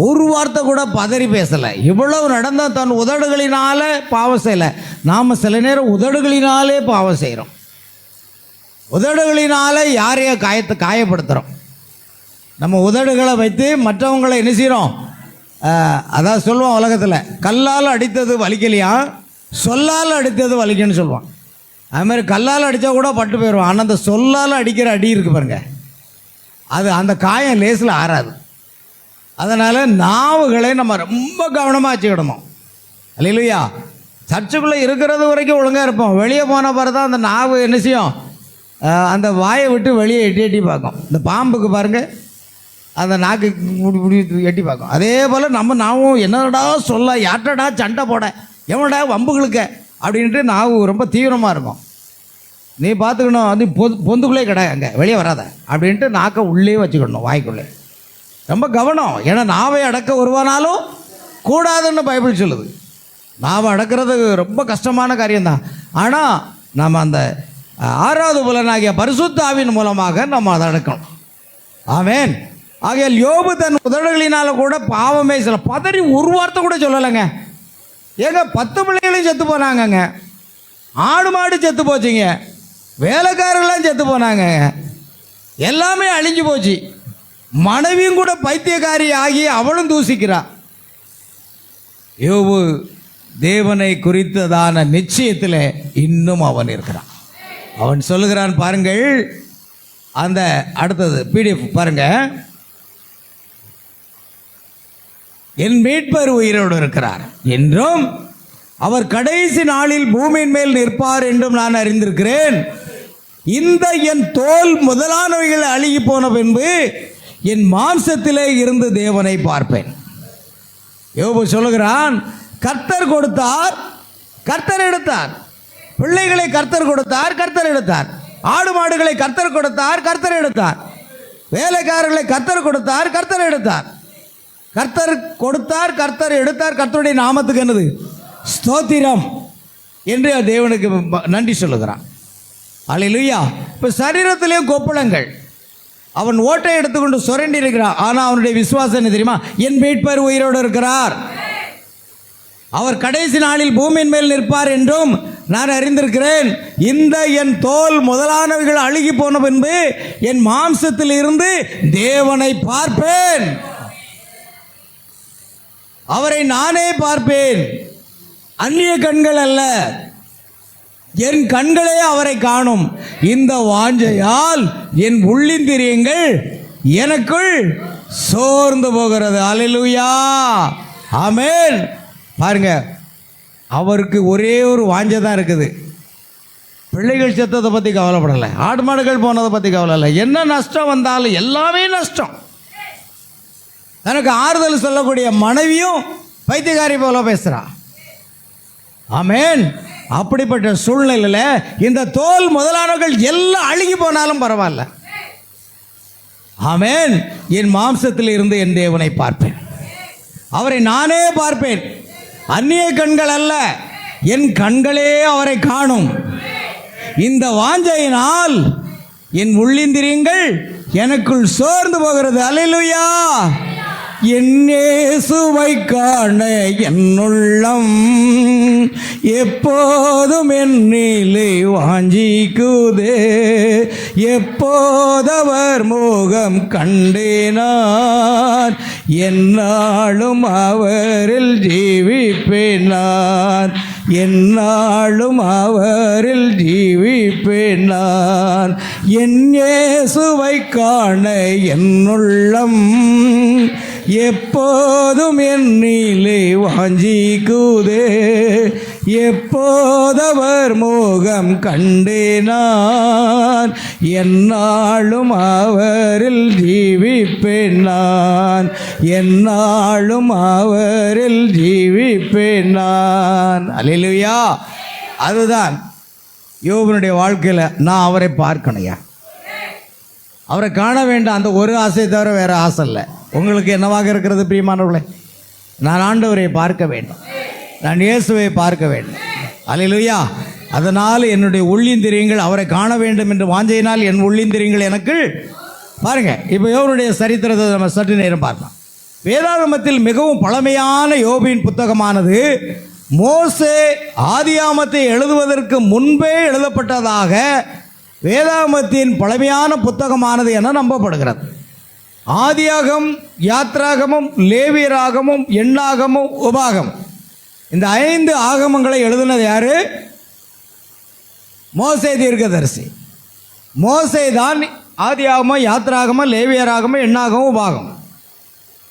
ஒரு வார்த்தை கூட பதறி பேசலை. இவ்வளவு நடந்தால் தன் உதடுகளினால பாவம் செய்யலை. நாம் சில நேரம் உதடுகளினாலே பாவம் செய்கிறோம். உதடுகளினாலே யாரையோ காயப்படுத்துகிறோம். நம்ம உதடுகளை வைத்து மற்றவங்களை என்ன செய்கிறோம்? அதான் சொல்லுவான் உலகத்தில், கல்லால் அடித்தது வலிக்கலையா, சொல்லால் அடித்தது வலிக்குன்னு சொல்லுவான். அதுமாதிரி கல்லால் அடித்தா கூட பட்டு போயிடுவான். ஆனால் அந்த சொல்லால் அடிக்கிற அடி இருக்குது பாருங்க, அது அந்த காயம் லேசில் ஆறாது. அதனால் நாவுகளை நம்ம ரொம்ப கவனமாக வச்சுக்கிடணும். அல்லேலூயா. சர்ச்சுக்குள்ளே இருக்கிறது வரைக்கும் ஒழுங்காக இருப்போம். வெளியே போன பிறகு தான் அந்த நாவு என்ன செய்யும்? அந்த வாயை விட்டு வெளியே எட்டி பார்க்கும். இந்த பாம்புக்கு பாருங்கள், அந்த நாக்கு எட்டி பார்க்கும். அதே போல் நம்ம நாவும் என்னடா சொல்ல, யார்டா சண்டை போட, எவனடா வம்புகளுக்க அப்படின்ட்டு நாவு ரொம்ப தீவிரமாக இருக்கும். நீ பார்த்துக்கணும், அது பொந்துக்குள்ளே கிடையாது, அங்கே வெளியே வராத அப்படின்ட்டு நாக்கை உள்ளே வச்சுக்கணும், வாய்க்குள்ளே. ரொம்ப கவனம். ஏன்னா நாவை அடக்க ஒருவனாலும் கூடாதுன்னு பைபிள் சொல்லுது. நாவை அடக்கிறது ரொம்ப கஷ்டமான காரியம்தான். ஆனால் நம்ம அந்த 6வது புலனாகிய பரிசுத்த ஆவியின் மூலமாக நம்ம அதை அடக்கணும். ஆமென். ஆகையால் யோபு தன் உதடுகளினால கூட பாவமே சில பதறி ஒரு வார்த்தை கூட சொல்லலைங்க. ஏங்க 10 பிள்ளைகளையும் செத்து போனாங்கங்க, ஆடு மாடு செத்து போச்சுங்க, வேலைக்காரர்கள்லாம் செத்து போனாங்க, எல்லாமே அழிஞ்சு போச்சு. மனைவியும் கூட பைத்தியக்காரி ஆகி அவளும் தூசிக்கிறா. யோபு தேவனை குறித்ததான நிச்சயத்தில் இன்னும் அவன் இருக்கிறான். அவன் சொல்லுகிறான் பாருங்கள், அந்த அடுத்தது PDF பாருங்க. என் மீட்பர் உயிரோடு இருக்கிறார் என்றும் அவர் கடைசி நாளில் பூமியின் மேல் நிற்பார் என்றும் நான் அறிந்திருக்கிறேன். இந்த என் தோல் முதலானவைகள் அழுகி போன பின்பு என் மாம்சத்திலே இருந்து தேவனை பார்ப்பேன். யோபு சொல்லுகிறான், கர்த்தர் கொடுத்தார், கர்த்தர் எடுத்தார். பிள்ளைகளை கர்த்தர் கொடுத்தார், கர்த்தர் எடுத்தார். ஆடு மாடுகளை கர்த்தர் கொடுத்தார், கர்த்தர் எடுத்தார். வேலைக்காரர்களை கர்த்தர் கொடுத்தார், கர்த்தர் எடுத்தார். கர்த்தர் கொடுத்தார், கர்த்தர் எடுத்தார். கர்த்தருடைய நாமத்துக்கு என்னது? ஸ்தோத்திரம் என்று தேவனுக்கு நன்றி சொல்லுகிறான். அல்லேலூயா. இப்போ சரீரத்திலேயும் கொப்பளங்கள். அவன் ஓட்டை எடுத்துக்கொண்டு சுரண்டி இருக்கிறான். ஆனால் அவனுடைய விசுவாசம் என்ன தெரியுமா? என் மீட்பர் உயிரோடு இருக்கிறார், அவர் கடைசி நாளில் பூமியின் மேல் நிற்பார் என்றும் நான் அறிந்திருக்கிறேன். இந்த என் தோல் முதலானவைகள் அழுகி போன பின்பு என் மாம்சத்தில் இருந்து தேவனை பார்ப்பேன், அவரை நானே பார்ப்பேன். அந்நிய கண்கள் அல்ல, என் கண்களே அவரை காணும். இந்த வாஞ்சையால் என் உள்ளிந்திரியங்கள் எனக்குள் சோர்ந்து போகிறது. அல்லேலூயா. ஆமென். பாருங்க, அவருக்கு ஒரே ஒரு வாஞ்சை தான் இருக்குது. பிள்ளைகள் செத்ததை பற்றி கவலைப்படலை, ஆடு மாடுகள் போனதை பற்றி கவலை இல்லை. என்ன நஷ்டம் வந்தாலும் எல்லாமே நஷ்டம். தனக்கு ஆறுதல் சொல்லக்கூடிய மனைவியும் பைத்தியக்காரி போல பேசுகிறா. ஆமென். அப்படிப்பட்ட சூழ்நிலையில் இந்த தோல் முதலானவர்கள் எல்லாம் அழுகி போனாலும் பரவாயில்ல. ஆமென். என் மாம்சத்தில் இருந்து என் தேவனை பார்ப்பேன், அவரை நானே பார்ப்பேன். அந்நிய கண்கள் அல்ல, என் கண்களே அவரை காணும். இந்த வாஞ்சையினால் என் உள்ளிந்திரியங்கள் எனக்குள் சோர்ந்து போகிறது. அல்லேலூயா. என் இயேசுவை காண என் உள்ளம் எப்போதும் என்னிலே வாஞ்சிக்குதே. எப்போதவர் முகம் கண்டேனான், என்னாலும் அவரில் ஜீவிப்பேன் நான், என்னாலும் அவரில் ஜீவிப்பேன் நான். என் இயேசுவை காண என் உள்ளம் எப்போதும் என்னிலே வாஞ்சிக்குதே. எப்போதவர் முகம் கண்டு நான் எந்நாளும் அவரில் ஜீவிப்பேன் நான், எந்நாளும் அவரில் ஜீவிப்பேன் நான். அல்லேலூயா. அதுதான் யோபனுடைய வாழ்க்கையில் நான் அவரை பார்க்கணையா, அவரை காண வேண்டாம். அந்த ஒரு ஆசை தவிர வேறு ஆசை இல்லை. உங்களுக்கு என்னவாக இருக்கிறது பிரியமானவர்களே? நான் ஆண்டவரை பார்க்க வேண்டும், நான் இயேசுவை பார்க்க வேண்டும். அல்லேலூயா. அதனால் என்னுடைய உள்ளிந்திரியங்கள் அவரை காண வேண்டும் என்று வாஞ்சையினால் என் உள்ளிந்திரியங்கள் எனக்கு பாருங்க. இப்போ யோபனுடைய சரித்திரத்தை நம்ம சற்று நேரம் பார்க்கலாம். வேதாகமத்தில் மிகவும் பழமையான யோபின் புத்தகமானது மோசே ஆதியாமத்தை எழுதுவதற்கு முன்பே எழுதப்பட்டதாக வேதாகமத்தின் பழமையான புத்தகமானது என நம்பப்படுகிறது. ஆதியாகம், யாத்ராகமும், லேவியராகமும், எண்ணாகமும், உபாகம், இந்த 5 ஆகமங்களை எழுதினது யாரு? மோசே தீர்க்கதரிசி. மோசே தான் ஆதியாகமம், யாத்ராகமம், லேவியராகமம், எண்ணாகமும், உபாகம்.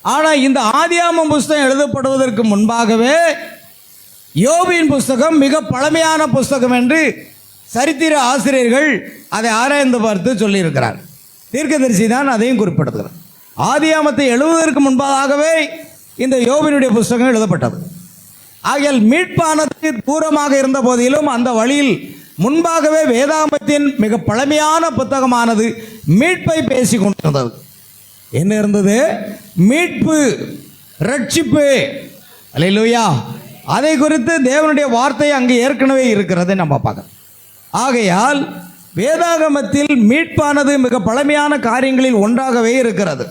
ஆனால் இந்த ஆதியாகமம் புஸ்தகம் எழுதப்படுவதற்கு முன்பாகவே யோபின் புஸ்தகம் மிக பழமையான புஸ்தகம் என்று சரித்திர ஆசிரியர்கள் அதை ஆராய்ந்து பார்த்து சொல்லியிருக்கிறார். தீர்க்கதரிசி தான் அதையும் குறிப்பிடுகிறார். ஆதியாகமத்தை எழுதுவதற்கு முன்பதாகவே இந்த யோபினுடைய புஸ்தகம் எழுதப்பட்டது. ஆகையால் மீட்பானது தூரமாக இருந்த போதிலும் அந்த வழியில் முன்பாகவே வேதாகமத்தின் மிக பழமையான புத்தகமானது மீட்பை பேசி கொண்டிருந்தது. என்ன இருந்தது? மீட்பு, ரட்சிப்பு. அல்லேலூயா. அதை குறித்து தேவனுடைய வார்த்தை அங்கு ஏற்கனவே இருக்கிறதை நம்ம பார்க்கலாம். ஆகையால் வேதாகமத்தில் மீட்பானது மிக பழமையான காரியங்களில் ஒன்றாகவே இருக்கிறது.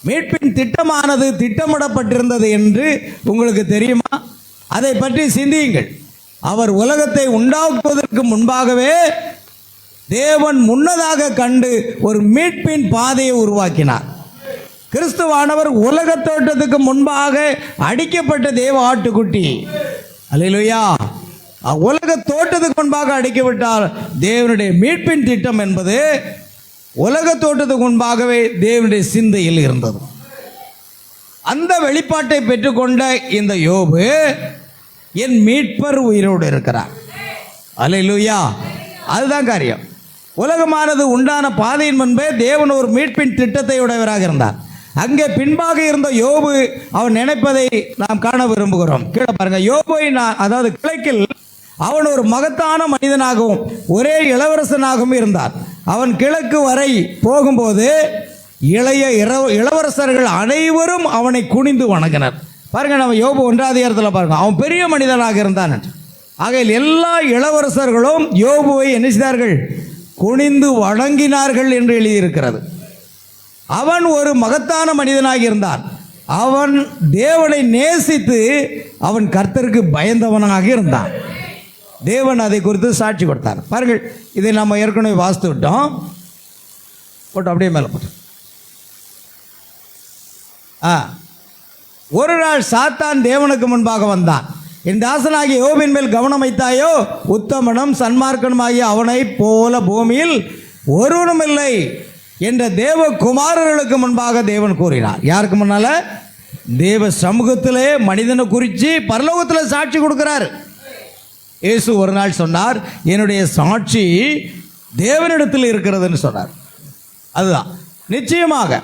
மீட்பின் திட்டமானது திட்டமிடப்பட்டிருந்தது என்று உங்களுக்கு தெரியுமா? அதை பற்றி சிந்தியுங்கள். அவர் உலகத்தை உண்டாக்குவதற்கு முன்பாகவே தேவன் முன்னதாக கண்டு ஒரு மீட்பின் பாதையை உருவாக்கினார். கிறிஸ்துவானவர் உலக தோற்றத்துக்கு முன்பாக அடிக்கப்பட்ட தேவ ஆட்டுக்குட்டி. அல்லேலூயா. உலக தோற்றத்துக்கு முன்பாக அடிக்கப்பட்டால் தேவனுடைய மீட்பின் திட்டம் என்பது உலக தோற்றத்துக்கு முன்பாகவே தேவனுடைய சிந்தையில் இருந்தது. அந்த வெளிப்பாட்டை பெற்றுக்கொண்ட இந்த யோபு என் மீட்பர் உயிரோடு இருக்கிறார். அல்லேலூயா. அதுதான் காரியம். உலகமானது உண்டான பாதையின் முன்பே தேவன் ஒரு மீட்பின் திட்டத்தை உடையவராக இருந்தார். அங்கே பின்பாக இருந்த யோபு அவன் நினைப்பதை நாம் காண விரும்புகிறோம். கீழே பாருங்க. யோபை அதாவது கிழக்கில் அவன் ஒரு மகத்தான மனிதனாகவும் ஒரே இளவரசனாகவும் இருந்தார். அவன் கிழக்கு வரை போகும்போது இளவரசர்கள் அனைவரும் அவனை குனிந்து வணங்கினர். பாருங்க, நம்ம யோபு 1ஆம் அதிகாரத்தில் பாருங்க, அவன் பெரிய மனிதனாக இருந்தான். ஆகையில் எல்லா இளவரசர்களும் யோபுவை என்ன செய்தார்கள்? குனிந்து வணங்கினார்கள் என்று எழுதியிருக்கிறது. அவன் ஒரு மகத்தான மனிதனாக இருந்தான். அவன் தேவனை நேசித்து அவன் கர்த்தருக்கு பயந்தவனாக இருந்தான். தேவன் அதை குறித்து சாட்சி கொடுத்தார். பாருங்கள், இதை நம்ம ஏற்கனவே வாசித்து விட்டோம். போட்டு அப்படியே மேலே போட்டு. ஒரு நாள் சாத்தான் தேவனுக்கு முன்பாக வந்தான். என் தாசனாகிய யோபின் மேல் கவனம் வைத்தாயோ? உத்தமனும் சன்மார்க்கனுமாகிய அவனை போல பூமியில் ஒருவனும் இல்லை என்ற தேவ குமாரர்களுக்கு முன்பாக தேவன் கூறினார். யாருக்கு முன்னால? தேவ சமூகத்திலே மனிதனை குறித்து பரலோகத்தில் சாட்சி கொடுக்கிறார். இயேசு ஒரு நாள் சொன்னார், என்னுடைய சாட்சி தேவனிடத்தில் இருக்கிறதுன்னு சொன்னார். அதுதான் நிச்சயமாக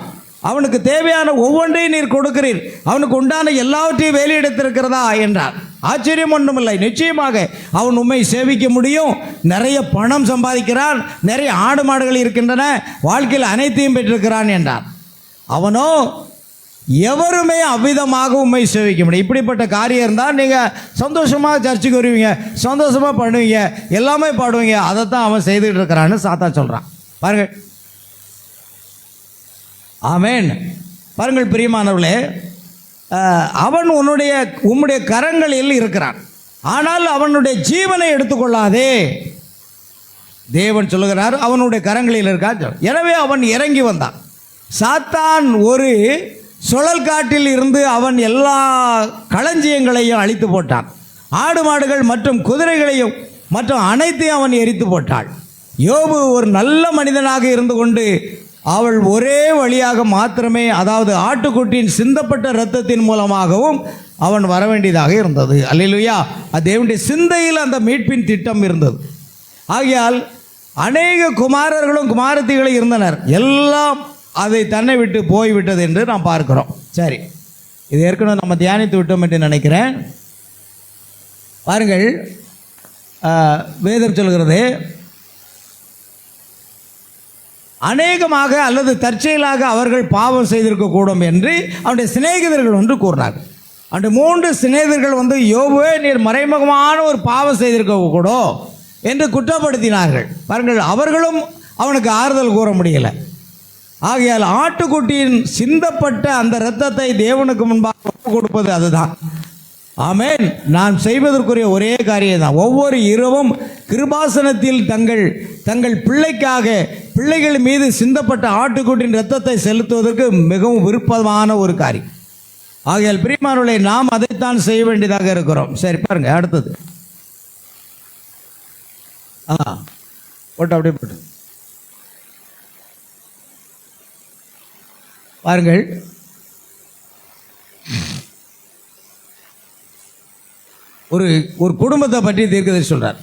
அவனுக்கு தேவையான ஒவ்வொன்றையும் நீர் கொடுக்கிறீர், அவனுக்கு உண்டான எல்லாவற்றையும் வேலையிடத்திருக்கிறதா என்றார். ஆச்சரியம் ஒன்றுமில்லை. நிச்சயமாக அவன் உண்மை சேவிக்க முடியும். நிறைய பணம் சம்பாதிக்கிறான், நிறைய ஆடு மாடுகள் இருக்கின்றன, வாழ்க்கையில் அனைத்தையும் பெற்றிருக்கிறான் என்றார். அவனோ எவருமே அவ்விதமாக உண்மை சேவிக்க முடியும். இப்படிப்பட்ட காரியம் இருந்தால் நீங்கள் சந்தோஷமாக சர்ச்சுக்கு வருவீங்க, சந்தோஷமாக பண்ணுவீங்க, எல்லாமே பாடுவீங்க. அதைத்தான் அவன் செய்துகிட்டு இருக்கிறான்னு சாத்தான் சொல்கிறான். பாருங்கள். ஆமென். பாருங்கள் பிரியமானவர்களே, அவன் உம்முடைய கரங்களில் இருக்கிறான், ஆனால் அவனுடைய ஜீவனை எடுத்துக்கொள்ளாதே. தேவன் சொல்லுகிறார் அவனுடைய கரங்களில் இருக்கான். எனவே அவன் இறங்கி வந்தான். சாத்தான் ஒரு சுழல் காட்டில் இருந்து அவன் எல்லா களஞ்சியங்களையும் அழித்து போட்டான். ஆடு மாடுகள் மற்றும் குதிரைகளையும் மற்றும் அனைத்தையும் அவன் எரித்து போட்டாள். யோபு ஒரு நல்ல மனிதனாக இருந்து கொண்டு அவள் ஒரே வழியாக மாத்திரமே, அதாவது ஆட்டுக்குட்டியின் சிந்தப்பட்ட இரத்தத்தின் மூலமாகவும் அவன் வர வேண்டியதாக இருந்தது. அல்லேலூயா. அது தேவனுடைய சிந்தையில் அந்த மீட்பின் திட்டம் இருந்தது. ஆகையால் அநேக குமாரர்களும் குமாரத்திகளும் இருந்தனர், எல்லாம் அதை தன்னை விட்டு போய்விட்டது என்று நாம் பார்க்கிறோம். சரி, இது ஏற்கனவே நம்ம தியானித்து விட்டோம் என்று நினைக்கிறேன். பாருங்கள், வேதம் சொல்கிறது, அநேகமாக அல்லது தற்செயலாக அவர்கள் பாவம் செய்திருக்கக்கூடும் என்று அவனுடைய சிநேகிதர்கள் ஒன்று கூறினார்கள். அந்த 3 சிநேகிதர்கள் வந்து, யோபுவே நீர் மறைமுகமான ஒரு பாவம் செய்திருக்கக்கூடும் என்று குற்றப்படுத்தினார்கள். பாருங்கள், அவர்களும் அவனுக்கு ஆறுதல் கூற முடியலை. ஆகையால் ஆட்டுக்குட்டியின் சிந்தப்பட்ட அந்த இரத்தத்தை தேவனுக்கு முன்பாக கொடுப்பது அதுதான். ஆமென். நான் செய்வதற்குரிய ஒரே காரியம் தான். ஒவ்வொரு இரவும் கிருபாசனத்தில் தங்கள் பிள்ளைகள் மீது சிந்தப்பட்ட ஆட்டுக்குட்டியின் இரத்தத்தை செலுத்துவதற்கு மிகவும் விருப்பமான ஒரு காரியம். ஆகையால் பிரியமானவர்களே, நாம் அதைத்தான் செய்ய வேண்டியதாக இருக்கிறோம். சரி, பாருங்க அடுத்தது. போட்டு அப்படியே போட்டு பாருங்கள். ஒரு குடும்பத்தை பற்றி தீர்க்கதரிசி சொல்றார்.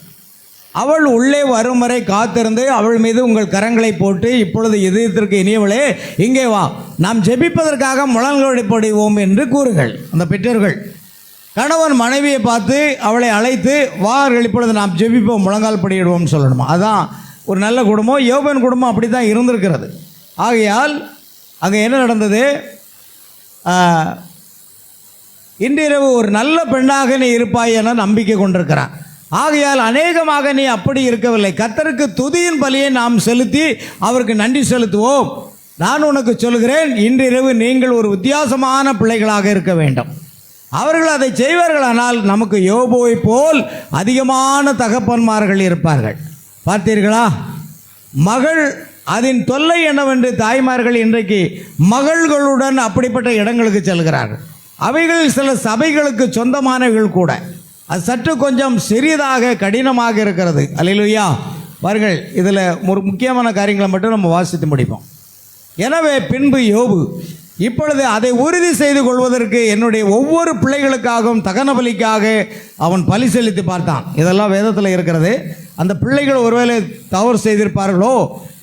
அவள் உள்ளே வரும் வரை காத்திருந்து அவள் மீது உங்கள் கரங்களை போட்டு, இப்பொழுது இதயத்திற்கு இனியவளே இங்கே வா, நாம் ஜெபிப்பதற்காக முழங்கால் படிவோம் என்று கூறுங்கள். அந்த பெற்றோர்கள் கணவன் மனைவியை பார்த்து அவளை அழைத்து, வார்கள் இப்பொழுது நாம் ஜெபிப்போம், முழங்கால் படியிடுவோம்னு சொல்லணுமா? அதான் ஒரு நல்ல குடும்பம். யோபன் குடும்பம் அப்படி தான் இருந்திருக்கிறது. ஆகையால் அங்கே என்ன நடந்தது? இன்றிரவு ஒரு நல்ல பெண்ணாக நீ இருப்பாய் என நம்பிக்கை கொண்டிருக்கிறான். ஆகையால் அநேகமாக நீ அப்படி இருக்கவில்லை. கர்த்தருக்கு துதியின் பலியை நாம் செலுத்தி அவருக்கு நன்றி செலுத்துவோம். நான் உனக்கு சொல்கிறேன், இன்றிரவு நீங்கள் ஒரு வித்தியாசமான பிள்ளைகளாக இருக்க வேண்டும். அவர்கள் அதை செய்வார்களானால் நமக்கு யோபுவை போல் அதிகமான தகப்பன்மார்கள் இருப்பார்கள். பார்த்தீர்களா? மகள் அதன் தொல்லை என்னவென்று தாய்மார்கள் இன்றைக்கு மகள்களுடன் அப்படிப்பட்ட இடங்களுக்கு செல்கிறார்கள். அவைகள் சில சபைகளுக்கு சொந்தமானவர்கள் கூட. அது சற்று கொஞ்சம் சிறியதாக கடினமாக இருக்கிறது. அல்லேலூயா. பாருங்கள், இதில் ஒரு முக்கியமான காரியங்களை மட்டும் நம்ம வாசித்து முடிப்போம். எனவே பின்பு யோபு இப்பொழுது அதை உறுதி செய்து கொள்வதற்கு என்னுடைய ஒவ்வொரு பிள்ளைகளுக்காகவும் தகன பலிக்காக அவன் பலி செலுத்தி பார்த்தான். இதெல்லாம் வேதத்தில் இருக்கிறது. அந்த பிள்ளைகள் ஒருவேளை தவறு செய்திருப்பார்களோ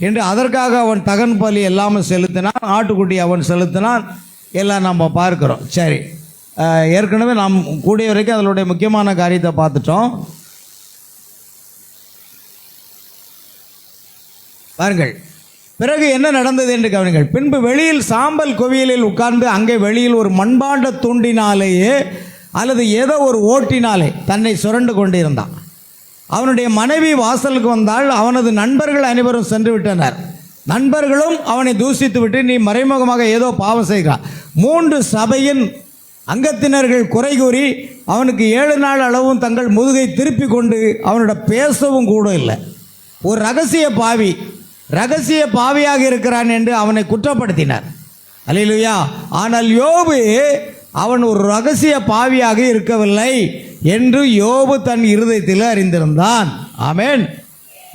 என்று அதற்காக அவன் தகன பலி எல்லாமே செலுத்தினான். ஆட்டுக்குட்டி அவன் செலுத்தினான். எல்லாம் நம்ம பார்க்கிறோம். சரி, ஏற்கனவே நாம் கூடிய வரைக்கும் அதனுடைய முக்கியமான காரியத்தை பார்த்துட்டோம். பாருங்கள், பிறகு என்ன நடந்தது என்று கவனிங்கள். பின்பு வெளியில் சாம்பல் குவியலில் உட்கார்ந்து அங்கே வெளியில் ஒரு மண்பாண்ட தூண்டினாலேயே அல்லது ஏதோ ஒரு ஓட்டினாலே தன்னை சுரண்டு கொண்டிருந்தான். அவனுடைய மனைவி வாசலுக்கு வந்தால் அவனது நண்பர்கள் அனைவரும் சென்று விட்டனர். நண்பர்களும் அவனை தூசித்து விட்டு, நீ மறைமுகமாக ஏதோ பாவம் செய்கிறார். 3 சபையின் அங்கத்தினர்கள் குறை கூறி அவனுக்கு 7 நாள் அளவும் தங்கள் முதுகை திருப்பி கொண்டு அவனோட பேசவும் கூட இல்லை. ஒரு ரகசிய பாவியாக இருக்கிறான் என்று அவனை குற்றப்படுத்தினார். அல்லேலூயா. ஆனால் யோபு அவன் ஒரு ரகசிய பாவியாக இருக்கவில்லை என்று யோபு தன் இருதயத்தில் அறிந்திருந்தான். ஆமென்.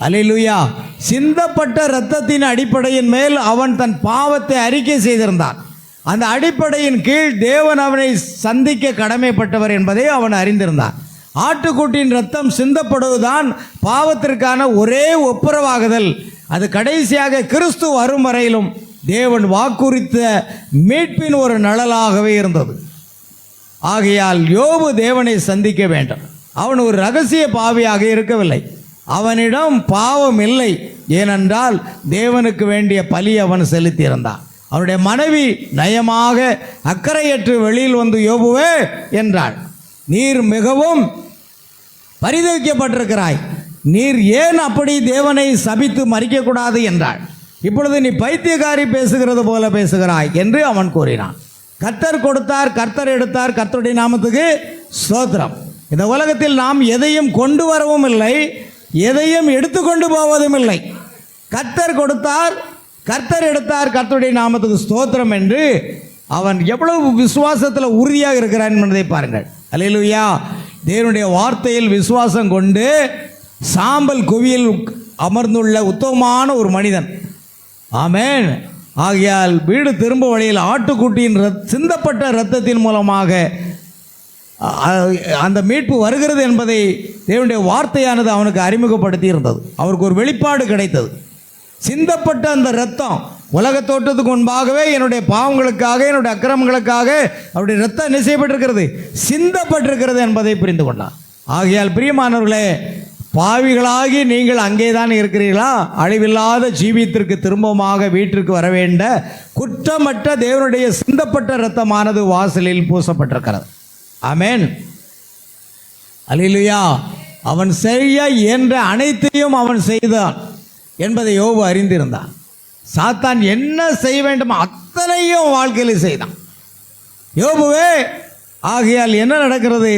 அல்லேலூயா. சிந்தப்பட்ட இரத்தத்தின் அடிப்படையின் மேல் அவன் தன் பாவத்தை அறிக்கை செய்திருந்தான். அந்த அடிப்படையின் கீழ் தேவன் அவனை சந்திக்க கடமைப்பட்டவர் என்பதை அவன் அறிந்திருந்தான். ஆட்டுக்குட்டியின் இரத்தம் சிந்தப்படுவதுதான் பாவத்திற்கான ஒரே ஒப்புரவாகுதல். அது கடைசியாக கிறிஸ்து வரும் வரையிலும் தேவன் வாக்குறுத்த மீட்பின் ஒரு நிழலாகவே இருந்தது. ஆகையால் யோபு தேவனை சந்திக்க வேண்டும். அவன் ஒரு ரகசிய பாவியாக இருக்கவில்லை. அவனிடம் பாவம் இல்லை. ஏனென்றால் தேவனுக்கு வேண்டிய பலி அவன் செலுத்தியிருந்தான். அவனுடைய மனைவி நயமாக அக்கறையற்று வெளியில் வந்து, யோபுவே என்றாள், நீர் மிகவும் பரிதவிக்கப்பட்டிருக்கிறாய். நீர் ஏன் அப்படி தேவனை சபித்து மறிக்கக்கூடாது என்றாள். இப்பொழுது நீ பைத்தியக்காரி பேசுகிறது போல பேசுகிறாய் என்று அவன் கூறினான். கர்த்தர் கொடுத்தார், கர்த்தர் எடுத்தார், கர்த்தருடைய நாமத்துக்கு ஸ்தோத்திரம். இந்த உலகத்தில் நாம் எதையும் கொண்டு வரவும் இல்லை, எதையும் எடுத்துக்கொண்டு போவதும் இல்லை. கர்த்தர் கொடுத்தார், கர்த்தர் எடுத்தார், கர்த்தருடைய நாமத்துக்கு ஸ்தோத்திரம் என்று அவன் எவ்வளவு விசுவாசத்தில் உறுதியாக இருக்கிறான் என்பதை பாருங்கள். அல்லேலூயா. தேவனுடைய வார்த்தையில் விசுவாசம் கொண்டு சாம்பல் குவியில் அமர்ந்துள்ள உத்தமமான ஒரு மனிதன். ஆமென். ஆகையால் வீடு திரும்ப வழியில் ஆட்டுக்குட்டியின் சிந்தப்பட்ட இரத்தத்தின் மூலமாக அந்த மீட்பு வருகிறது என்பதை தேவனுடைய வார்த்தையானது அவனுக்கு அறிமுகப்படுத்தி இருந்தது. அவருக்கு ஒரு வெளிப்பாடு கிடைத்தது. சிந்தப்பட்ட அந்த இரத்தம் உலக தோற்றத்துக்கு முன்பாகவே என்னுடைய பாவங்களுக்காக, என்னுடைய அக்கிரமங்களுக்காக அவருடைய இரத்தம் என்ன செய்யப்பட்டிருக்கிறது, சிந்தப்பட்டிருக்கிறது என்பதை புரிந்து கொண்டான். ஆகையால் பிரியமானவர்களே, பாவிகளாகி நீங்கள் அங்கே தான் இருக்கிறீர்களா? அழிவில்லாத ஜீவியத்திற்கு திரும்பமாக வீட்டிற்கு வர வேண்ட குற்றமற்ற தேவனுடைய சிந்தப்பட்ட இரத்தமானது வாசலில் பூசப்பட்டிருக்கிறது. ஆமென், அல்லேலூயா. அவன் செய்ய இயன்ற அனைத்தையும் அவன் செய்தான் என்பதை யோபு அறிந்திருந்தான். சாத்தான் என்ன செய்ய வேண்டுமோ அத்தனையும் வாழ்க்கையில் செய்தான் யோபுவே. ஆகையால் என்ன நடக்கிறது?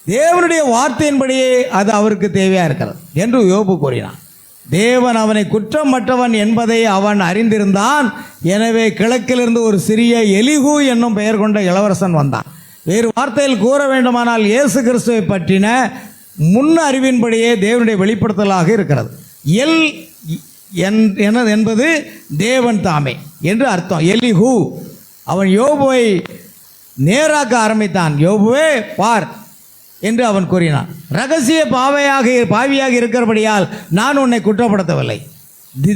தேவனுடைய வார்த்தையின்படியே அது அவருக்கு தேவையாக இருக்கிறது என்று யோபு கூறினான். தேவன் அவனை குற்றமற்றவன் என்பதை அவன் அறிந்திருந்தான். எனவே கிழக்கிலிருந்து ஒரு சிறிய எலிகு என்னும் பெயர் கொண்ட இளவரசன் வந்தான். வேறு வார்த்தையில் கூற வேண்டுமானால் இயேசு கிறிஸ்துவை பற்றின முன் அறிவின்படியே தேவனுடைய வெளிப்படுத்தலாக இருக்கிறது. எல் என்பது தேவன் தாமே என்று அர்த்தம். எலிஹு அவன் யோபுவை நேராக்க ஆரம்பித்தான். யோபுவே பார் என்று அவன் கூறினான். ரகசிய பாவியாக இருக்கிறபடியால் நான் உன்னை குற்றப்படுத்தவில்லை,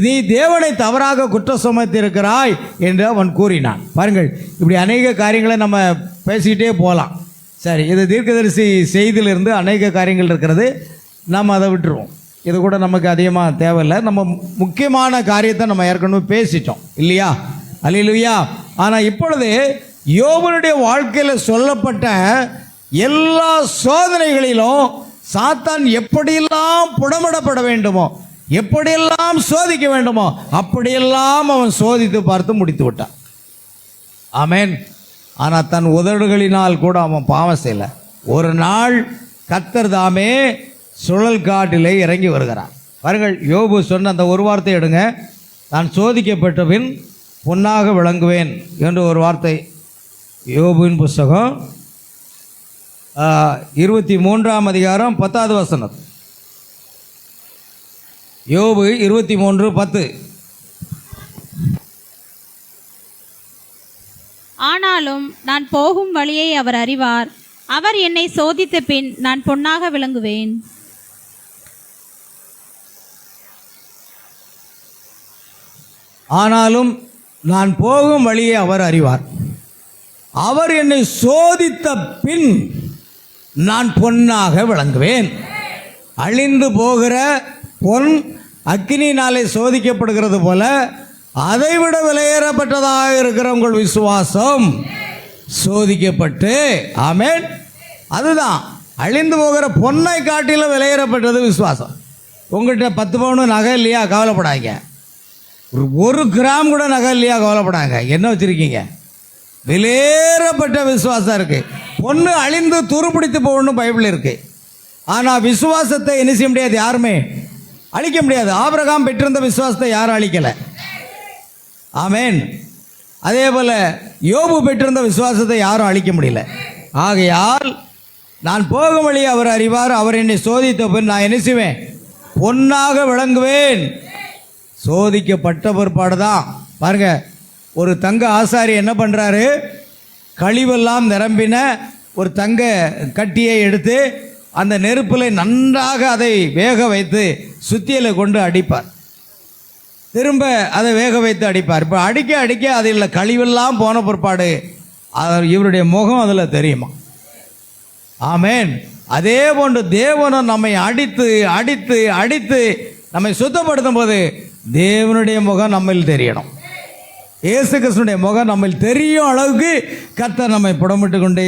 நீ தேவனை தவறாக குற்றம் சுமத்தியிருக்கிறாய் என்று அவன் கூறினான். பாருங்கள், இப்படி அநேக காரியங்களை நம்ம பேசிக்கிட்டே போகலாம். சரி, இது தீர்க்கதரிசி செய்தியிலிருந்து அநேக காரியங்கள் இருக்கிறது, நம்ம அதை விட்டுருவோம். இது கூட நமக்கு அதிகமாக தேவையில்லை. நம்ம முக்கியமான காரியத்தை நம்ம ஏற்கனவே பேசிட்டோம் இல்லையா? அல்லேலூயா. ஆனால் இப்பொழுது யோபனுடைய வாழ்க்கையில் சொல்லப்பட்ட எல்லா சோதனைகளிலும் சாத்தான் எப்படியெல்லாம் புடமிடப்பட வேண்டுமோ, எப்படியெல்லாம் சோதிக்க வேண்டுமோ அப்படியெல்லாம் அவன் சோதித்து பார்த்து முடித்து விட்டான். ஆமென். ஆனால் தன் உதடுகளினால் கூட அவன் பாவம் செய்யலை. ஒரு நாள் கர்த்தர் தாமே சுழல் காட்டிலே இறங்கி வருகிறார். பாருங்கள், யோபு சொன்ன அந்த ஒரு வார்த்தை எடுங்க. நான் சோதிக்கப்பட்ட பின் பொன்னாக விளங்குவேன் என்று ஒரு வார்த்தை. யோபுவின் புஸ்தகம் 23ஆம் அதிகாரம் 10வது வசனம். யோபு 23:10. ஆனாலும் நான் போகும் வழியை அவர் அறிவார். அவர் என்னை சோதித்த பின் நான் பொன்னாக விளங்குவேன். ஆனாலும் நான் போகும் வழியை அவர் அறிவார். அவர் என்னை சோதித்த பின் நான் பொன்னாக விளங்குவேன். அழிந்து போகிற பொன் அக்கினியினாலே சோதிக்கப்படுகிறது போல அதைவிட விலையேறப்பட்டதாக இருக்கிற உங்கள் விசுவாசம் சோதிக்கப்பட்டு, ஆமென், அதுதான் அழிந்து போகிற பொன்னை காட்டிலும் விலையேறப்பட்டது விசுவாசம். உங்கள்கிட்ட 10 பவுன் நகை இல்லையா? கவலைப்படாங்க. ஒரு கிராம் கூட நகை இல்லையா? கவலைப்படாங்க. என்ன வச்சுருக்கீங்க? விலையேறப்பட்ட விசுவாசம் இருக்குது. பொண்ணு அழிந்து துருப்பிடித்து போகணும்னு பைபிள் இருக்குது. ஆனால் விசுவாசத்தை என்ன செய்ய முடியாது, யாருமே அழிக்க முடியாது. ஆபிரகாம் பெற்றிருந்த விசுவாசத்தை யாரும் அழிக்கலை. ஆமென். அதே போல் யோபு பெற்றிருந்த விசுவாசத்தை யாரும் அழிக்க முடியல. ஆகையால் நான் போகும் வழி அவர் அறிவார். அவர் என்னை சோதித்த பின் நான் என்ன செய்வேன்? பொன்னாக விளங்குவேன். சோதிக்கப்பட்ட பிற்பாடு தான். பாருங்க, ஒரு தங்க ஆசாரி என்ன பண்ணுறாரு? கழிவெல்லாம் நிரம்பின ஒரு தங்க கட்டியை எடுத்து அந்த நெருப்பில் நன்றாக அதை வேக வைத்து சுத்தியலை கொண்டு அடிப்பார். திரும்ப அதை வேக வைத்து அடிப்பார். இப்போ அடிக்க அடிக்க அதில் கழிவெல்லாம் போன பிற்பாடு இவருடைய முகம் அதில் தெரியுமா? ஆமென். அதே போன்று தேவனும் நம்மை அடித்து அடித்து அடித்து நம்மை சுத்தப்படுத்தும் போது தேவனுடைய முகம் நம்மில் தெரியணும். இயேசு கிறிஸ்துடைய முகம் நம்மில் தெரியும் அளவுக்கு கர்த்தர் நம்மை புடமிட்டு கொண்டே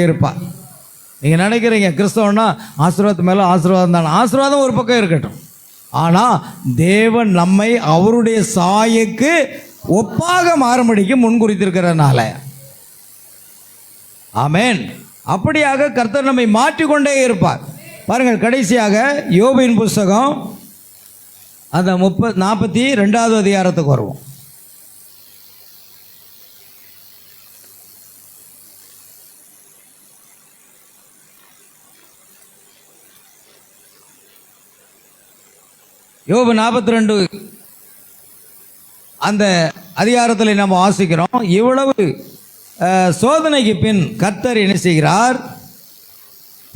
இருப்பார். நீங்கள் நினைக்கிறீங்க கிறிஸ்தவன்னா ஆசீர்வாதம் மேலே ஆசீர்வாதம் தான். ஆசீர்வாதம் ஒரு பக்கம் இருக்கட்டும், ஆனால் தேவன் நம்மை அவருடைய சாயக்கு ஒப்பாக மாறும்படிக்கு முன்குறித்திருக்கிறதுனால, ஆமென், அப்படியாக கர்த்தர் நம்மை மாற்றிக்கொண்டே இருப்பார். பாருங்கள், கடைசியாக யோபின் புஸ்தகம் அந்த 42வது அதிகாரத்துக்கு வருவோம். யோபு 42 அந்த அதிகாரத்தில் நம்ம வாசிக்கிறோம். இவ்வளவு சோதனைக்கு பின் கர்த்தர் என்ன செய்கிறார்?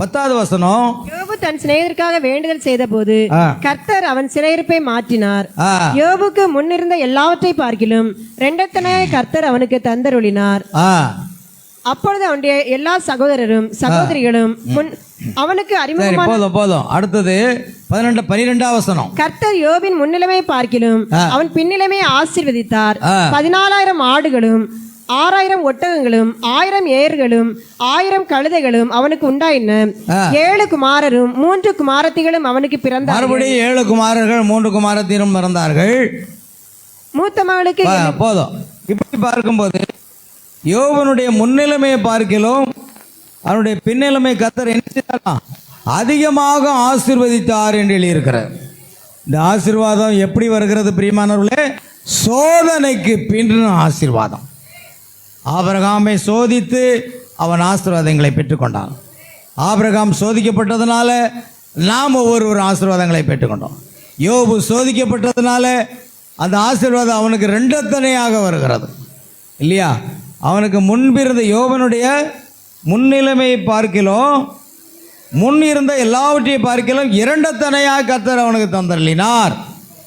10வது வசனம். யோபு தன் சிநேகிதருக்காக வேண்டுதல் செய்தபோது கர்த்தர் அவன் சிறையிருப்பை மாற்றினார். யோபுக்கு முன்னிருந்த எல்லாவற்றை பார்க்கிலும் இரண்டத்தனையாய் கர்த்தர் அவனுக்கு தந்தருளினார். அப்பொழுது அவனுடைய எல்லா சகோதரரும் சகோதரிகளும் அவனுக்கு அறிமுகமான போதும். அடுத்தது 12வது வசனம். கர்த்தர் யோபின் முன்னிலைமை பார்க்கிலும் அவன் பின்னிலைமை ஆசீர்வதித்தார். 14,000 ஆடுகளும் 6,000 ஒட்டகங்களும் 1,000 ஏர்களும் 1,000 கழுதைகளும் அவனுக்கு உண்டாயின. 7 குமாரரும் 3 குமாரத்திகளும் அவனுக்கு பிறந்தார். மறுபடியும் 7 குமாரர்கள் 3 குமாரத்தியும் பிறந்தார்கள். மூத்த மகளுக்கு போதும். இப்படி பார்க்கும்போது யோபனுடைய முன்னிலைமையை பார்க்கிலும் அவனுடைய பின்னிலைமை கர்த்தர் என்ன செய்தார்? அதிகமாக ஆசீர்வதித்தார் என்று எழுதியிருக்கிறார். இந்த ஆசீர்வாதம் எப்படி வருகிறது பிரியமானவர்களே? சோதனைக்கு பின் ஆசீர்வாதம். ஆபிரகாமை சோதித்து அவன் ஆசீர்வாதங்களை பெற்றுக்கொண்டான். ஆபிரகாம் சோதிக்கப்பட்டதுனால நாம் ஒவ்வொரு ஆசீர்வாதங்களை பெற்றுக்கொண்டோம். யோபு சோதிக்கப்பட்டதுனால அந்த ஆசீர்வாதம் அவனுக்கு ரெண்டத்தனையாக வருகிறது இல்லையா? அவனுக்கு முன்பிருந்த யோபனுடைய முன்னிலைமையை பார்க்கிலும் முன் இருந்த எல்லாவற்றையும் பார்க்கிலும் இரண்டத்தனையாக கர்த்தர் அவனுக்கு தந்தருளினார்.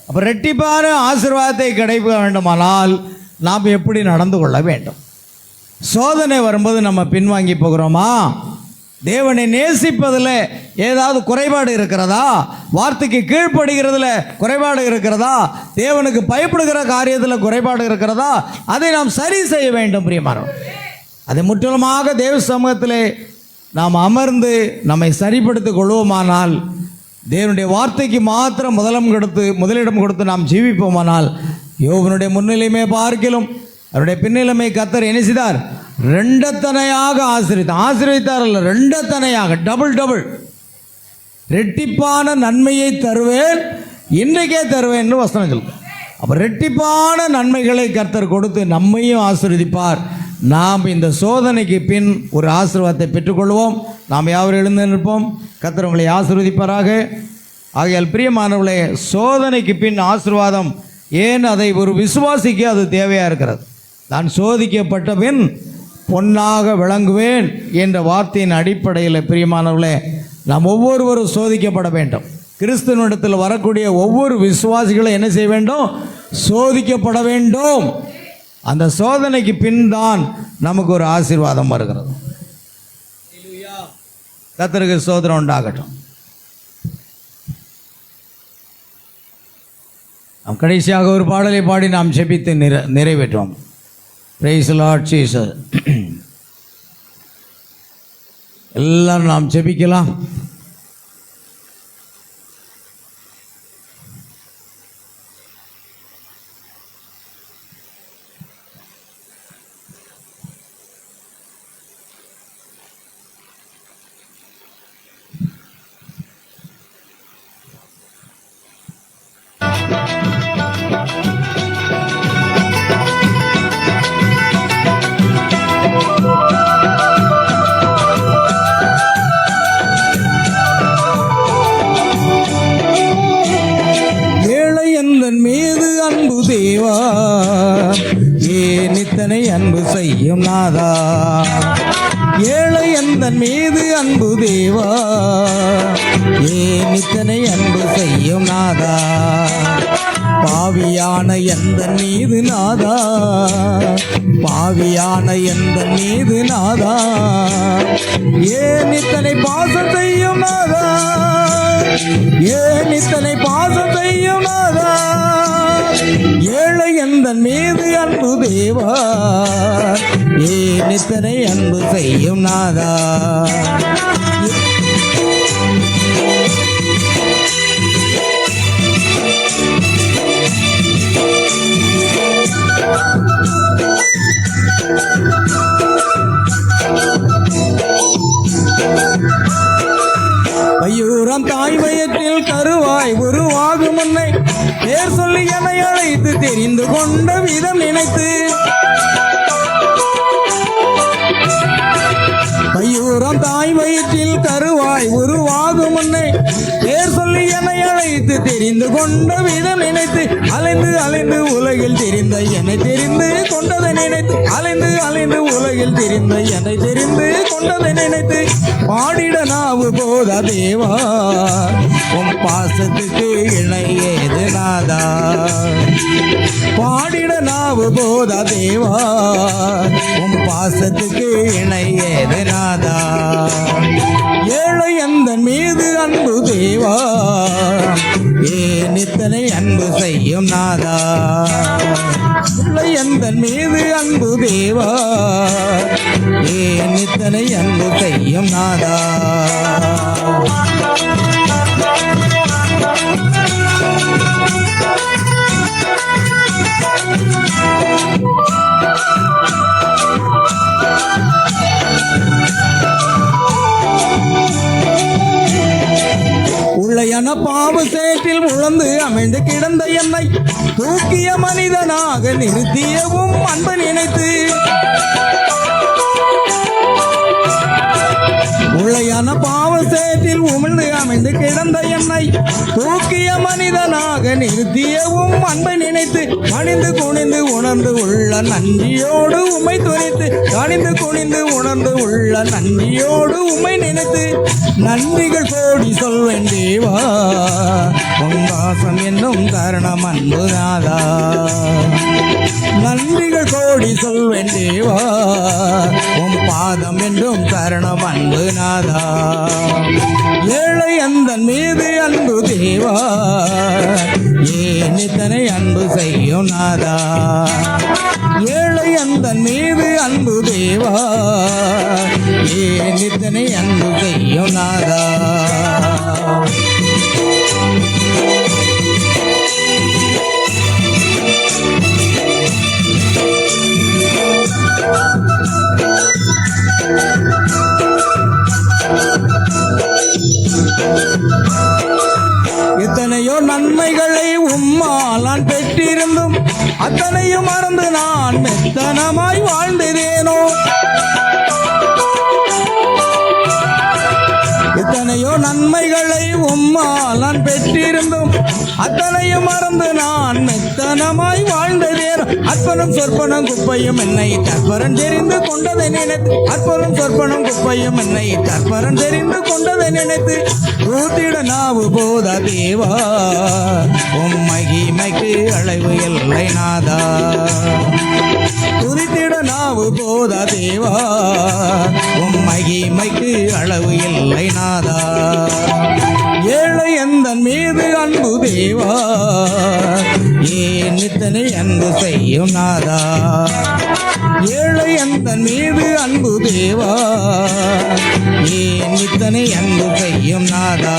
அப்போ ரெட்டிப்பான ஆசீர்வாதத்தை கிடைக்க வேண்டுமானால் நாம் எப்படி நடந்து கொள்ள வேண்டும்? சோதனை வரும்போது நம்ம பின்வாங்கி போகிறோமா? தேவனை நேசிப்பதில் ஏதாவது குறைபாடு இருக்கிறதா? வார்த்தைக்கு கீழ்ப்படுகிறதுல குறைபாடு இருக்கிறதா? தேவனுக்கு பயப்படுகிற காரியத்தில் குறைபாடு இருக்கிறதா? அதை நாம் சரி செய்ய வேண்டும் பிரியமானவர்களே. அதை முற்றிலுமாக தேவ சமூகத்திலே நாம் அமர்ந்து நம்மை சரிப்படுத்திக் கொள்வோமானால், தேவனுடைய வார்த்தைக்கு மாத்திரம் முதலிடம் கொடுத்து நாம் ஜீவிப்போமானால், யோபனுடைய முன்னிலைமை பார்க்கிலும் அவருடைய பின்னிலைமை கர்த்தர் என்ன செய்தார்? ரெண்டத்தனையாக ஆசீர்வதித்தார் அல்ல, ரெண்டத்தனையாக, டபுள் ரெட்டிப்பான நன்மையை தருவேன், இன்றைக்கே தருவேன் என்று வசனம் சொல்லுங்க. அப்போ ரெட்டிப்பான நன்மைகளை கர்த்தர் கொடுத்து நம்மையும் ஆசீர்வதிப்பார். நாம் இந்த சோதனைக்கு பின் ஒரு ஆசீர்வாதத்தை பெற்றுக்கொள்வோம். நாம் யாவரும் எழுந்து நிற்போம். கர்த்தர் உங்களை ஆசீர்வதிப்பாராக. ஆகையால் பிரியமானவர்களே, சோதனைக்கு பின் ஆசீர்வாதம் ஏன்? அதை ஒரு விசுவாசிக்கு அது தேவையாக இருக்கிறது. நான் சோதிக்கப்பட்ட பின் பொன்னாக விளங்குவேன் என்ற வார்த்தையின் அடிப்படையில் பிரியமானவர்களே, நாம் ஒவ்வொருவரும் சோதிக்கப்பட வேண்டும். கிறிஸ்துவனிடத்தில் வரக்கூடிய ஒவ்வொரு விசுவாசிகளும் என்ன செய்ய வேண்டும்? சோதிக்கப்பட வேண்டும். அந்த சோதனைக்கு பின் தான் நமக்கு ஒரு ஆசீர்வாதம் வருகிறது. கர்த்தருக்கு ஸ்தோத்திரம் உண்டாகட்டும். நாம் கடைசியாக ஒரு பாடலை பாடி நாம் ஜெபித்து நிறைவேற்றுவோம். Praise the Lord Jesus. எல்லாரும் நாம் ஜெபிக்கலாம். தேவா ஏன் இத்தனை அன்பு செய்யும் நாதா, ஏழை எந்தன் மீது அன்பு தேவா ஏன் இத்தனை அன்பு செய்யும் நாதா, பாவியான எந்தன் மீது நாதா, பாவியான எந்தன் மீது நாதா ஏன் இத்தனை பாசம் செய்யும் நாதா, ஏன் இத்தனை பாசம் செய்யும் நாதா, ஏழை எந்தன் மீது அன்பு தேவா ஏன் இத்தனை அன்பு செய்யும் நாதா. பையூரம் தாய் வயிற்றில் கருவாய் உருவாகும் முன்னை பேர் சொல்லி என்னை அழைத்து தெரிந்து கொண்ட விதம் நினைத்து, பையூரம் தாய் வயிற்றில் கருவாய் உருவாகும் முன்னை பேர் சொல்லி என்னை அழைத்து தெரிந்து கொண்ட விதம் நினைத்து அலைந்து அலைந்து உலகில் தெரிந்த என்னை தெரிந்து கொண்டதை நினைத்து அலைந்து அலைந்து உலகில் தெரிந்த என்னை தெரிந்து கொண்டதை நினைத்து பாடிட நாவு போதா தேவா உம் பாசத்துக்கு இணை ஏது நாதா. பாடிட நாவு போதா தேவா உம் பாசத்துக்கு இணை ஏது நாதா. ஏழை அந்த மீது அன்பு தேவா ஏன் இத்தனை அன்பு செய்யும் நாதா. ஏழை அந்த மீது அன்பு தேவா ஏன் இத்தனை அன்பு செய்யும் நாதா. உள்ளையான பாவ சேற்றில் உழந்து அமைந்து கிடந்த என்னை தூக்கிய மனிதனாக நிறுத்தியவும் அன்பு நினைத்து உள்ளையான பாவ சேற்றில் உமிழ்ந்து அமைந்து கிடந்த என்னை தூக்கிய மனிதனாக நிறுத்தியவும் அன்பை நினைத்து பணிந்து குனிந்து உணர்ந்து உள்ள நன்றியோடு உமை துணித்து கணிந்து குனிந்து உணர்ந்து உள்ள நன்றியோடு உமை நினைத்து நன்றிகள் கோடி சொல்வேன் தேவா உங்காசம் என்னும் தருணம் அன்பு நாதா. நன்றிகள் கோடி சொல்வேன் தேவா உம் பாதம் என்றும் தருணம் அன்பு நாதா. ஏழை அந்த மீது அன்பு தேவா ஏன் இத்தனை அன்பு செய்யும் நாதா. ஏழை அந்த மீது அன்பு தேவா ஏன் இத்தனை அன்பு செய்யும் நாதா. எத்தனையோ நன்மைகளை உம்மால் நான் பெற்றிருந்தும் அத்தனையும் மறந்து நான் மெத்தனமாய் வாழ்ந்ததேனோ. எத்தனையோ நன்மைகளை உம்மால் நான் பெற்றிருந்தும் அத்தனையும் மறந்து நான் மெத்தனமாய் வாழ்ந்ததேனோ. அற்பனும் சொற்பனும் குப்பையும் என்னை தற்பரன் தெரிந்து கொண்டதை நினைத்து அற்பனும் சொற்பனும் குப்பையும் என்னை தற்பரன் தெரிந்து கொண்டதை நினைத்து ஊத்திட நாவு போதா தேவா உம் மகிமைக்கு அளவு இல்லை நாதா. துதித்திட நாவு போதா தேவா உம் மகிமைக்கு அளவு இல்லை நாதா. ஏழை எந்த மீது அன்பு தேவா ஏன் இத்தனை அன்பு செய்யும் நாதா. ஏழை எந்த மீது அன்பு தேவா ஏன் இத்தனை அன்பு செய்யும் நாதா.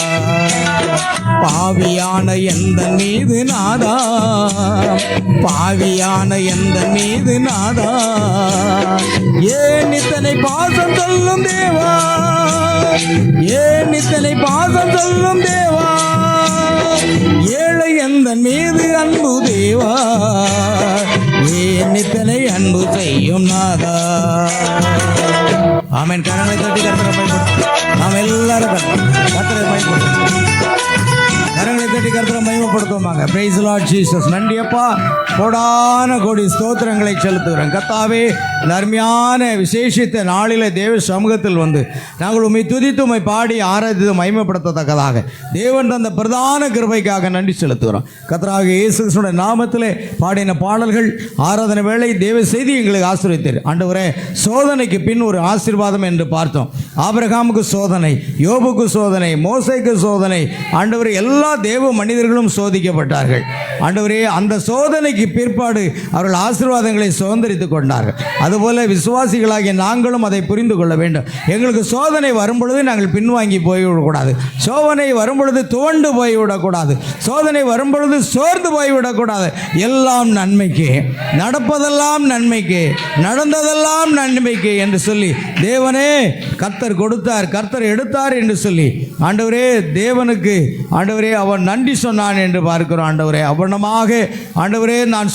பாவியான எந்த மீது நாதா பாவியான எந்த மீது நாதா ஏன் இத்தனை பாசம் சொல்லும் தேவா ஏன் இத்தனை பாசம் சொல்லும் தேவா. ஏழை எந்த மீது அன்பு தேவா ஏன் இத்தனை அன்பு செய்யும் நாதா. ஆமென். கரங்களை தட்டி கர்த்தரை பயன்படுத்தும். நாம் எல்லாரும் கர்த்தரை பயன்படுத்தும். கரங்களை தட்டி கர்த்தரை மகிமைப்படுத்துவாங்க. Price Lord Jesus. நன்றி அப்பா. கோடான கோடி ஸ்தோத்திரங்களை செலுத்துகிறோம் கர்த்தாவே. இந்த அருமையான விசேஷித்த நாளிலே தேவ சமூகத்தில் வந்து நாங்கள் உம்மை துதித்து உம்மை பாடி ஆராதித்து மகிமைப்படுத்தத்தக்கதாக தேவன் தந்த பிரதான கிருபைக்காக நன்றி செலுத்துகிறோம் கர்த்தராகிய இயேசு கிறிஸ்துவின் நாமத்திலே பாடின பாடல்கள் ஆராதனை வேளை தேவ செய்தி எங்களுக்கு ஆசீர்வதித்தார். ஆண்டவரே, சோதனைக்கு பின் ஒரு ஆசீர்வாதம் என்று பார்த்தோம். ஆபிரகாமுக்கு சோதனை, யோபுக்கு சோதனை, மோசேக்கு சோதனை. ஆண்டவரே, எல்லா தேவ மனிதர்களும் சோதிக்கப்பட்டார்கள். ஆண்டவரே, அந்த சோதனைக்கு பிற்பாடு அவர்கள் ஆசீர்வாதங்களை சுதந்திரித்துக் கொண்டார்கள். அதுபோல விசுவாசிகளாகிய நாங்களும் அதை புரிந்து கொள்ள வேண்டும். எங்களுக்கு சோதனை வரும்பொழுது நாங்கள் பின்வாங்கி போய்விடக்கூடாது. சோதனை வரும்பொழுது துவண்டு போய்விடக்கூடாது. சோதனை வரும்பொழுது சோர்ந்து போய்விடக்கூடாது. எல்லாம் நன்மைக்கு, நடப்பதெல்லாம் நன்மைக்கு, நடந்ததெல்லாம் நன்மைக்கு என்று சொல்லி தேவனே கர்த்தர் கர்த்தர் கொடுத்தார், கர்த்தர் எடுத்தார் என்று சொல்லி ஆண்டவரே தேவனுக்கு ஆண்டவரே அவன் நன்றி சொன்னான் என்று பார்க்கிறோம். ஆண்டவரே அவ்வண்ணமாக ஆண்டவரே நான்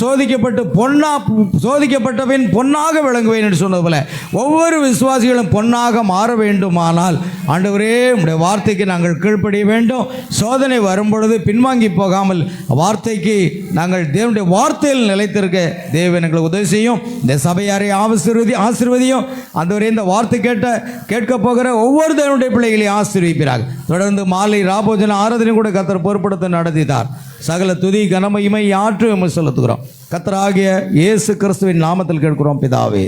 சோதிக்கப்பட்டவன் பொன்னாக விளங்குவேன் என்று சொன்னது போல ஒவ்வொரு விசுவாசிகளும் பொன்னாக மாற வேண்டுமானால் ஆண்டவரே உம்முடைய வார்த்தைக்கு நாங்கள் கீழ்ப்படிய வேண்டும். சோதனை வரும்பொழுது பின்வாங்கி போகாமல் வார்த்தைக்கு நாங்கள் தேவனுடைய வார்த்தையில் நிலைத்திருக்க தேவன் எங்களுக்கு உதவி செய்யும். இந்த சபையாரை ஆசீர்வதியும். ஆண்டவரே இந்த வார்த்தை கேட்க போகிற ஒவ்வொரு தேவனுடைய பிள்ளைகளையும் ஆசீர்வதிப்பார். தொடர்ந்து மாலை ராபோஜன ஆராதனை கூட கர்த்தர் பொறுப்படுத்த நடத்தித்தார். சகல துதி கனமகிமை யாற்றும் செலுத்துகிறோம். கர்த்தராகிய இயேசு கிறிஸ்துவின் நாமத்தில் கேட்கிறோம் பிதாவே.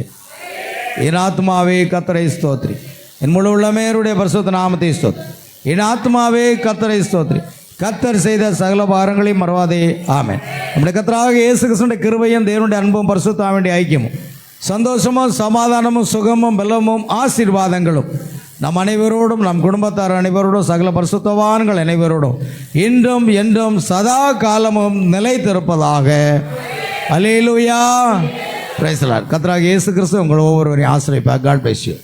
என் ஆத்மாவே கர்த்தரை ஸ்தோத்திரி, என் முழு உள்ளமேருடைய பரிசுத்த நாமத்தை ஸ்தோத்திரி. என் ஆத்மாவே கர்த்தரை ஸ்தோத்திரி, கர்த்தர் செய்த சகல பாரங்களையும் மறவாதே. ஆமென். நம்முடைய கர்த்தராகிய இயேசு கிறிஸ்துவின் கிருபையும் தேவனுடைய அன்பும் பரிசுத்தாவினுடைய ஐக்கியமும் சந்தோஷமும் சமாதானமும் சுகமும் பலமும் ஆசீர்வாதங்களும் நம் அனைவரோடும், நம் குடும்பத்தார் அனைவரோடும், சகல பரிசுத்தவான்கள் அனைவரோடும் இன்றும் என்றும் சதா காலமும் நிலைத்திருப்பதாக. அல்லேலூயா. Praise the Lord. கர்த்தராகிய இயேசு கிறிஸ்து உங்கள் ஒவ்வொருவரையும் ஆசீர்வதிப்பார். God bless you.